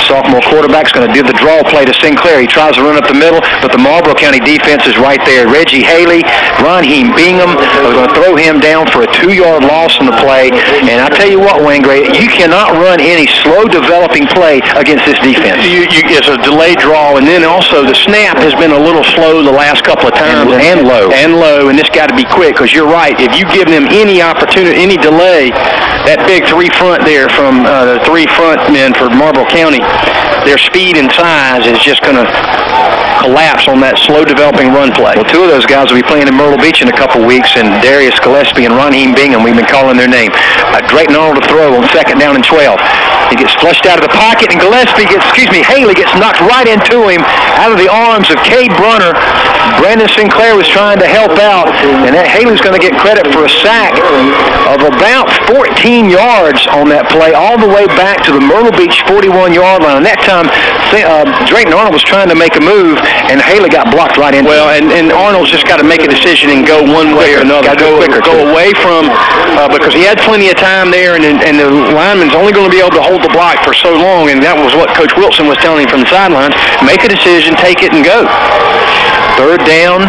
Sophomore quarterback's going to do the draw play to Sinclair. He tries to run up the middle, but the Marlboro County defense is right there. Reggie Haley, Ronheem Bingham are going to throw him down for a 2-yard loss in the play. And I tell you what, Wayne Gray, you cannot run any slow developing play against this defense. It's a delayed draw, and then also the snap has been a little slow the last couple of times. And low. And it's got to be quick, because you're right. If you give them any opportunity, any delay, that big 3 front there from the 3 front men for Marlboro County, their speed and size is just going to collapse on that slow developing run play. Well, 2 of those guys will be playing in Myrtle Beach in a couple weeks, and Darius Gillespie and Ronheem Bingham, we've been calling their name. Drayton Arnold to throw on 2nd down and 12. He gets flushed out of the pocket, and Haley gets knocked right into him out of the arms of Cade Brunner. Brandon Sinclair was trying to help out, and that Haley's going to get credit for a sack of about 14 yards on that play, all the way back to the Myrtle Beach 41-yard line. And that time, Drayton Arnold was trying to make a move, and Haley got blocked right into him. And Arnold's just got to make a decision and go one way or another. Go away from, because he had plenty of time there, and the lineman's only going to be able to hold the block for so long, and that was what Coach Wilson was telling him from the sidelines. Make a decision, take it, and go. 3rd down,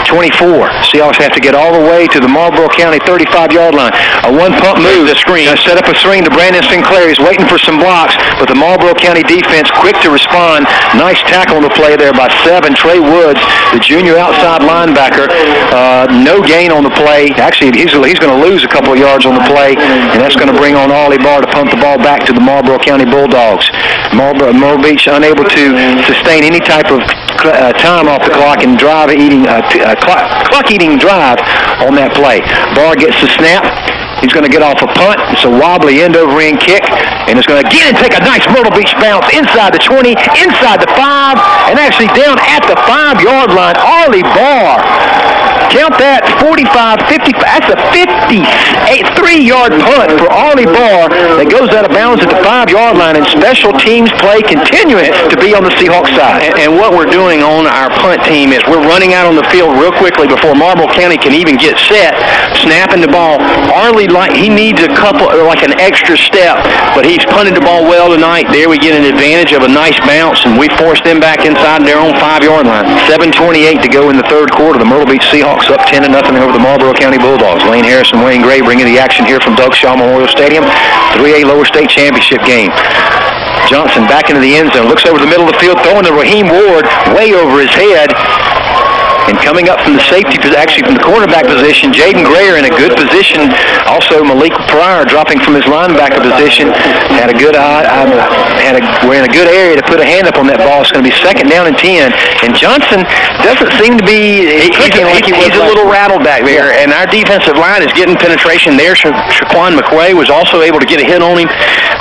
24. Seahawks have to get all the way to the Marlboro County 35-yard line. A 1-pump move. The screen. Set up a screen to Brandon Sinclair. He's waiting for some blocks, but the Marlboro County defense quick to respond. Nice tackle on the play there by 7. Trey Woods, the junior outside linebacker. No gain on the play. Actually, he's going to lose a couple of yards on the play, and that's going to bring on Ollie Barr to pump the ball back to the Marlboro County Bulldogs. Myrtle Beach unable to sustain any type of time off the clock and clock-eating drive on that play. Barr gets the snap. He's going to get off a punt. It's a wobbly end-over-end kick, and it's going to again take a nice Myrtle Beach bounce inside the 20, inside the 5, and actually down at the 5-yard line. Ollie Barr. Count that, 45, 50, that's a 53-yard punt for Ollie Barr that goes out of bounds at the 5-yard line, and special teams play continuing to be on the Seahawks side. And what we're doing on our punt team is we're running out on the field real quickly before Marlboro County can even get set, snapping the ball. Ollie, he needs an extra step, but he's punted the ball well tonight. There we get an advantage of a nice bounce, and we force them back inside their own 5-yard line. 7:28 to go in the 3rd quarter. The Myrtle Beach Seahawks up 10-0 over the Marlboro County Bulldogs. Lane Harris and Wayne Gray bringing the action here from Doug Shaw Memorial Stadium. 3A Lower State Championship game. Johnson back into the end zone. Looks over the middle of the field, throwing to Raheem Ward way over his head. And coming up from the safety, actually from the cornerback position, Jaden Greer in a good position. Also, Malik Pryor dropping from his linebacker position. Had a good we're in a good area to put a hand up on that ball. It's going to be 2nd down and 10. And Johnson doesn't seem to be clicking like he was. He's a little rattled back there, and our defensive line is getting penetration there. Shaquan McQuay was also able to get a hit on him.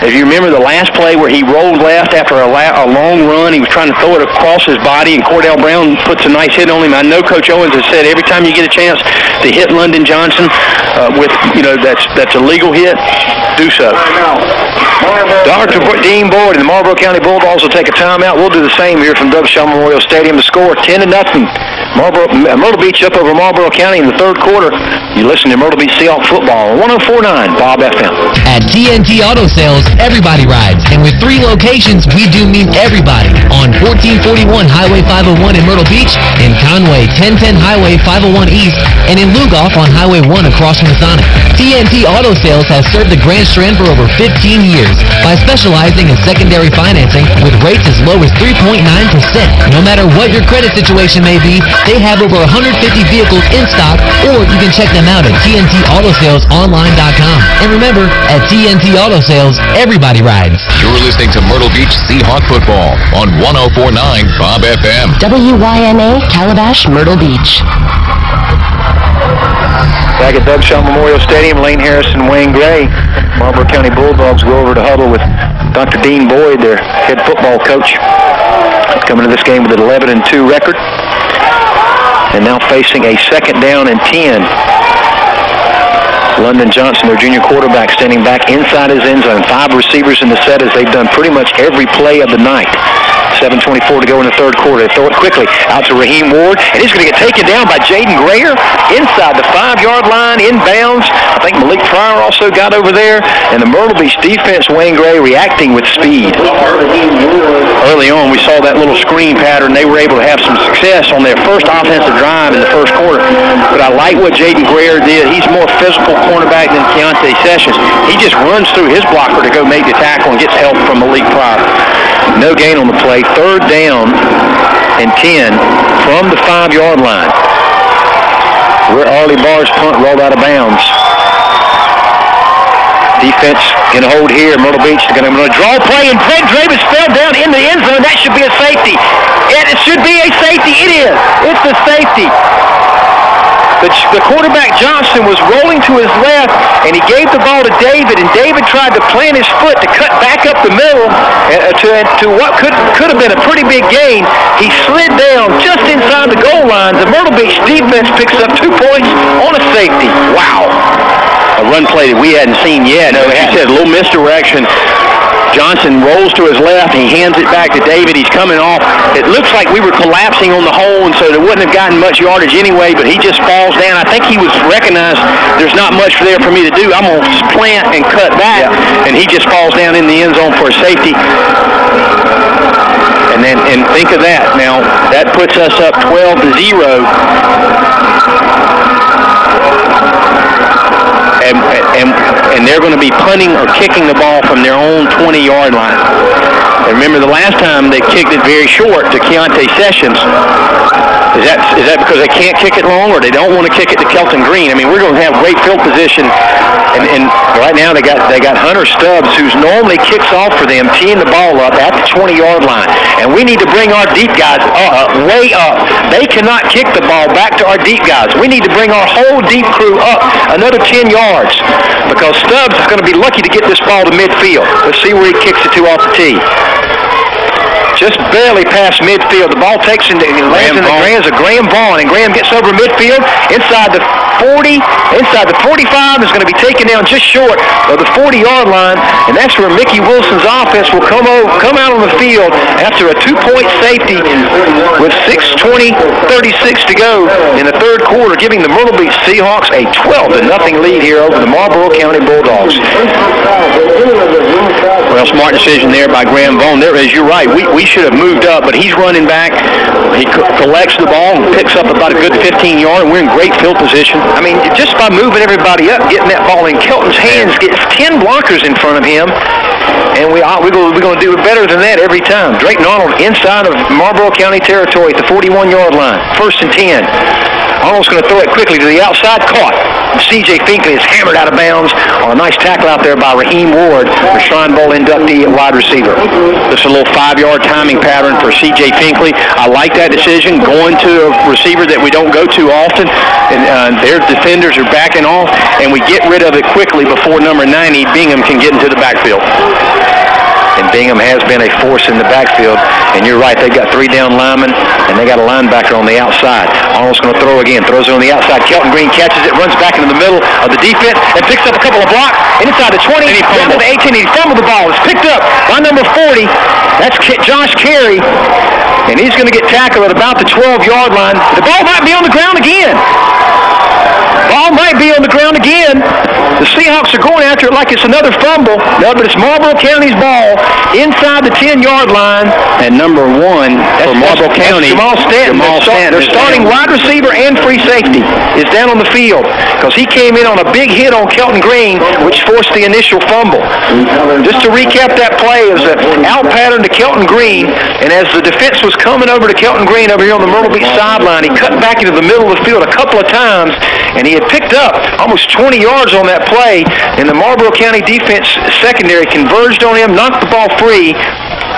If you remember the last play where he rolled left after a long run, he was trying to throw it across his body, and Cordell Brown puts a nice hit on him. I know Coach Owens has said every time you get a chance to hit London Johnson, with, that's a legal hit, do so. Dr. Dean Boyd and the Marlboro County Bulldogs will take a timeout. We'll do the same here from Doug Shaw Memorial Stadium. The score 10-0. Myrtle Beach up over Marlboro County in the third quarter. You listen to Myrtle Beach Seahawk Football on 104.9 Bob FM. At TNT Auto Sales, everybody rides. And with 3 locations, we do mean everybody. On 1441 Highway 501 in Myrtle Beach, in Conway 1010 Highway 501 East, and in Lugoff on Highway 1 across from Sonic. TNT Auto Sales has served the Grand Strand for over 15 years by specializing in secondary financing with rates as low as 3.9%. No matter what your credit situation may be, they have over 150 vehicles in stock, or you can check them out at TNTAutosalesOnline.com. And remember, at TNT Auto Sales, everybody rides. You're listening to Myrtle Beach Seahawk Football on 104.9 Bob FM. WYNA, Calabash, Myrtle Beach. Back at Doug Shaw Memorial Stadium, Lane Harrison, Wayne Gray. Marlboro County Bulldogs go over to huddle with Dr. Dean Boyd, their head football coach. Coming to this game with an 11-2 record. And now facing a 2nd down and 10. London Johnson, their junior quarterback, standing back inside his end zone. 5 receivers in the set as they've done pretty much every play of the night. 7:24 to go in the third quarter. They throw it quickly out to Raheem Ward, and he's going to get taken down by Jaden Grayer inside the 5-yard line, inbounds. I think Malik Pryor also got over there, and the Myrtle Beach defense, Wayne Gray, reacting with speed. Early on, we saw that little screen pattern. They were able to have some success on their first offensive drive in the first quarter, but I like what Jaden Grayer did. He's more physical cornerback than Keontae Sessions. He just runs through his blocker to go make the tackle and gets help from Malik Pryor. No gain on the play. 3rd down and 10 from the 5-yard line. Where Arlie Barr's punt rolled out of bounds. Defense in hold here. Myrtle Beach is going to draw play, and Brent Dravis fell down in the end zone. That should be a safety. It should be a safety. It is. It's a safety. The quarterback, Johnson, was rolling to his left, and he gave the ball to David, and David tried to plant his foot to cut back up the middle to what could have been a pretty big gain. He slid down just inside the goal line. The Myrtle Beach defense picks up 2 points on a safety. Wow. A run play that we hadn't seen yet. No, he said a little misdirection. Johnson rolls to his left. He hands it back to David. He's coming off. It looks like we were collapsing on the hole, and so they wouldn't have gotten much yardage anyway, but he just falls down. I think he was recognized there's not much there for me to do. I'm going to plant and cut back, and he just falls down in the end zone for a safety. And think of that. Now, that puts us up 12-0. And they're going to be punting or kicking the ball from their own 20-yard line. And remember, the last time they kicked it very short to Keontae Sessions. Is that because they can't kick it long, or they don't want to kick it to Kelton Green? I mean, we're going to have great field position, and right now they got Hunter Stubbs, who's normally kicks off for them, teeing the ball up at the 20-yard line. And we need to bring our deep guys way up. They cannot kick the ball back to our deep guys. We need to bring our whole deep crew up another 10 yards, because Stubbs is going to be lucky to get this ball to midfield. Let's see where he kicks it to off the tee. Just barely past midfield. The ball takes and lands in the hands of Graham Vaughn, and Graham gets over midfield inside the 40, inside the 45, is going to be taken down just short of the 40-yard line, and that's where Mickey Wilson's offense will come out on the field after a 2-point safety with 6:36 to go in the third quarter, giving the Myrtle Beach Seahawks a 12-0 lead here over the Marlboro County Bulldogs. Well, smart decision there by Graham Vaughn. There, as you're right, we should have moved up, but he's running back. He collects the ball and picks up about a good 15-yard, and we're in great field position. I mean, just by moving everybody up, getting that ball in Kelton's hands, gets 10 blockers in front of him, and we're going to do it better than that every time. Drayton Arnold inside of Marlboro County territory at the 41-yard line. 1st and 10. Arnold's going to throw it quickly to the outside, caught. C.J. Finkley is hammered out of bounds on a nice tackle out there by Raheem Ward, the Shrine Bowl inductee at wide receiver. Just a little 5-yard timing pattern for C.J. Finkley. I like that decision, going to a receiver that we don't go to often, and their defenders are backing off, and we get rid of it quickly before number 90, Bingham, can get into the backfield. And Bingham has been a force in the backfield, and you're right, they've got 3 down linemen, and they got a linebacker on the outside. Arnold's going to throw again, throws it on the outside. Kelton Green catches it, runs back into the middle of the defense, and picks up a couple of blocks, inside the 20, down to the 18, he fumbled the ball. It's picked up by number 40. That's Josh Carey, and he's going to get tackled at about the 12-yard line. The ball might be on the ground again. Ball might be on the ground again. The Seahawks are going after it like it's another fumble. No, but it's Marlboro County's ball inside the 10-yard line. And number 1 for Marlboro County, Jamal Stanton. They're starting wide receiver and free safety is down on the field because he came in on a big hit on Kelton Green, which forced the initial fumble. Just to recap that play, it was an out pattern to Kelton Green, and as the defense was coming over to Kelton Green over here on the Myrtle Beach sideline, he cut back into the middle of the field a couple of times, and he had picked up almost 20 yards on that play, and the Marlboro County defense secondary converged on him, knocked the ball free,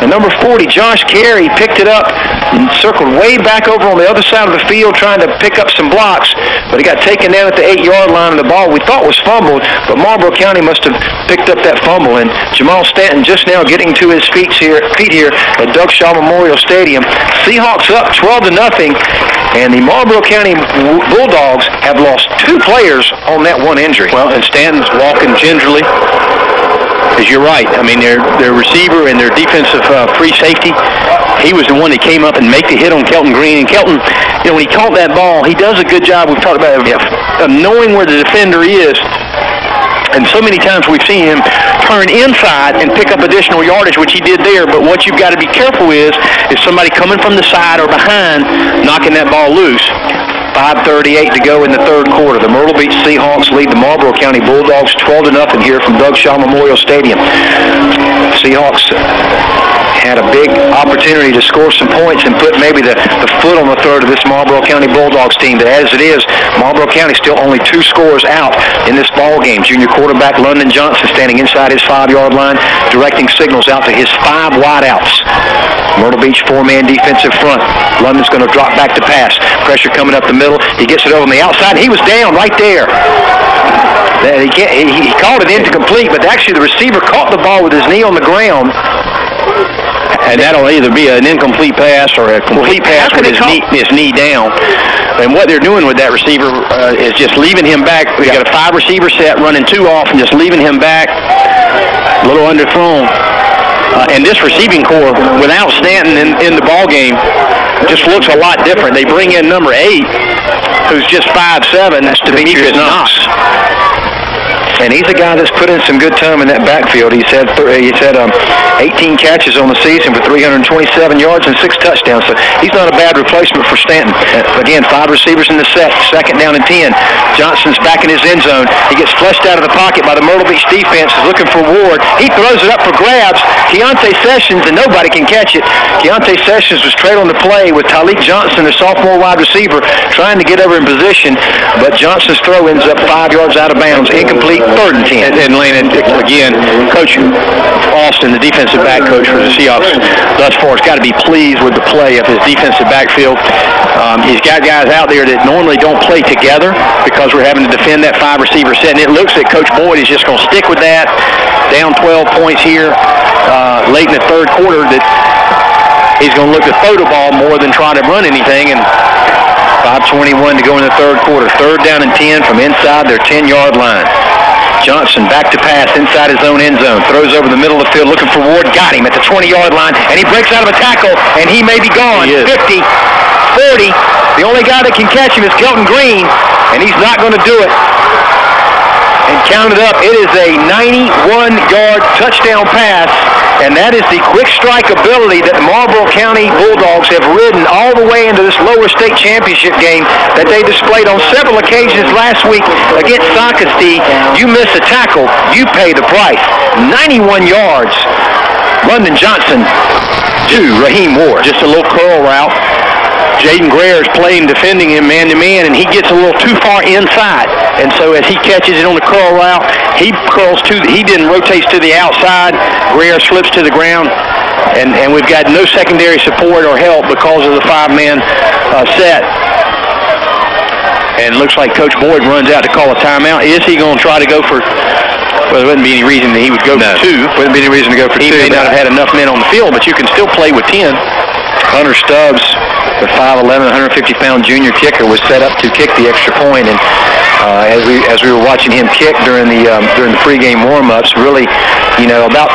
and number 40, Josh Carey, picked it up and circled way back over on the other side of the field trying to pick up some blocks, but he got taken down at the 8-yard line, and the ball we thought was fumbled, but Marlboro County must have picked up that fumble, and Jamal Stanton just now getting to his feet here at Doug Shaw Memorial Stadium. Seahawks up 12-0, and the Marlboro County Bulldogs have lost 2 players on that one injury. Well, and Stanton's walking gingerly. As you're right. I mean, their receiver and their defensive free safety, he was the one that came up and made the hit on Kelton Green. And Kelton, when he caught that ball, he does a good job, we've talked about it, of knowing where the defender is. And so many times we've seen him turn inside and pick up additional yardage, which he did there. But what you've got to be careful is somebody coming from the side or behind knocking that ball loose. 5:38 to go in the third quarter. The Myrtle Beach Seahawks lead the Marlboro County Bulldogs 12-0 here from Doug Shaw Memorial Stadium. Seahawks had a big opportunity to score some points and put maybe the foot on the throat of this Marlboro County Bulldogs team. But as it is, Marlboro County still only 2 scores out in this ball game. Junior quarterback London Johnson standing inside his 5-yard line, directing signals out to his 5 wideouts. Myrtle Beach 4-man defensive front. London's going to drop back to pass. Pressure coming up the middle. He gets it over on the outside. He was down right there. He called it incomplete, but actually the receiver caught the ball with his knee on the ground. And that'll either be an incomplete pass or a complete pass with his knee down. And what they're doing with that receiver is just leaving him back. They got a 5-receiver set, running 2 off, and just leaving him back, a little underthrown. And this receiving core, without Stanton in the ball game, just looks a lot different. They bring in number 8, who's just 5'7". That's Demetrius Knox. And he's a guy that's put in some good time in that backfield. He's had 18 catches on the season for 327 yards and 6 touchdowns. So he's not a bad replacement for Stanton. Again, 5 receivers in the set, 2nd down and 10. Johnson's back in his end zone. He gets flushed out of the pocket by the Myrtle Beach defense. Is looking for Ward. He throws it up for grabs. Keontae Sessions, and nobody can catch it. Keontae Sessions was trailing the play with Tyleek Johnson, the sophomore wide receiver, trying to get over in position, but Johnson's throw ends up 5 yards out of bounds, incomplete, 3rd and 10. And Lane, again, Coach Austin, the defensive back coach for the Seahawks, thus far has got to be pleased with the play of his defensive backfield. He's got guys out there that normally don't play together because we're having to defend that 5-receiver set, and it looks like Coach Boyd is just going to stick with that. Down 12 points here late in the third quarter, that he's going to look to throw the ball more than try to run anything. And 5:21 to go in the third quarter. 3rd down and 10 from inside their 10-yard line. Johnson back to pass inside his own end zone. Throws over the middle of the field looking for Ward. Got him at the 20-yard line, and he breaks out of a tackle, and he may be gone. 50, 40. The only guy that can catch him is Kelton Green, and he's not going to do it. And count it up, it is a 91-yard touchdown pass, and that is the quick strike ability that the Marlboro County Bulldogs have ridden all the way into this lower state championship game that they displayed on several occasions last week against Socastee. You miss a tackle, you pay the price. 91 yards. London Johnson to Raheem Ward. Just a little curl route. Jaden Greer is playing, defending him man-to-man, and he gets a little too far inside. And so as he catches it on the curl route, he then rotates to the outside. Greer slips to the ground, and we've got no secondary support or help because of the 5-man set. And it looks like Coach Boyd runs out to call a timeout. Is he going to try to go for Well, there wouldn't be any reason that he would go for 2. Wouldn't be any reason to go for 2. He may not have had enough men on the field, but you can still play with 10. Hunter Stubbs, the 5'11", 150-pound junior kicker, was set up to kick the extra point, and as we were watching him kick during the pregame warm-ups, really, about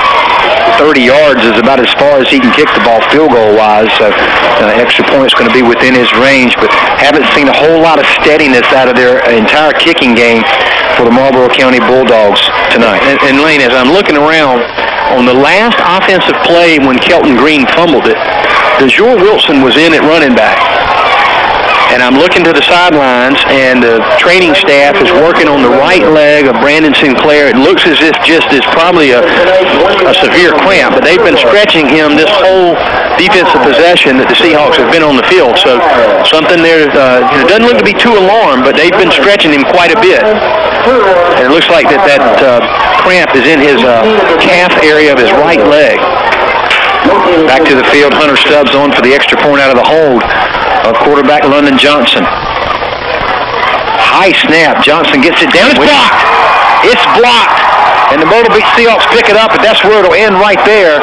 30 yards is about as far as he can kick the ball field goal-wise. So extra point's going to be within his range, but haven't seen a whole lot of steadiness out of their entire kicking game for the Marlboro County Bulldogs tonight. And Lane, as I'm looking around, on the last offensive play when Kelton Green fumbled it, DeJour Wilson was in at running back. And I'm looking to the sidelines, and the training staff is working on the right leg of Brandon Sinclair. It looks as if just is probably a severe cramp, but they've been stretching him this whole defensive possession that the Seahawks have been on the field. So something there doesn't look to be too alarmed, but they've been stretching him quite a bit. And it looks like that cramp is in his calf area of his right leg. Back to the field, Hunter Stubbs on for the extra point out of the hold of quarterback London Johnson. High snap. Johnson gets it down. It's blocked. It's blocked. And the Myrtle Beach Seahawks pick it up, and that's where it'll end right there.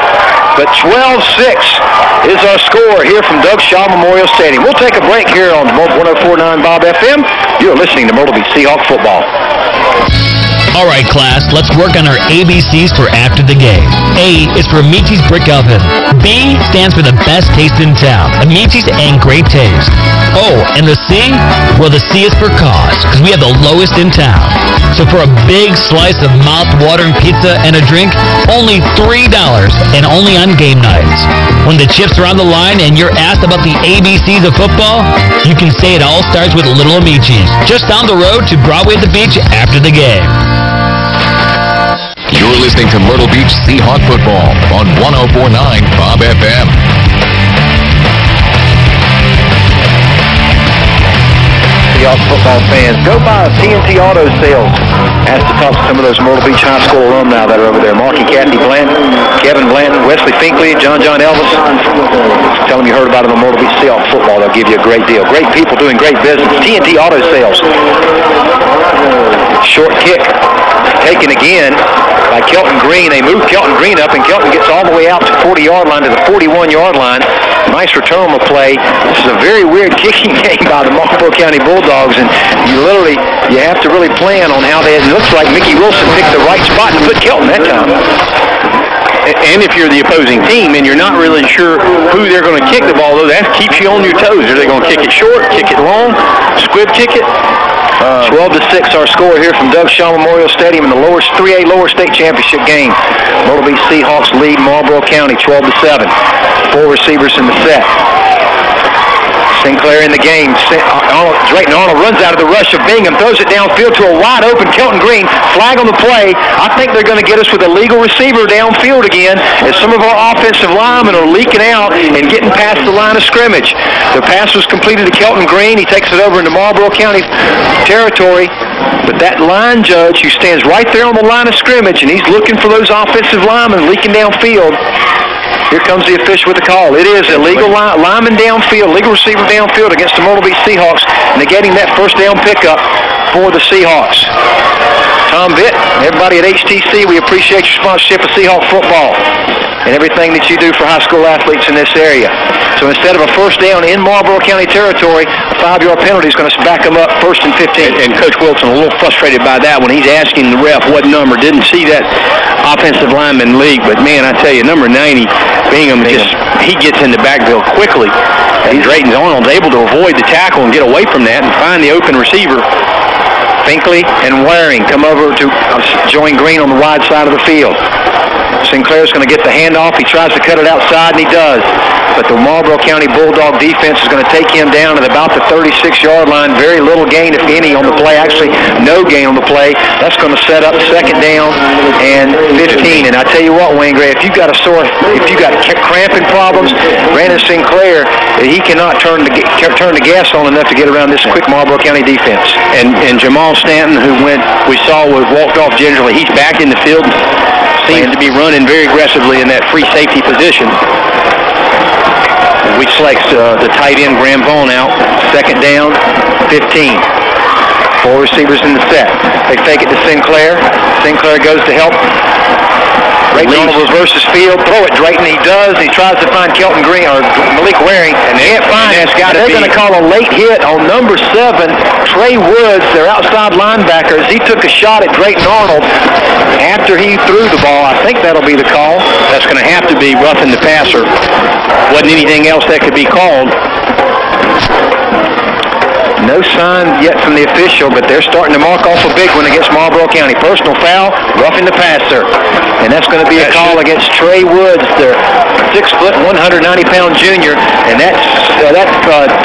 But 12-6 is our score here from Doug Shaw Memorial Stadium. We'll take a break here on 104.9 Bob FM. You're listening to Myrtle Beach Seahawk football. All right, class, let's work on our ABCs for after the game. A is for Amici's Brick Oven. B stands for the best taste in town. Amici's and great taste. Oh, and the C? Well, the C is for cause, because we have the lowest in town. So for a big slice of mouth-watering pizza and a drink, only $3, and only on game nights. When the chips are on the line and you're asked about the ABCs of football, you can say it all starts with Little Amici's, just down the road to Broadway at the beach after the game. You're listening to Myrtle Beach Seahawk football on 104.9 Bob FM. Seahawks football fans, go by TNT Auto Sales. Ask to talk to some of those Myrtle Beach High School alumni that are over there. Mark and Kathy Blanton, Kevin Blanton, Wesley Finkley, John Elvis. Tell them you heard about them on Myrtle Beach Seahawks football. They'll give you a great deal. Great people doing great business. TNT Auto Sales. Short kick. Taken again by Kelton Green. They move Kelton Green up, and Kelton gets all the way out to the 40-yard line, to the 41-yard line. Nice return on the play. This is a very weird kicking game by the Marlboro County Bulldogs, and you have to really plan on how it looks like Mickey Wilson picked the right spot to put Kelton that time. And if you're the opposing team and you're not really sure who they're going to kick the ball, though, that keeps you on your toes. Are they going to kick it short, kick it long, squib kick it? 12-6 our score here from Doug Shaw Memorial Stadium in the 3A Lower State Championship game. Myrtle Beach Seahawks lead Marlboro County 12-7. 4 receivers in the set. Sinclair in the game. Drayton Arnold runs out of the rush of Bingham, throws it downfield to a wide open Kelton Green. Flag on the play. I think they're going to get us with a legal receiver downfield again, as some of our offensive linemen are leaking out and getting past the line of scrimmage. The pass was completed to Kelton Green. He takes it over into Marlboro County territory. But that line judge who stands right there on the line of scrimmage, and he's looking for those offensive linemen leaking downfield. Here comes the official with the call. It is a legal lineman downfield, legal receiver downfield against the Myrtle Beach Seahawks, negating that first down pickup for the Seahawks. Tom Vitt, everybody at HTC, we appreciate your sponsorship of Seahawk football and everything that you do for high school athletes in this area. So instead of a first down in Marlboro County territory, a 5-yard penalty is going to back them up 1st and 15. And Coach Wilson a little frustrated by that when he's asking the ref what number. Didn't see that offensive lineman league, but man, I tell you, number 90, Bingham, he gets in the backfield quickly. And Drayton Arnold's able to avoid the tackle and get away from that and find the open receiver. Finkley and Waring come over to join Green on the wide side of the field. Sinclair's going to get the handoff. He tries to cut it outside, and he does. But the Marlboro County Bulldog defense is going to take him down at about the 36-yard line. Very little gain, if any, on the play. Actually, no gain on the play. That's going to set up 2nd down and 15. And I tell you what, Wayne Gray, if you've got cramping problems, Brandon Sinclair, he cannot turn the gas on enough to get around this quick Marlboro County defense. And Jamal Stanton, who we saw was walked off gingerly, he's back in the field. Seems to be running very aggressively in that free safety position. We select the tight end, Graham Vaughn, out. 2nd down, 15. 4 receivers in the set. They fake it to Sinclair. Sinclair goes to help. Drayton Arnold reverses field, throw it, Drayton. He does. He tries to find Kelton Green or Malik Waring, and they can't find it. They're going to call a late hit on number 7, Trey Woods, their outside linebacker, as he took a shot at Drayton Arnold after he threw the ball. I think that'll be the call. That's going to have to be roughing the passer. Wasn't anything else that could be called. No sign yet from the official, but they're starting to mark off a big one against Marlboro County. Personal foul, roughing the passer. And that's going to be a call against Trey Woods, their 6', 190-pound junior. And that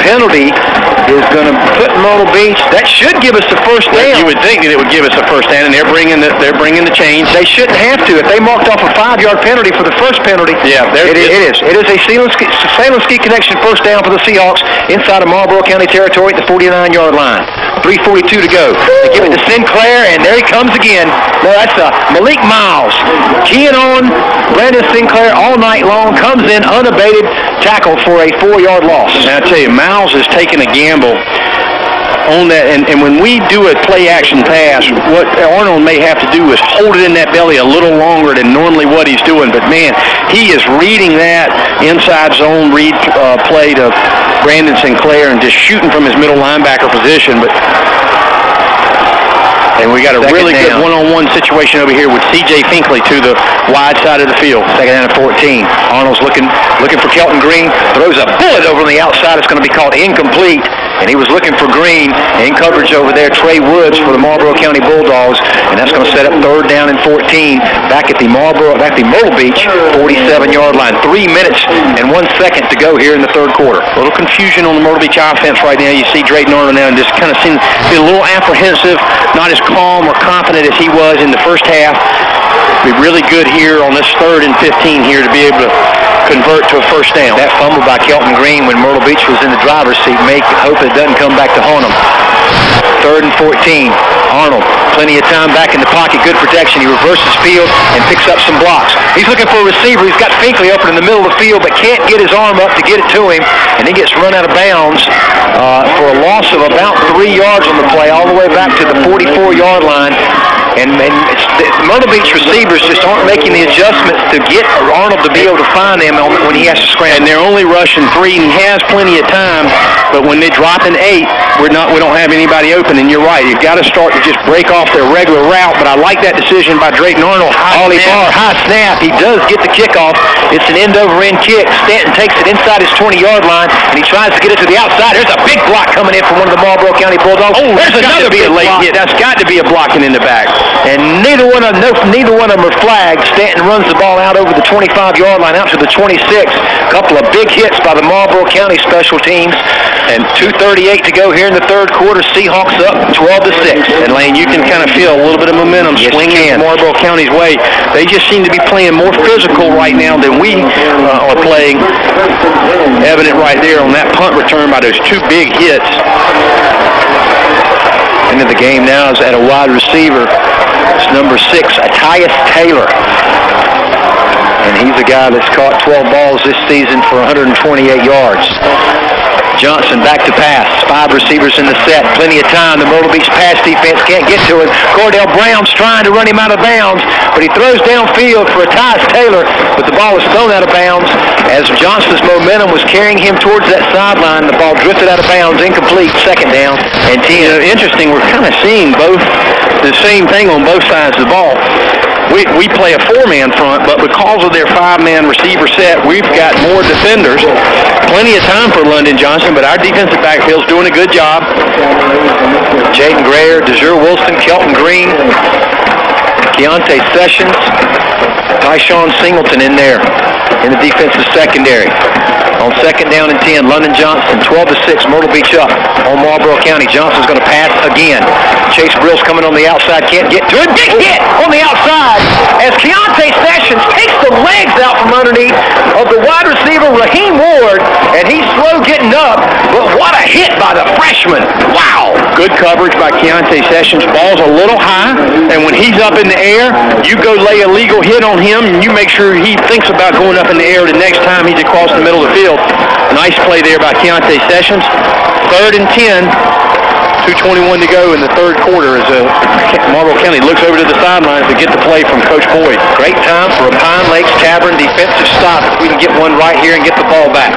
penalty is going to put Myrtle Beach. That should give us the first down. You would think that it would give us the first down, and they're bringing the change. They shouldn't have to. If they marked off a 5-yard penalty for the first penalty, it is. It is a Salem Ski Connection first down for the Seahawks inside of Marlboro County territory at the 49-yard line. 3:42 to go. They give it to Sinclair, and there he comes again. No, that's Malik Miles. Keying on Brandon Sinclair all night long, comes in unabated, tackle for a 4-yard loss. And I tell you, Miles is taking a gamble on that, and when we do a play-action pass, what Arnold may have to do is hold it in that belly a little longer than normally what he's doing. But, man, he is reading that inside zone read play to Brandon Sinclair and just shooting from his middle linebacker position. And we got a really good one-on-one situation over here with C.J. Finkley to the wide side of the field. Second down and 14. Arnold's looking for Kelton Green. Throws a bullet over on the outside. It's going to be called incomplete. And he was looking for Green. In coverage over there, Trey Woods for the Marlboro County Bulldogs. And that's going to set up 3rd down and 14 back at the Myrtle Beach 47-yard line. 3 minutes and 1 second to go here in the 3rd quarter. A little confusion on the Myrtle Beach offense right now. You see Drayton Arnold now and just kind of seems to be a little apprehensive, not as calm or confident as he was in the first half. Be really good here on this 3rd and 15 here to be able to convert to a first down. That fumble by Kelton Green when Myrtle Beach was in the driver's seat, hope it doesn't come back to haunt them. 3rd and 14. Arnold, plenty of time back in the pocket, good protection. He reverses field and picks up some blocks. He's looking for a receiver. He's got Finkley open in the middle of the field, but can't get his arm up to get it to him, and he gets run out of bounds for a loss of about 3 yards on the play, all the way back to the 44-yard line. And Myrtle Beach receivers just aren't making the adjustments to get Arnold to be able to find them when he has to scramble. And they're only rushing 3, and he has plenty of time. But when they drop in 8, we don't have anybody open. And you're right, you've got to start to just break off their regular route. But I like that decision by Drayton Arnold. High snap. He does get the kickoff. It's an end-over-end kick. Stanton takes it inside his 20-yard line, and he tries to get it to the outside. There's a big block coming in from one of the Marlboro County Bulldogs. Oh, there's another big block. That's got to be a blocking in the back. And neither one of them are flagged. Stanton runs the ball out over the 25-yard line, out to the 26. A couple of big hits by the Marlboro County special teams. And 2:38 to go here in the 3rd quarter. Seahawks up 12-6. And Lane, you can kind of feel a little bit of momentum swinging Marlboro County's way. They just seem to be playing more physical right now than we are playing. Evident right there on that punt return by those 2 big hits. Into the game now is at a wide receiver. It's number 6, Tyus Taylor. And he's a guy that's caught 12 balls this season for 128 yards. Johnson back to pass. 5 receivers in the set. Plenty of time. The Myrtle Beach pass defense can't get to him. Cordell Brown's trying to run him out of bounds, but he throws downfield for Tyus Taylor, but the ball was thrown out of bounds as Johnson's momentum was carrying him towards that sideline. The ball drifted out of bounds, incomplete, 2nd down and 10. Interesting, we're kind of seeing the same thing on both sides of the ball. We play a 4-man front, but because of their 5-man receiver set, we've got more defenders. Plenty of time for London Johnson, but our defensive backfield's doing a good job. Jaden Grayer, DeJure Wilson, Kelton Green, Keontae Sessions, Tyshawn Singleton in there in the defensive secondary. On 2nd down and 10, London Johnson, 12-6, Myrtle Beach up on Marlboro County. Johnson's going to pass again. Chase Brill's coming on the outside, can't get to it. Big hit on the outside as Keontae Sessions takes the legs out from underneath of the wide receiver, Raheem Ward, and he's slow getting up, but what a hit by the freshman. Wow. Good coverage by Keontae Sessions. Ball's a little high, and when he's up in the air, you go lay a legal hit on him, and you make sure he thinks about going up in the air the next time he's across the middle of the field. Nice play there by Keontae Sessions. 3rd and 10. 2:21 to go in the third quarter as Marlboro County looks over to the sidelines to get the play from Coach Boyd. Great time for a Pine Lakes Tavern defensive stop if we can get one right here and get the ball back.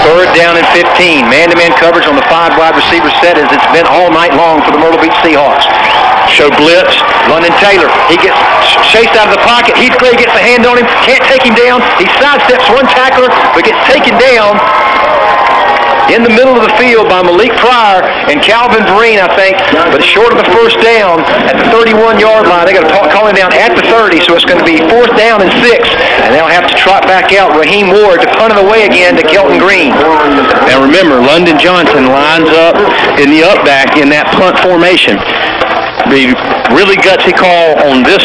Third down and 15. Man-to-man coverage on the 5 wide receiver set as it's been all night long for the Myrtle Beach Seahawks. Show blitz. London Taylor. He gets chased out of the pocket. Heath Gray gets a hand on him. Can't take him down. He sidesteps one tackler, but gets taken down in the middle of the field by Malik Pryor and Calvin Vereen, I think, but short of the first down at the 31-yard line. They got to call him down at the 30, so it's going to be 4th down and 6, and they'll have to trot back out Raheem Ward to punt it away again to Kelton Green. Now remember, London Johnson lines up in the up back in that punt formation. The really gutsy call on this,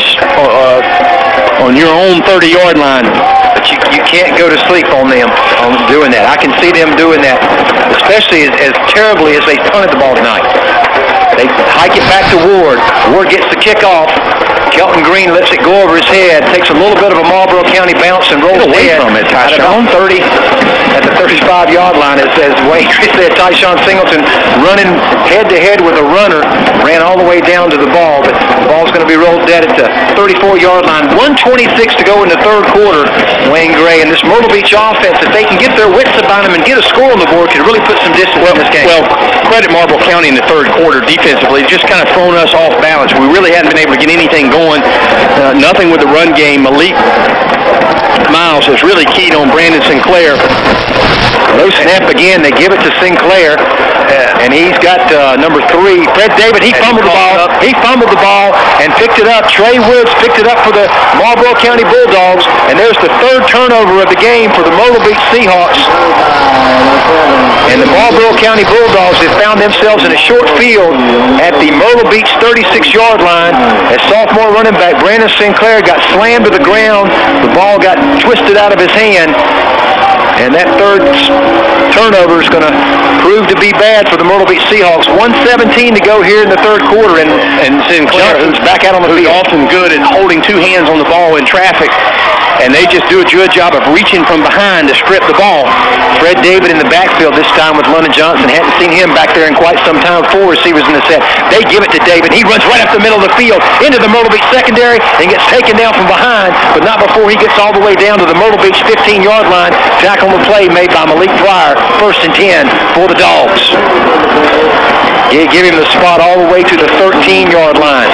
on your own 30-yard line. But you can't go to sleep on them on doing that. I can see them doing that, especially as terribly as they punted the ball tonight. They hike it back to Ward. Ward gets the kickoff. Kelton Green lets it go over his head, takes a little bit of a Marlboro County bounce and rolls away head from it. at about 30 at the 35-yard line. It says Wayne said Tyshawn Singleton running head-to-head with a runner, ran all the way down to the ball, but the ball's going to be rolled dead at the 34-yard line. 1:26 to go in the third quarter. Wayne Gray and this Myrtle Beach offense, if they can get their wits about them and get a score on the board, could really put some distance in this game. Well, credit Marlboro County in the third quarter defensively, just kind of thrown us off balance. We really hadn't been able to get anything going. Nothing with the run game. Malik Miles has really keyed on Brandon Sinclair. Low snap again. They give it to Sinclair, and he's got number 3, Fred David. He fumbled the ball. He fumbled the ball and picked it up. Trey Woods picked it up for the Marlboro County Bulldogs, and there's the 3rd turnover of the game for the Myrtle Beach Seahawks. And the Marlboro County Bulldogs have found themselves in a short field at the Myrtle Beach 36-yard line as sophomore running back Brandon Sinclair got slammed to the ground. The ball got twisted out of his hand. And that 3rd turnover is going to prove to be bad for the Myrtle Beach Seahawks. 1:17 to go here in the third quarter, and Sinclair is back out on the field. Often good at holding 2 hands on the ball in traffic, and they just do a good job of reaching from behind to strip the ball. Fred David in the backfield this time with London Johnson. Hadn't seen him back there in quite some time. 4 receivers in the set. They give it to David. He runs right up the middle of the field into the Myrtle Beach secondary and gets taken down from behind, but not before he gets all the way down to the Myrtle Beach 15-yard line. Tackle on the play made by Malik Pryor. 1st and 10 for the Dogs. Give him the spot all the way to the 13-yard line.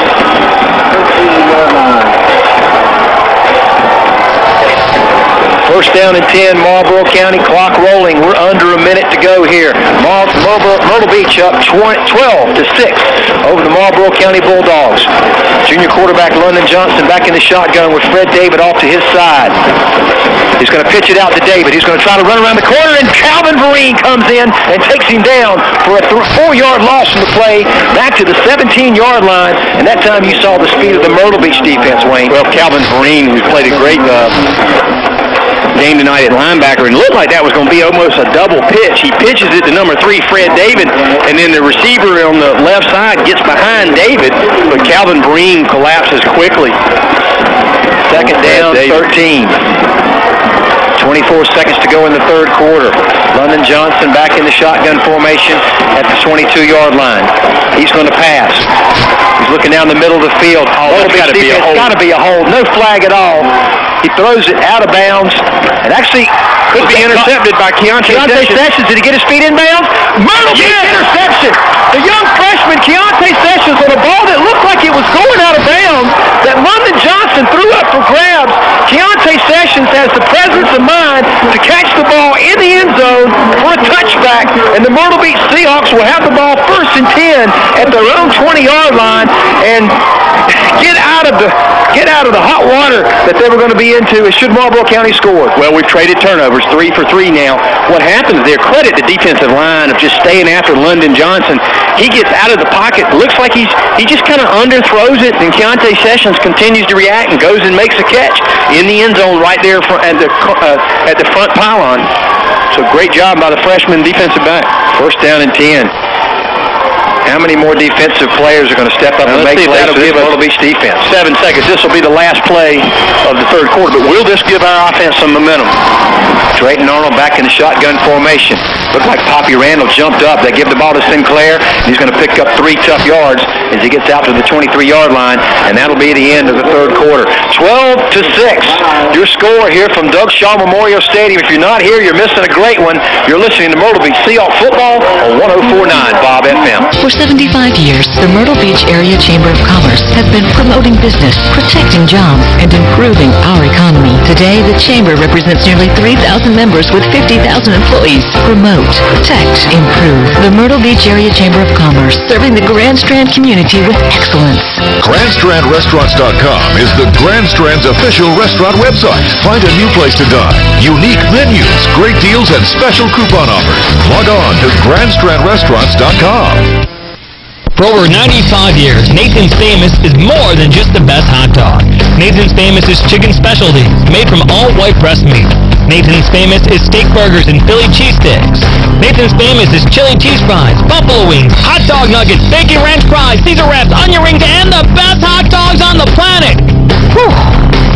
First down and 10, Marlboro County, clock rolling. We're under a minute to go here. Myrtle Beach up 12-6 over the Marlboro County Bulldogs. Junior quarterback London Johnson back in the shotgun with Fred David off to his side. He's going to pitch it out to David. He's going to try to run around the corner, and Calvin Vereen comes in and takes him down for a 4-yard loss from the play back to the 17-yard line. And that time you saw the speed of the Myrtle Beach defense, Wayne. Well, Calvin Vereen, who's played a great game tonight at linebacker, and looked like that was going to be almost a double pitch. He pitches it to number 3, Fred David, and then the receiver on the left side gets behind David, but Calvin Vereen collapses quickly. Second down, 13. 24 seconds to go in the third quarter. London Johnson back in the shotgun formation at the 22-yard line. He's going to pass. He's looking down the middle of the field. It's got to be a hold. No flag at all. He throws it out of bounds, and actually could be intercepted by Keontae Sessions. Did he get his feet in bounds? Myrtle Beach interception. The young freshman Keontae Sessions on a ball that looked like it was going out of bounds that London Johnson threw up for grabs. Keontae Sessions has the presence of mind to catch the ball in the end zone for a touchback, and the Myrtle Beach Seahawks will have the ball 1st and 10 at their own 20-yard line and get out of the hot water that they were going to be into should Marlboro County score. Well, we've traded turnovers, 3 for 3 now. What happens there, credit the defensive line of just staying after London Johnson. He gets out of the pocket. Looks like he just kind of underthrows it, and Keontae Sessions continues to react and goes and makes a catch in the end zone right there at the front pylon. So great job by the freshman defensive back. First down and 10. How many more defensive players are going to step up and make plays for this Myrtle Beach defense? 7 seconds. This will be the last play of the third quarter, but will this give our offense some momentum? Drayton Arnold back in the shotgun formation. Looked like Poppy Randall jumped up. They give the ball to Sinclair. He's going to pick up 3 tough yards as he gets out to the 23-yard line, and that'll be the end of the third quarter. 12-6. Your score here from Doug Shaw Memorial Stadium. If you're not here, you're missing a great one. You're listening to Myrtle Beach Seahawk Football on 104.9 Bob FM. For 75 years, the Myrtle Beach Area Chamber of Commerce has been promoting business, protecting jobs, and improving our economy. Today, the Chamber represents nearly 3,000 members with 50,000 employees. Promote, protect, improve. The Myrtle Beach Area Chamber of Commerce, serving the Grand Strand community with excellence. GrandStrandRestaurants.com is the Grand Strand's official restaurant website. Find a new place to dine, unique menus, great deals, and special coupon offers. Log on to GrandStrandRestaurants.com. For over 95 years, Nathan's Famous is more than just the best hot dog. Nathan's Famous is chicken specialty, made from all-white breast meat. Nathan's Famous is steak burgers and Philly cheesesteaks. Nathan's Famous is chili cheese fries, buffalo wings, hot dog nuggets, bacon ranch fries, Caesar wraps, onion rings, and the best hot dogs on the planet. Whew.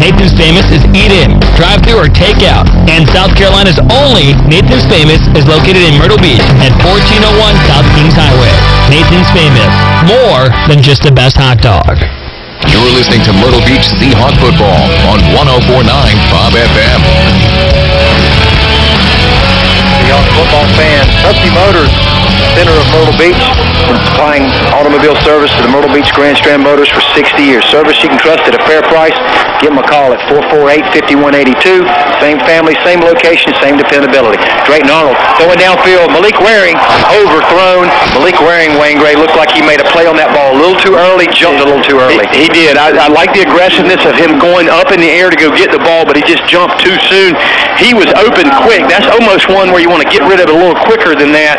Nathan's Famous is eat-in, drive-thru, or take-out. And South Carolina's only Nathan's Famous is located in Myrtle Beach at 1401 South Kings Highway. Nathan's Famous, more than just the best hot dog. You're listening to Myrtle Beach Seahawk Football on 104.9 Bob FM. Seahawk football fans, Husky Motors, center of Myrtle Beach, been supplying automobile service to the Myrtle Beach Grand Strand Motors for 60 years. Service you can trust at a fair price. Give them a call at 448-5182. Same family, same location, same dependability. Drayton Arnold throwing downfield. Malik Waring overthrown. Malik Waring, Wayne Gray, looked like he made a play on that ball a little too early, jumped a little too early. He did. I like the aggressiveness of him going up in the air to go get the ball, but he just jumped too soon. He was open quick. That's almost one where you want to get rid of it a little quicker than that.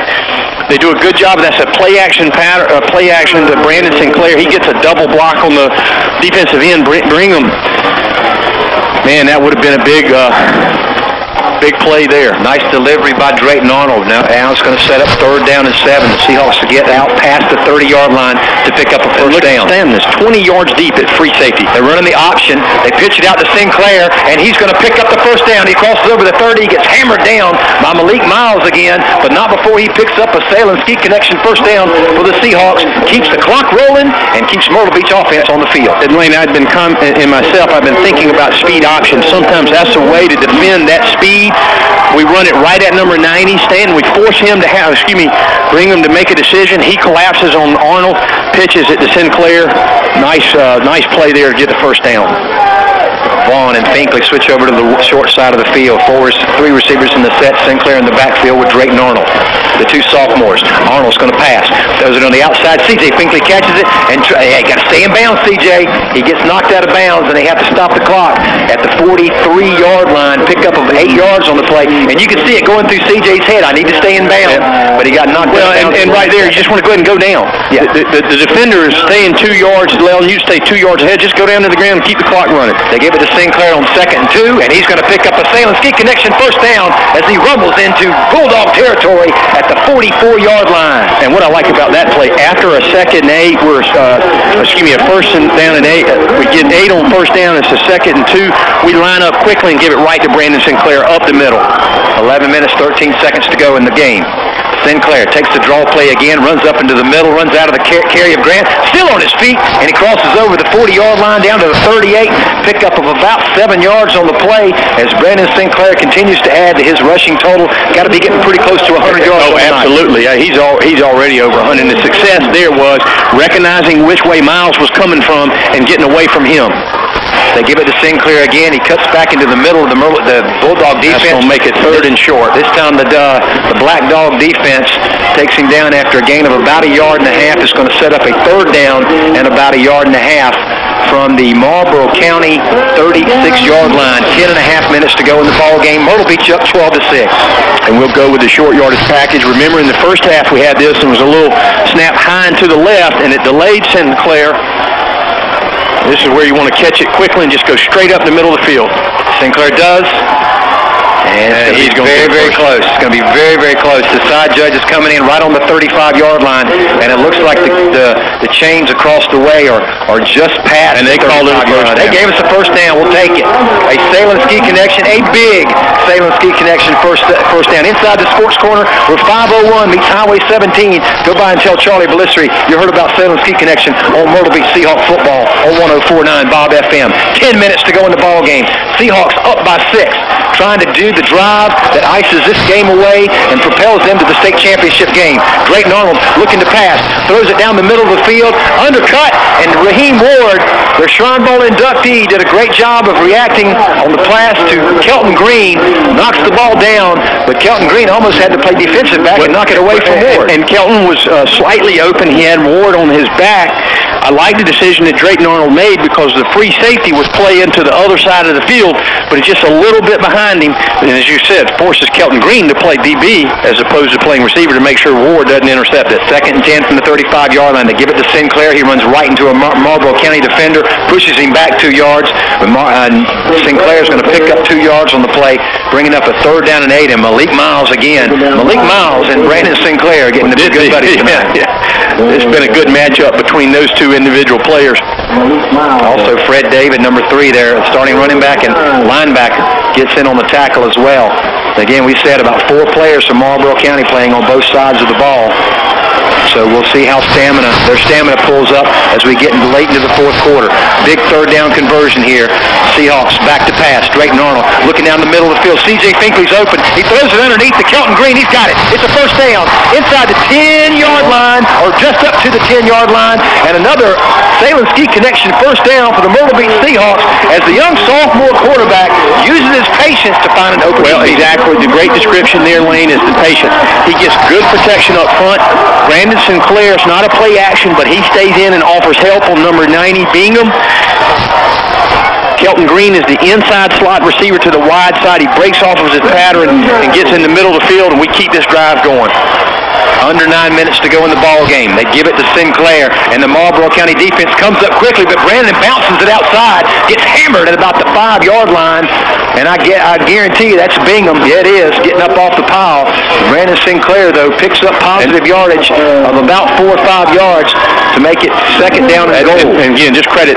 They do a good job. That's a play action pattern. Play action to Brandon Sinclair. He gets a double block on the defensive end. Brigham. Man, that would have been a big play there. Nice delivery by Drayton Arnold. Now Allen's going to set up 3rd down and 7. The Seahawks to get out past the 30-yard line to pick up a first down. It's 20 yards deep at free safety. They're running the option. They pitch it out to Sinclair, and he's going to pick up the first down. He crosses over the 30. He gets hammered down by Malik Miles again, but not before he picks up a sail and ski connection first down for the Seahawks. Keeps the clock rolling and keeps Myrtle Beach offense on the field. And Lane, I've been thinking about speed options. Sometimes that's a way to defend that speed. We run it right at number 90, Stanton. We force him to bring him to make a decision. He collapses on Arnold, pitches it to Sinclair. Nice play there to get the first down. Vaughn and Finkley switch over to the short side of the field. 3 receivers in the set. Sinclair in the backfield with Drayton Arnold. The 2 sophomores. Arnold's going to pass. Throws it on the outside. C.J. Finkley catches it. And got to stay in bounds, C.J. He gets knocked out of bounds, and they have to stop the clock at the 43-yard line. Pickup of 8 yards on the play. And you can see it going through C.J.'s head. I need to stay in bounds. But he got knocked out of bounds. And right there, you just want to go ahead and go down. Yeah. The defender is staying 2 yards, allowing you to stay 2 yards ahead. Just go down to the ground and keep the clock running. They give it to Sinclair on 2nd and 2, and he's going to pick up a sail and ski connection first down as he rumbles into Bulldog territory at the 44-yard line. And what I like about that play, after a 2nd and 8, a 1st and down and 8, we get 8 on first down. It's a 2nd and 2. We line up quickly and give it right to Brandon Sinclair up the middle. 11 minutes, 13 seconds to go in the game. Sinclair takes the draw play again, runs up into the middle, runs out of the carry of Grant, still on his feet, and he crosses over the 40-yard line down to the 38. Pickup of about 7 yards on the play as Brandon Sinclair continues to add to his rushing total. Got to be getting pretty close to 100 yards. Oh, absolutely. He's already over 100. And the success there was recognizing which way Miles was coming from and getting away from him. They give it to Sinclair again. He cuts back into the middle of the Bulldog defense. That's going to make it 3rd and short. This time the Black Dog defense takes him down after a gain of about 1.5 yards. It's going to set up a 3rd down and about 1.5 yards from the Marlboro County 36-yard line. 10.5 minutes to go in the ball game. Myrtle Beach up 12-6. And we'll go with the short yardage package. Remember, in the first half we had this, and it was a little snap high and to the left, and it delayed Sinclair. This is where you want to catch it quickly and just go straight up the middle of the field. Sinclair does. And he's going to be very close. It's going to be very, very close. The side judge is coming in right on the 35-yard line, and it looks like the chains across the way are just past. And they called it a first down. They gave us a first down. We'll take it. A Salem Ski Connection, a big Salem Ski Connection first down. Inside the sports corner, where 501 meets Highway 17. Go by and tell Charlie Ballistri you heard about Salem Ski Connection on Myrtle Beach Seahawk football on 104.9 Bob FM. 10 minutes to go in the ball game. Seahawks up by 6. Trying to do the drive that ices this game away and propels them to the state championship game. Drayton Arnold looking to pass, throws it down the middle of the field, undercut, and Raheem Ward, their Shrine Bowl inductee, did a great job of reacting on the pass to Kelton Green, knocks the ball down, but Kelton Green almost had to play defensive back and knock it away from Ward. And Kelton was slightly open. He had Ward on his back. I like the decision that Drayton Arnold made because the free safety was playing to the other side of the field, but it's just a little bit behind him. And as you said, forces Kelton Green to play DB as opposed to playing receiver to make sure Ward doesn't intercept it. 2nd and 10 from the 35-yard line. They give it to Sinclair. He runs right into a Marlboro County defender, pushes him back 2 yards. But Sinclair's going to pick up 2 yards on the play, bringing up a 3rd down and 8. And Malik Miles again. Malik Miles and Brandon Sinclair getting the good buddies tonight. It's been a good matchup between those two individual players. Also, Fred David, number 3 there, starting running back and linebacker, gets in on the tackle as well. Again, we said about 4 players from Marlboro County playing on both sides of the ball. So we'll see how their stamina pulls up as we get late into the 4th quarter. Big 3rd down conversion here. Seahawks back to pass. Drayton Arnold looking down the middle of the field. C.J. Finkley's open. He throws it underneath to Kelton Green. He's got it. It's a first down inside the 10-yard line, or just up to the 10-yard line. And another Salem Ski Connection first down for the Myrtle Beach Seahawks as the young sophomore quarterback uses his patience to find an open receiver. Exactly. The great description there, Lane, is the patience. He gets good protection up front. Brandon Sinclair, it's not a play action, but he stays in and offers help on number 90, Bingham. Kelton Green is the inside slot receiver to the wide side. He breaks off of his pattern and gets in the middle of the field, and we keep this drive going. Under 9 minutes to go in the ball game. They give it to Sinclair, and the Marlboro County defense comes up quickly, but Brandon bounces it outside, gets hammered at about the 5-yard line, and I guarantee you that's Bingham. Yeah, it is, getting up off the pile. Brandon Sinclair, though, picks up positive yardage of about 4 or 5 yards to make it 2nd down and goal. And again, just credit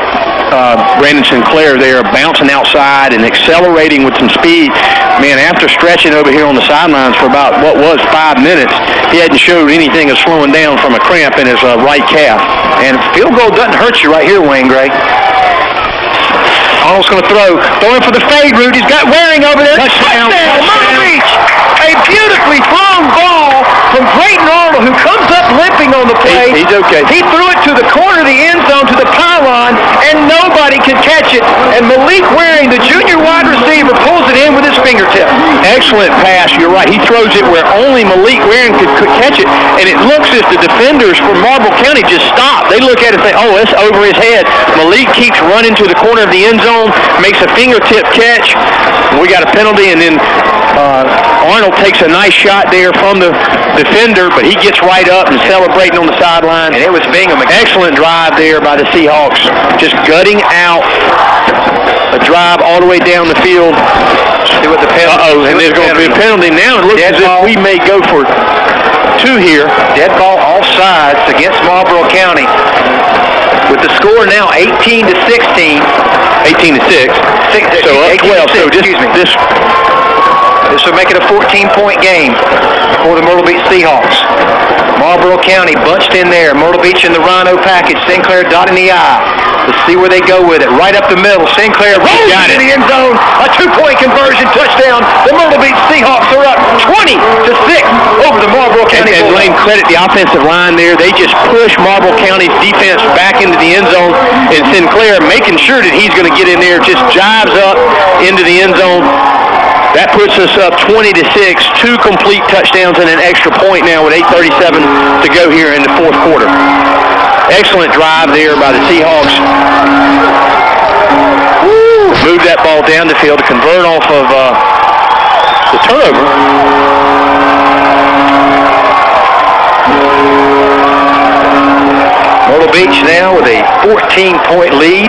Brandon Sinclair there, bouncing outside and accelerating with some speed. Man, after stretching over here on the sidelines for about what was 5 minutes, he hadn't showed anything of slowing down from a cramp in his right calf. And field goal doesn't hurt you right here, Wayne Gray. Arnold's going to throwing for the fade route. He's got Waring over there. Touchdown, Myrtle Beach. A beautifully thrown ball from Drayton Arnold, who comes up limping on the play. He's okay. He threw it to the corner of the end zone, to the pylon, and nobody could catch it. And Malik Waring, the junior wide receiver, pulls it in with his fingertip. Excellent pass. You're right. He throws it where only Malik Waring could catch it. And it looks as the defenders from Marlboro County just stop. They look at it and say, oh, it's over his head. Malik keeps running to the corner of the end zone, makes a fingertip catch. We got a penalty, and then Arnold takes a nice shot there from the defender, but he gets right up and celebrating on the sideline. And it was Bingham. Excellent drive there by the Seahawks, just gutting out a drive all the way down the field. See what the penalty. And there's going to be a penalty now. It looks as if we may go for 2 here. Dead ball offsides against Marlboro County. With the score now 18-16. 18-6. So up 12. So this will make it a 14-point game for the Myrtle Beach Seahawks. Marlboro County bunched in there. Myrtle Beach in the Rhino package. Sinclair dotting the I. Let's see where they go with it. Right up the middle. Sinclair rolls into the end zone. A 2-point conversion touchdown. The Myrtle Beach Seahawks are up 20-6 over the Marlboro County. And Lane, credit the offensive line there. They just push Marlboro County's defense back into the end zone. And Sinclair, making sure that he's going to get in there, just jives up into the end zone. That puts us up 20-6, 2 complete touchdowns and an extra point now with 8:37 to go here in the 4th quarter. Excellent drive there by the Seahawks. Move that ball down the field to convert off of the turnover. Myrtle Beach now with a 14-point lead.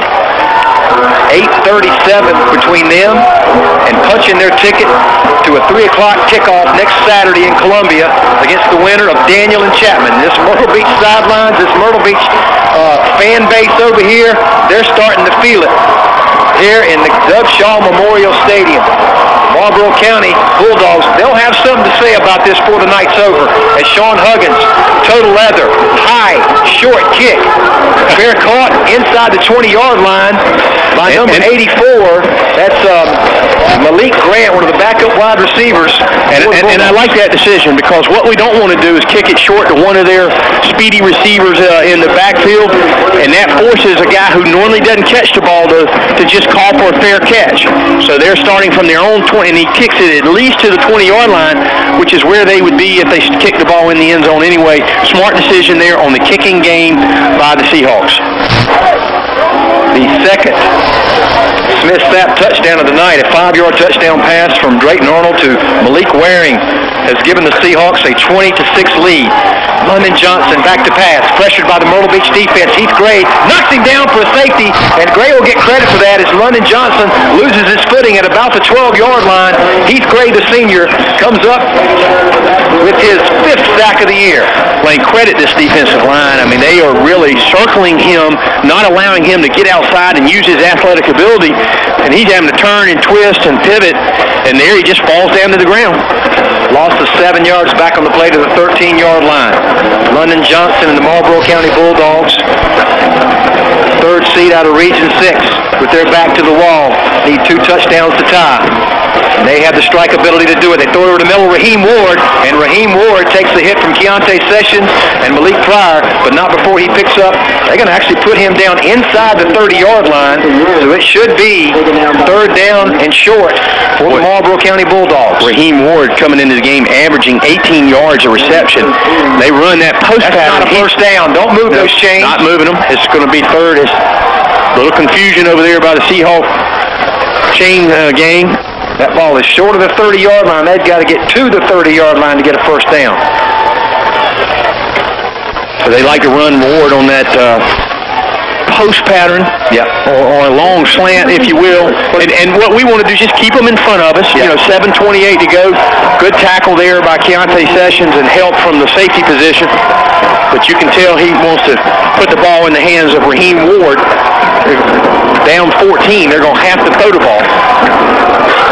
8:37 between them and punching their ticket to a 3 o'clock kickoff next Saturday in Columbia against the winner of Daniel and Chapman. This Myrtle Beach sidelines, this Myrtle Beach fan base over here, they're starting to feel it here in the Doug Shaw Memorial Stadium. Marlboro County Bulldogs, they'll have something to say about this before the night's over. As Sean Huggins, total leather, high, short kick. Fair caught inside the 20-yard line by number 84. That's Malik Grant, one of the backup wide receivers. And I like that decision, because what we don't want to do is kick it short to one of their speedy receivers in the backfield, and that forces a guy who normally doesn't catch the ball to just call for a fair catch. So they're starting from their own 20, and he kicks it at least to the 20-yard line, which is where they would be if they kicked the ball in the end zone anyway. Smart decision there on the kicking game by the Seahawks. The second Smith-Sapp touchdown of the night, a 5-yard touchdown pass from Drayton Arnold to Malik Waring, has given the Seahawks a 20-6 lead. London Johnson back to pass, pressured by the Myrtle Beach defense. Heath Gray knocks him down for a safety, and Gray will get credit for that as London Johnson loses his footing at about the 12-yard line. Heath Gray, the senior, comes up with his 5th sack of the year. Playing credit this defensive line. I mean, they are really circling him, not allowing him to get outside and use his athletic ability, and he's having to turn and twist and pivot, and there he just falls down to the ground. Lost the 7 yards back on the play to the 13-yard line. London Johnson and the Marlboro County Bulldogs, 3rd seed out of Region 6, with their back to the wall, need 2 touchdowns to tie. They have the strike ability to do it. They throw it over the middle, Raheem Ward, and Raheem Ward takes the hit from Keontae Sessions and Malik Pryor, but not before he picks up. They're going to actually put him down inside the 30-yard line, so it should be 3rd down and short for the Marlboro County Bulldogs. Raheem Ward coming into the game averaging 18 yards of reception. They run that post pass. That's not a first down. Don't move those chains. Not moving them. It's going to be 3rd. It's a little confusion over there by the Seahawk chain gang. That ball is short of the 30-yard line. They've got to get to the 30-yard line to get a first down. So they like to run Ward on that post pattern, or a long slant, if you will. And what we want to do is just keep them in front of us. You know, 7:28 to go. Good tackle there by Keontae Sessions and help from the safety position. But you can tell he wants to put the ball in the hands of Raheem Ward. Down 14, they're going to have to throw the ball.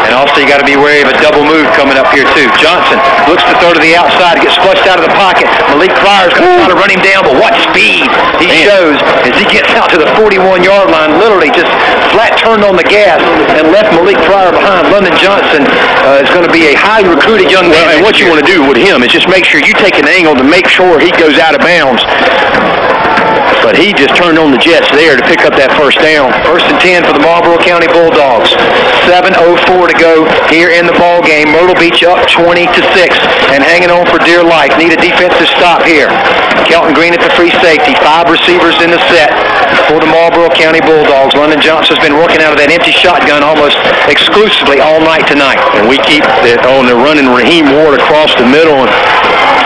And also you got to be wary of a double move coming up here too. Johnson looks to throw to the outside, gets flushed out of the pocket. Malik Pryor's going to try to run him down, but what speed he shows as he gets out to the 41-yard line, literally just flat turned on the gas and left Malik Pryor behind. London Johnson is going to be a highly recruited young man. Well, and what you want to do with him is just make sure you take an angle to make sure he goes out of bounds. But he just turned on the jets there to pick up that first down. 1st and 10 for the Marlboro County Bulldogs. 7:04 to go here in the ball game. Myrtle Beach up 20-6 and hanging on for dear life. Need a defensive stop here. Kelton Green at the free safety. 5 receivers in the set for the Marlboro County Bulldogs. London Johnson's been working out of that empty shotgun almost exclusively all night tonight. And we keep it on. They're running Raheem Ward across the middle.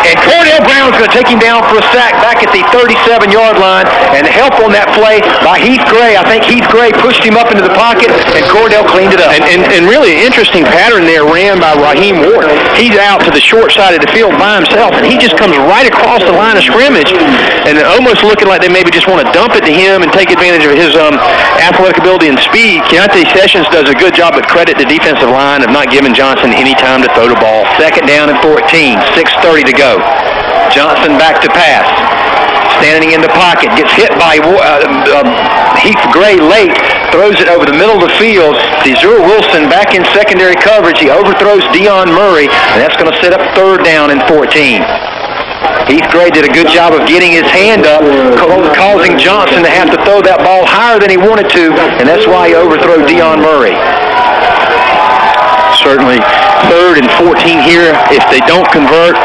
And Cordell Brown's going to take him down for a sack back at the 37-yard line, and help on that play by Heath Gray. I think Heath Gray pushed him up into the pocket, and Cordell cleaned it up. And really an interesting pattern there ran by Raheem Ward. He's out to the short side of the field by himself, and he just comes right across the line of scrimmage, and almost looking like they maybe just want to dump it to him and take advantage of his athletic ability and speed. Keontae Sessions does a good job, but credit the defensive line of not giving Johnson any time to throw the ball. 2nd down and 14, 6:30 to go. Johnson back to pass. Standing in the pocket, gets hit by Heath Gray late, throws it over the middle of the field. Desir Wilson back in secondary coverage. He overthrows Dion Murray, and that's going to set up 3rd down and 14. Heath Gray did a good job of getting his hand up, causing Johnson to have to throw that ball higher than he wanted to, and that's why he overthrew Dion Murray. Certainly 3rd and 14 here. If they don't convert,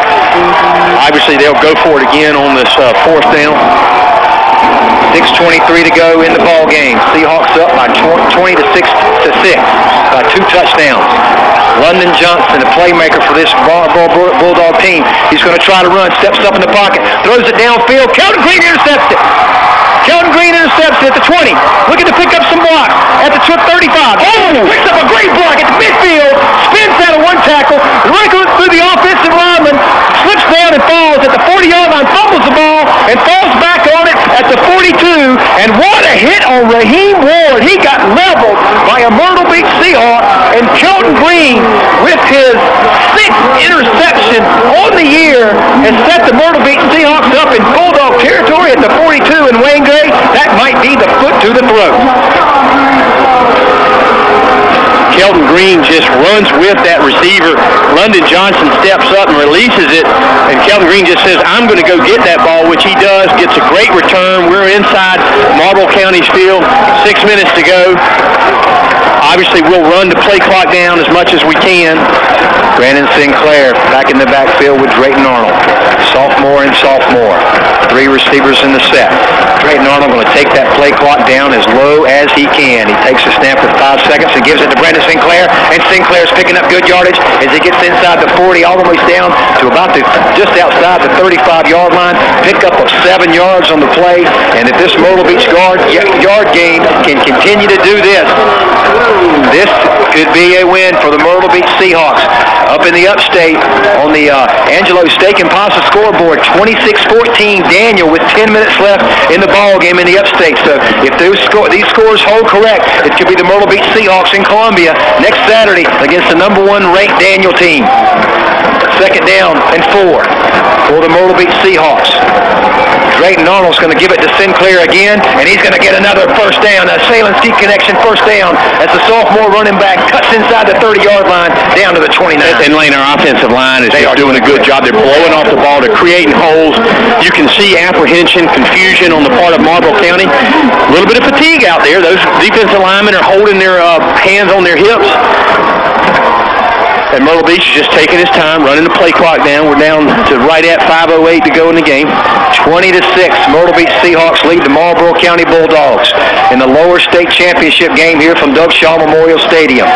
obviously they'll go for it again on this 4th down. 6:23 to go in the ball game. Seahawks up by 20-6 by 2 touchdowns. London Johnson, the playmaker for this Bulldog team. He's going to try to run, steps up in the pocket, throws it downfield. Kelton Green intercepts it. Kelton Green intercepts it at the 20. Looking to pick up some blocks hit on Raheem Ward. He got leveled by a Myrtle Beach Seahawk, and Kelton Green, with his 6th interception on the year, has set the Myrtle Beach Seahawks up in Bulldog territory at the 42 in Wayne Gray. That might be the foot to the throat. Kelton Green just runs with that receiver. London Johnson steps up and releases it, and Kelton Green just says, I'm going to go get that ball, which he does, gets a great return. We're inside Marlboro County's field, 6 minutes to go. Obviously, we'll run the play clock down as much as we can. Brandon Sinclair back in the backfield with Drayton Arnold. Sophomore and sophomore. 3 receivers in the set. Drayton Arnold going to take that play clock down as low as he can. He takes a snap with 5 seconds and gives it to Brandon Sinclair, and Sinclair's picking up good yardage as he gets inside the 40, all the way down to about just outside the 35-yard line. Pickup of 7 yards on the play, and if this Myrtle Beach yard game can continue to do this could be a win for the Myrtle Beach Seahawks. Up in the upstate on the Angelo Steak and Pasta scoreboard, 26-14 Daniel with 10 minutes left in the ball game in the upstate. So if these scores hold correct, it could be the Myrtle Beach Seahawks in Columbia next Saturday against the #1 ranked Daniel team. 2nd down and 4 for the Myrtle Beach Seahawks. Drayton Arnold's going to give it to Sinclair again, and he's going to get another first down, a Salem Ski Connection first down as the sophomore running back cuts inside the 30-yard line down to the 29. And Lane, our offensive line is doing a good job. They're blowing off the ball. They're creating holes. You can see apprehension, confusion on the part of Marlboro County. A little bit of fatigue out there. Those defensive linemen are holding their hands on their hips. And Myrtle Beach is just taking his time, running the play clock down. We're down to right at 5:08 to go in the game. 20-6, Myrtle Beach Seahawks lead the Marlboro County Bulldogs in the lower state championship game here from Doug Shaw Memorial Stadium.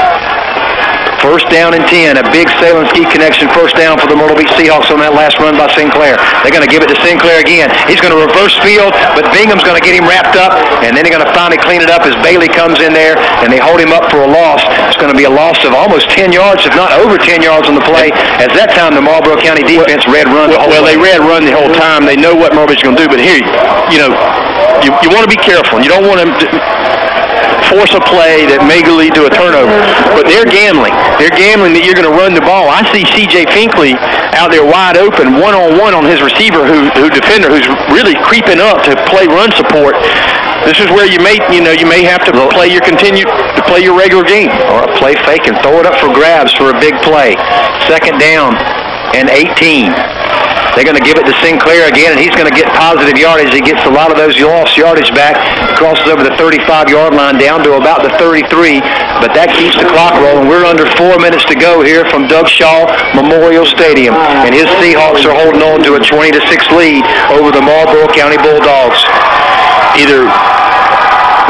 1st down and 10, a big Salem Ski Connection first down for the Myrtle Beach Seahawks on that last run by Sinclair. They're going to give it to Sinclair again. He's going to reverse field, but Bingham's going to get him wrapped up, and then they're going to finally clean it up as Bailey comes in there, and they hold him up for a loss. It's going to be a loss of almost 10 yards, if not over 10 yards on the play, as that time the Marlboro County defense red run the whole way. Well, they red run the whole time. They know what Marlboro's going to do, but here, you want to be careful. You don't want to force a play that may lead to a turnover. But they're gambling. They're gambling that you're going to run the ball. I see C.J. Finkley out there wide open, one-on-one on his receiver, defender who's really creeping up to play run support. This is where you may have to play your regular game, or play fake and throw it up for grabs for a big play. 2nd down and 18. They're going to give it to Sinclair again, and he's going to get positive yardage. He gets a lot of those lost yardage back, crosses over the 35-yard line down to about the 33, but that keeps the clock rolling. We're under 4 minutes to go here from Doug Shaw Memorial Stadium, and his Seahawks are holding on to a 20-6 lead over the Marlboro County Bulldogs. Either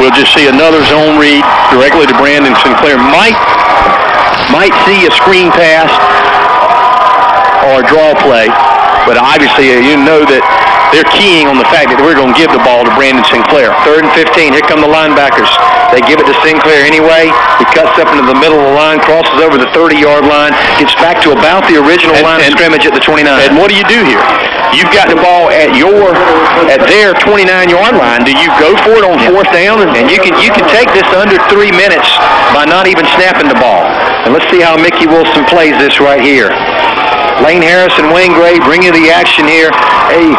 we'll just see another zone read directly to Brandon Sinclair. Might see a screen pass or a draw play. But obviously, you know that they're keying on the fact that we're going to give the ball to Brandon Sinclair. 3rd and 15. Here come the linebackers. They give it to Sinclair anyway. He cuts up into the middle of the line, crosses over the 30-yard line, gets back to about the original line of scrimmage at the 29. And what do you do here? You've got the ball at their 29-yard line. Do you go for it on 4th down? And you can take this under 3 minutes by not even snapping the ball. And let's see how Mickey Wilson plays this right here. Lane Harris and Wayne Gray bringing the action here. A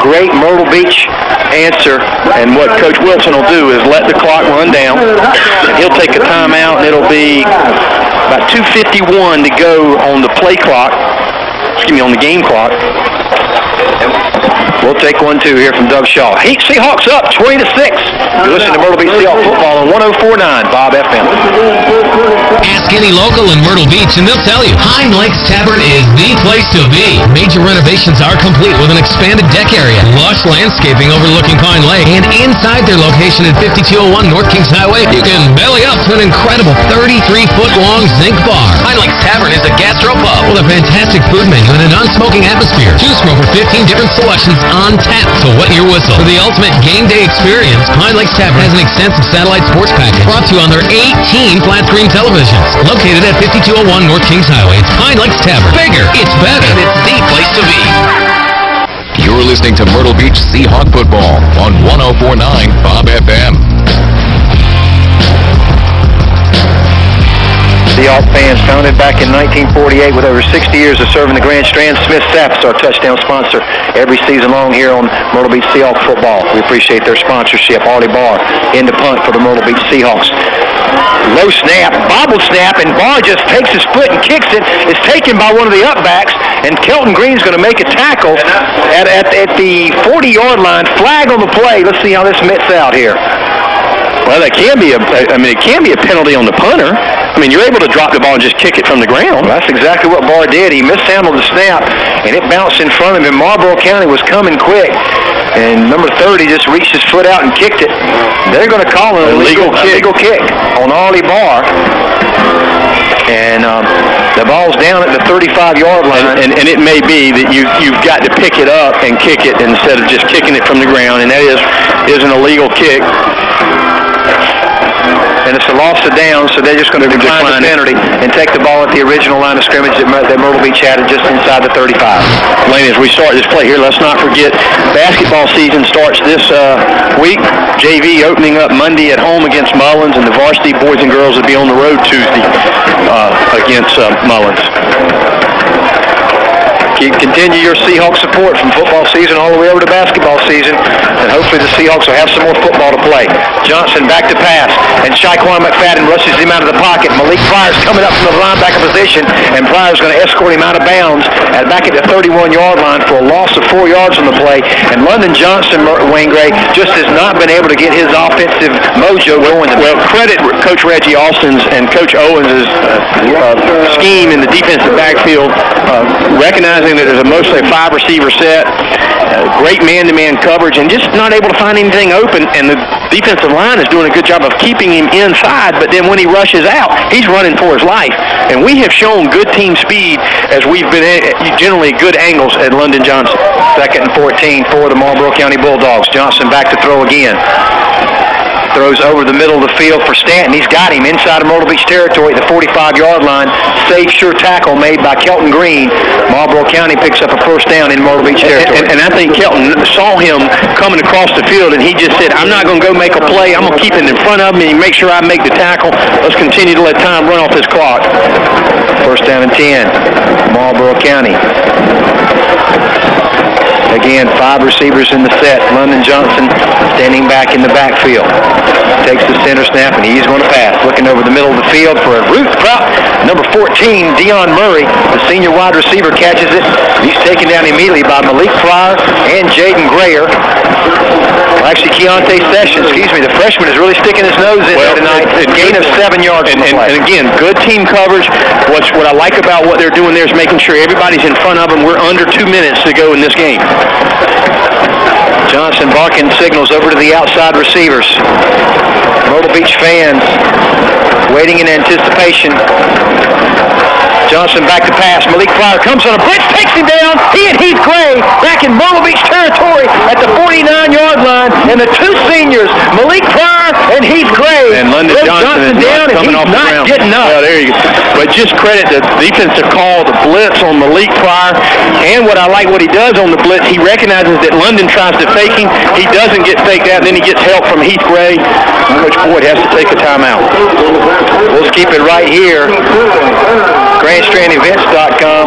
great Myrtle Beach answer. And what Coach Wilson will do is let the clock run down. And he'll take a timeout, and it'll be about 2:51 to go on the play clock. On the game clock. We'll take 1-2 here from Doug Shaw. Seahawks up 20-6. You're listening to Myrtle Beach Seahawks football on 104.9 Bob FM. Ask any local in Myrtle Beach and they'll tell you Pine Lakes Tavern is the place to be. Major renovations are complete with an expanded deck area, lush landscaping overlooking Pine Lake, and inside their location at 5201 North Kings Highway, you can belly up to an incredible 33-foot-long zinc bar. Pine Lakes Tavern is a gastropub with a fantastic food menu and a non-smoking atmosphere. Choose from over 15 different selections on tap, so wet your whistle. For the ultimate game day experience, Pine Lakes Tavern has an extensive satellite sports package brought to you on their 18 flat-screen televisions. Located at 5201 North Kings Highway, it's Pine Lakes Tavern. Bigger, it's better, and it's the place to be. You're listening to Myrtle Beach Seahawk football on 104.9 Bob FM. Seahawk fans, founded back in 1948 with over 60 years of serving the Grand Strand. Smith Sapp is our touchdown sponsor every season long here on Myrtle Beach Seahawk football. We appreciate their sponsorship. Artie Barr in the punt for the Myrtle Beach Seahawks. Low snap, bobble snap, and Barr just takes his foot and kicks it. It's taken by one of the upbacks, and Kelton Green's going to make a tackle at the 40-yard line. Flag on the play. Let's see how this mitts out here. Well, it can be a penalty on the punter. I mean, you're able to drop the ball and just kick it from the ground. Well, that's exactly what Barr did. He mishandled the snap, and it bounced in front of him. Marlboro County was coming quick, and number 30 just reached his foot out and kicked it. They're going to call an illegal kick on Artie Barr. And the ball's down at the 35-yard line. And it may be that you've got to pick it up and kick it instead of just kicking it from the ground, and that is an illegal kick. And it's a loss of down, so they're just going to decline the penalty and take the ball at the original line of scrimmage that Myrtle Beach had just inside the 35. Lane, as we start this play here, let's not forget basketball season starts this week. JV opening up Monday at home against Mullins, and the varsity boys and girls will be on the road Tuesday against Mullins. Continue your Seahawks support from football season all the way over to basketball season, and hopefully the Seahawks will have some more football to play. Johnson back to pass, and Shaquan McFadden rushes him out of the pocket. Malik Pryor's coming up from the linebacker position, and Pryor's going to escort him out of bounds back at the 31-yard line for a loss of 4 yards on the play. And London Johnson, Wayne Gray, just has not been able to get his offensive mojo going. Well, credit Coach Reggie Austin's and Coach Owens' scheme in the defensive backfield, recognizing that there's mostly a 5-receiver set, great man-to-man coverage, and just not able to find anything open. And the defensive line is doing a good job of keeping him inside, but then when he rushes out, he's running for his life. And we have shown good team speed as we've been generally good angles at London Johnson. 2nd and 14 for the Marlboro County Bulldogs. Johnson back to throw again. Throws over the middle of the field for Stanton. He's got him inside of Myrtle Beach territory at the 45-yard line. Safe, sure tackle made by Kelton Green. Marlboro County picks up a first down in Myrtle Beach territory. And I think Kelton saw him coming across the field, and he just said, I'm not going to go make a play. I'm going to keep it in front of me and make sure I make the tackle. Let's continue to let time run off this clock. First down and 10, Marlboro County. Again, 5 receivers in the set. London Johnson standing back in the backfield. Takes the center snap, and he's going to pass. Looking over the middle of the field for a route route. Number 14, Dion Murray, the senior wide receiver, catches it. He's taken down immediately by Malik Pryor and Jaden Grayer. Well, actually, Keontae Sessions, the freshman is really sticking his nose in there tonight. A gain of 7 yards on the play. And again, good team coverage. What I like about what they're doing there is making sure everybody's in front of them. We're under 2 minutes to go in this game. Johnson barking signals over to the outside receivers. Myrtle Beach fans waiting in anticipation. Johnson back to pass. Malik Pryor comes on a blitz, takes him down. He and Heath Gray back in Myrtle Beach territory at the 49-yard line. And the 2 seniors, Malik Pryor and Heath Gray. And London Johnson down, and he's not getting up. Well, there you go. But just credit the defensive call, the blitz on Malik Pryor. And what I like what he does on the blitz, he recognizes that London tries to fake him. He doesn't get faked out, and then he gets help from Heath Gray. Coach Boyd has to take a timeout. Let's keep it right here. GrandStrandEvents.com.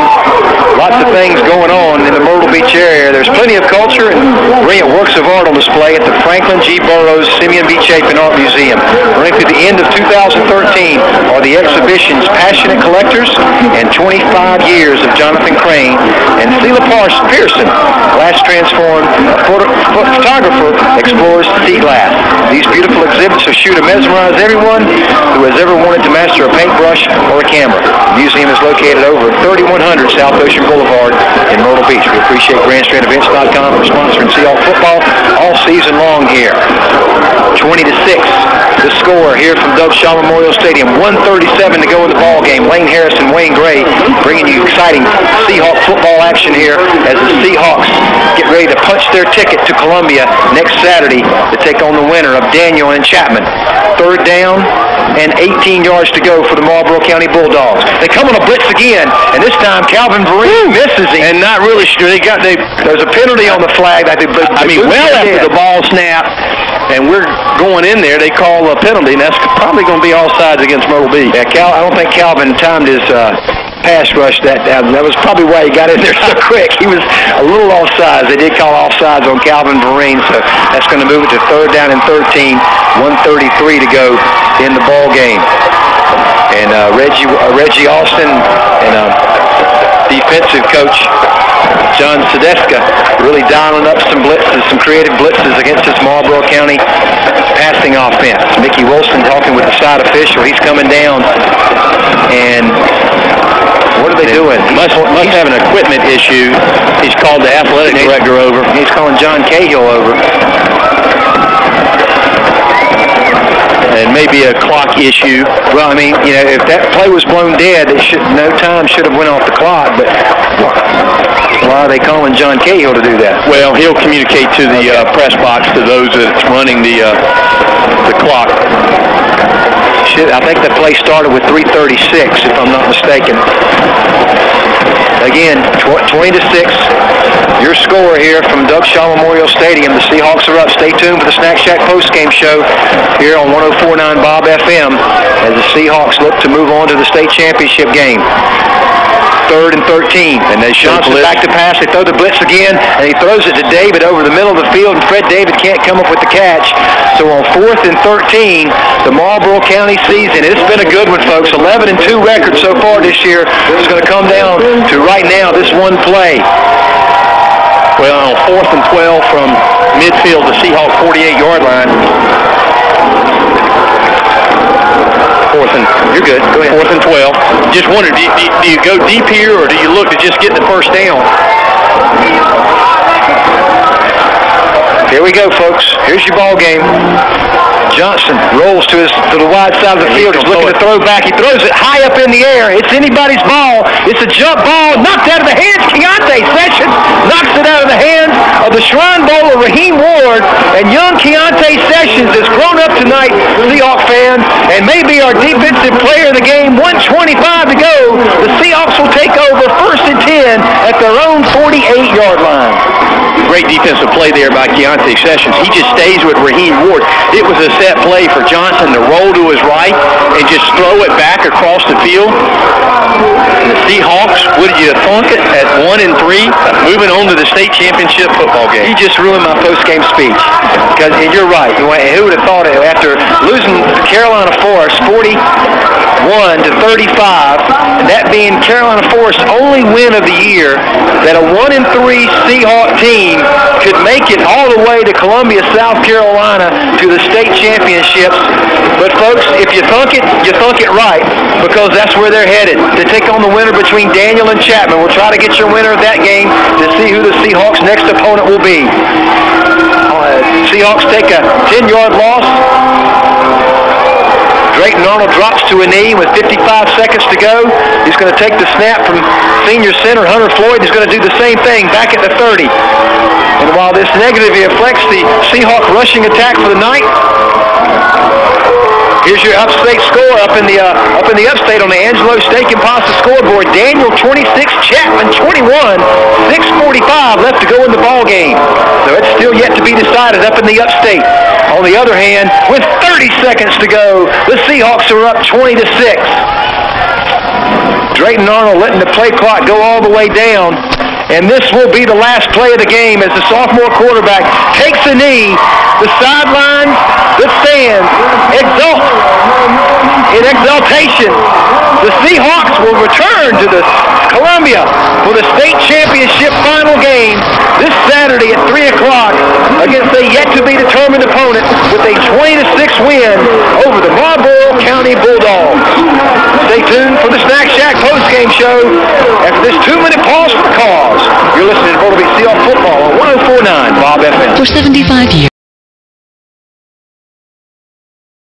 Lots of things going on in the Myrtle Beach area. There's plenty of culture and brilliant works of art on display at the Franklin G. Burroughs Simeon B. Chapin Art Museum. Running through the end of 2013 are the exhibition's Passionate Collectors and 25 Years of Jonathan Crane and Sheila Pearson. Glass transformed, a photographer explores sea glass. These beautiful exhibits are sure to mesmerize everyone who has ever wanted to master a paintbrush or a camera. The museum is located over at 3100 South Ocean Boulevard in Myrtle Beach. We appreciate GrandStrandEvents.com for sponsoring Seahawk football all season long here. 20-6. The score. score here from Doug Shaw Memorial Stadium. 1:37 to go in the ball game. Lane Harris and Wayne Gray bringing you exciting Seahawk football action here as the Seahawks get ready to punch their ticket to Columbia next Saturday to take on the winner of Daniel and Chapman. Third down and 18 yards to go for the Marlboro County Bulldogs. They come on a blitz again, and this time Calvin Vereen misses him. And not really sure. There's a penalty on the flag. Well after the ball snap, and we're going in there, they call a penalty, and that's probably going to be offsides against Myrtle Beach. Yeah, I don't think Calvin timed his pass rush that was probably why he got in there so quick. He was a little offsides. They did call offsides on Calvin Vereen, so that's going to move it to third down and 13, 1:33 to go in the ball game. And Reggie Austin and defensive coach John Sedeska really dialing up some blitzes, some creative blitzes against this Marlboro County passing offense. Mickey Wilson talking with the side official. He's coming down, and what are they doing? Must have an equipment issue. He's called the athletic director over. He's calling John Cahill over. And maybe a clock issue. Well, I mean, if that play was blown dead, no time should have went off the clock. But why are they calling John Cahill to do that? Well, he'll communicate to the press box, to those that's running the clock. I think the play started with 3:36, if I'm not mistaken. Again, 20-6. Your score here from Doug Shaw Memorial Stadium. The Seahawks are up. Stay tuned for the Snack Shack postgame show here on 104.9 Bob FM as the Seahawks look to move on to the state championship game. Third and 13. And they Johnson back to pass. They throw the blitz again, and he throws it to David over the middle of the field, and Fred David can't come up with the catch. So on 4th and 13, the Marlboro County season, it's been a good one, folks. 11-2 record so far this year. It's going to come down to right now this one play. Well, on 4th and 12 from midfield, the Seahawk 48-yard line. You're good. Go ahead. 4th and 12. Just wondered, do you go deep here, or do you look to just get the first down? Here we go, folks. Here's your ball game. Johnson rolls to the wide side of the field. He's looking to throw back. He throws it high up in the air. It's anybody's ball. It's a jump ball. Knocked out of the hands. Keontae Sessions knocks it out of the hands of the Shrine Bowler, Raheem Ward. And young Keontae Sessions has grown up tonight, Seahawk fans, and may be our defensive player of the game. 1:25 to go. The Seahawks will take over 1st and 10 at their own 48-yard line. Great defensive play there by Keontae Sessions. He just stays with Raheem Ward. It was a set play for Johnson to roll to his right and just throw it back across the field. And the Seahawks, would you thunk it at 1-3, moving on to the state championship football game? You just ruined my post-game speech. Because you're right. Who would have thought it after losing to Carolina Forest 41-35, and that being Carolina Forest's only win of the year, that a 1-3 Seahawk team could make it all the way to Columbia, South Carolina, to the state championships. But folks, if you thunk it right, because that's where they're headed, to take on the winner between Daniel and Chapman. We'll try to get your winner of that game to see who the Seahawks' next opponent will be. Seahawks take a 10-yard loss. Drayton Arnold drops to a knee with 55 seconds to go. He's going to take the snap from senior center Hunter Floyd. He's going to do the same thing back at the 30. And while this negatively affects the Seahawk rushing attack for the night, here's your upstate score up in the upstate on the Angelo Steak and Pasta scoreboard. Daniel 26, Chapman 21, 6:45 left to go in the ball game. So it's still yet to be decided up in the upstate. On the other hand, with 30 seconds to go, the Seahawks are up 20-6. Drayton Arnold letting the play clock go all the way down. And this will be the last play of the game as the sophomore quarterback takes a knee. The sidelines, the stands, exult in exaltation. The Seahawks will return to the Columbia for the state championship final game this Saturday at 3 o'clock against a yet-to-be-determined opponent with a 20-6 win over the Marlboro County Bulldogs. Stay tuned for the Snack Shack postgame show after this 2-minute pause for the cause. You're listening to Myrtle Beach Seahawks football on 104.9 Bob FM. For 75 years.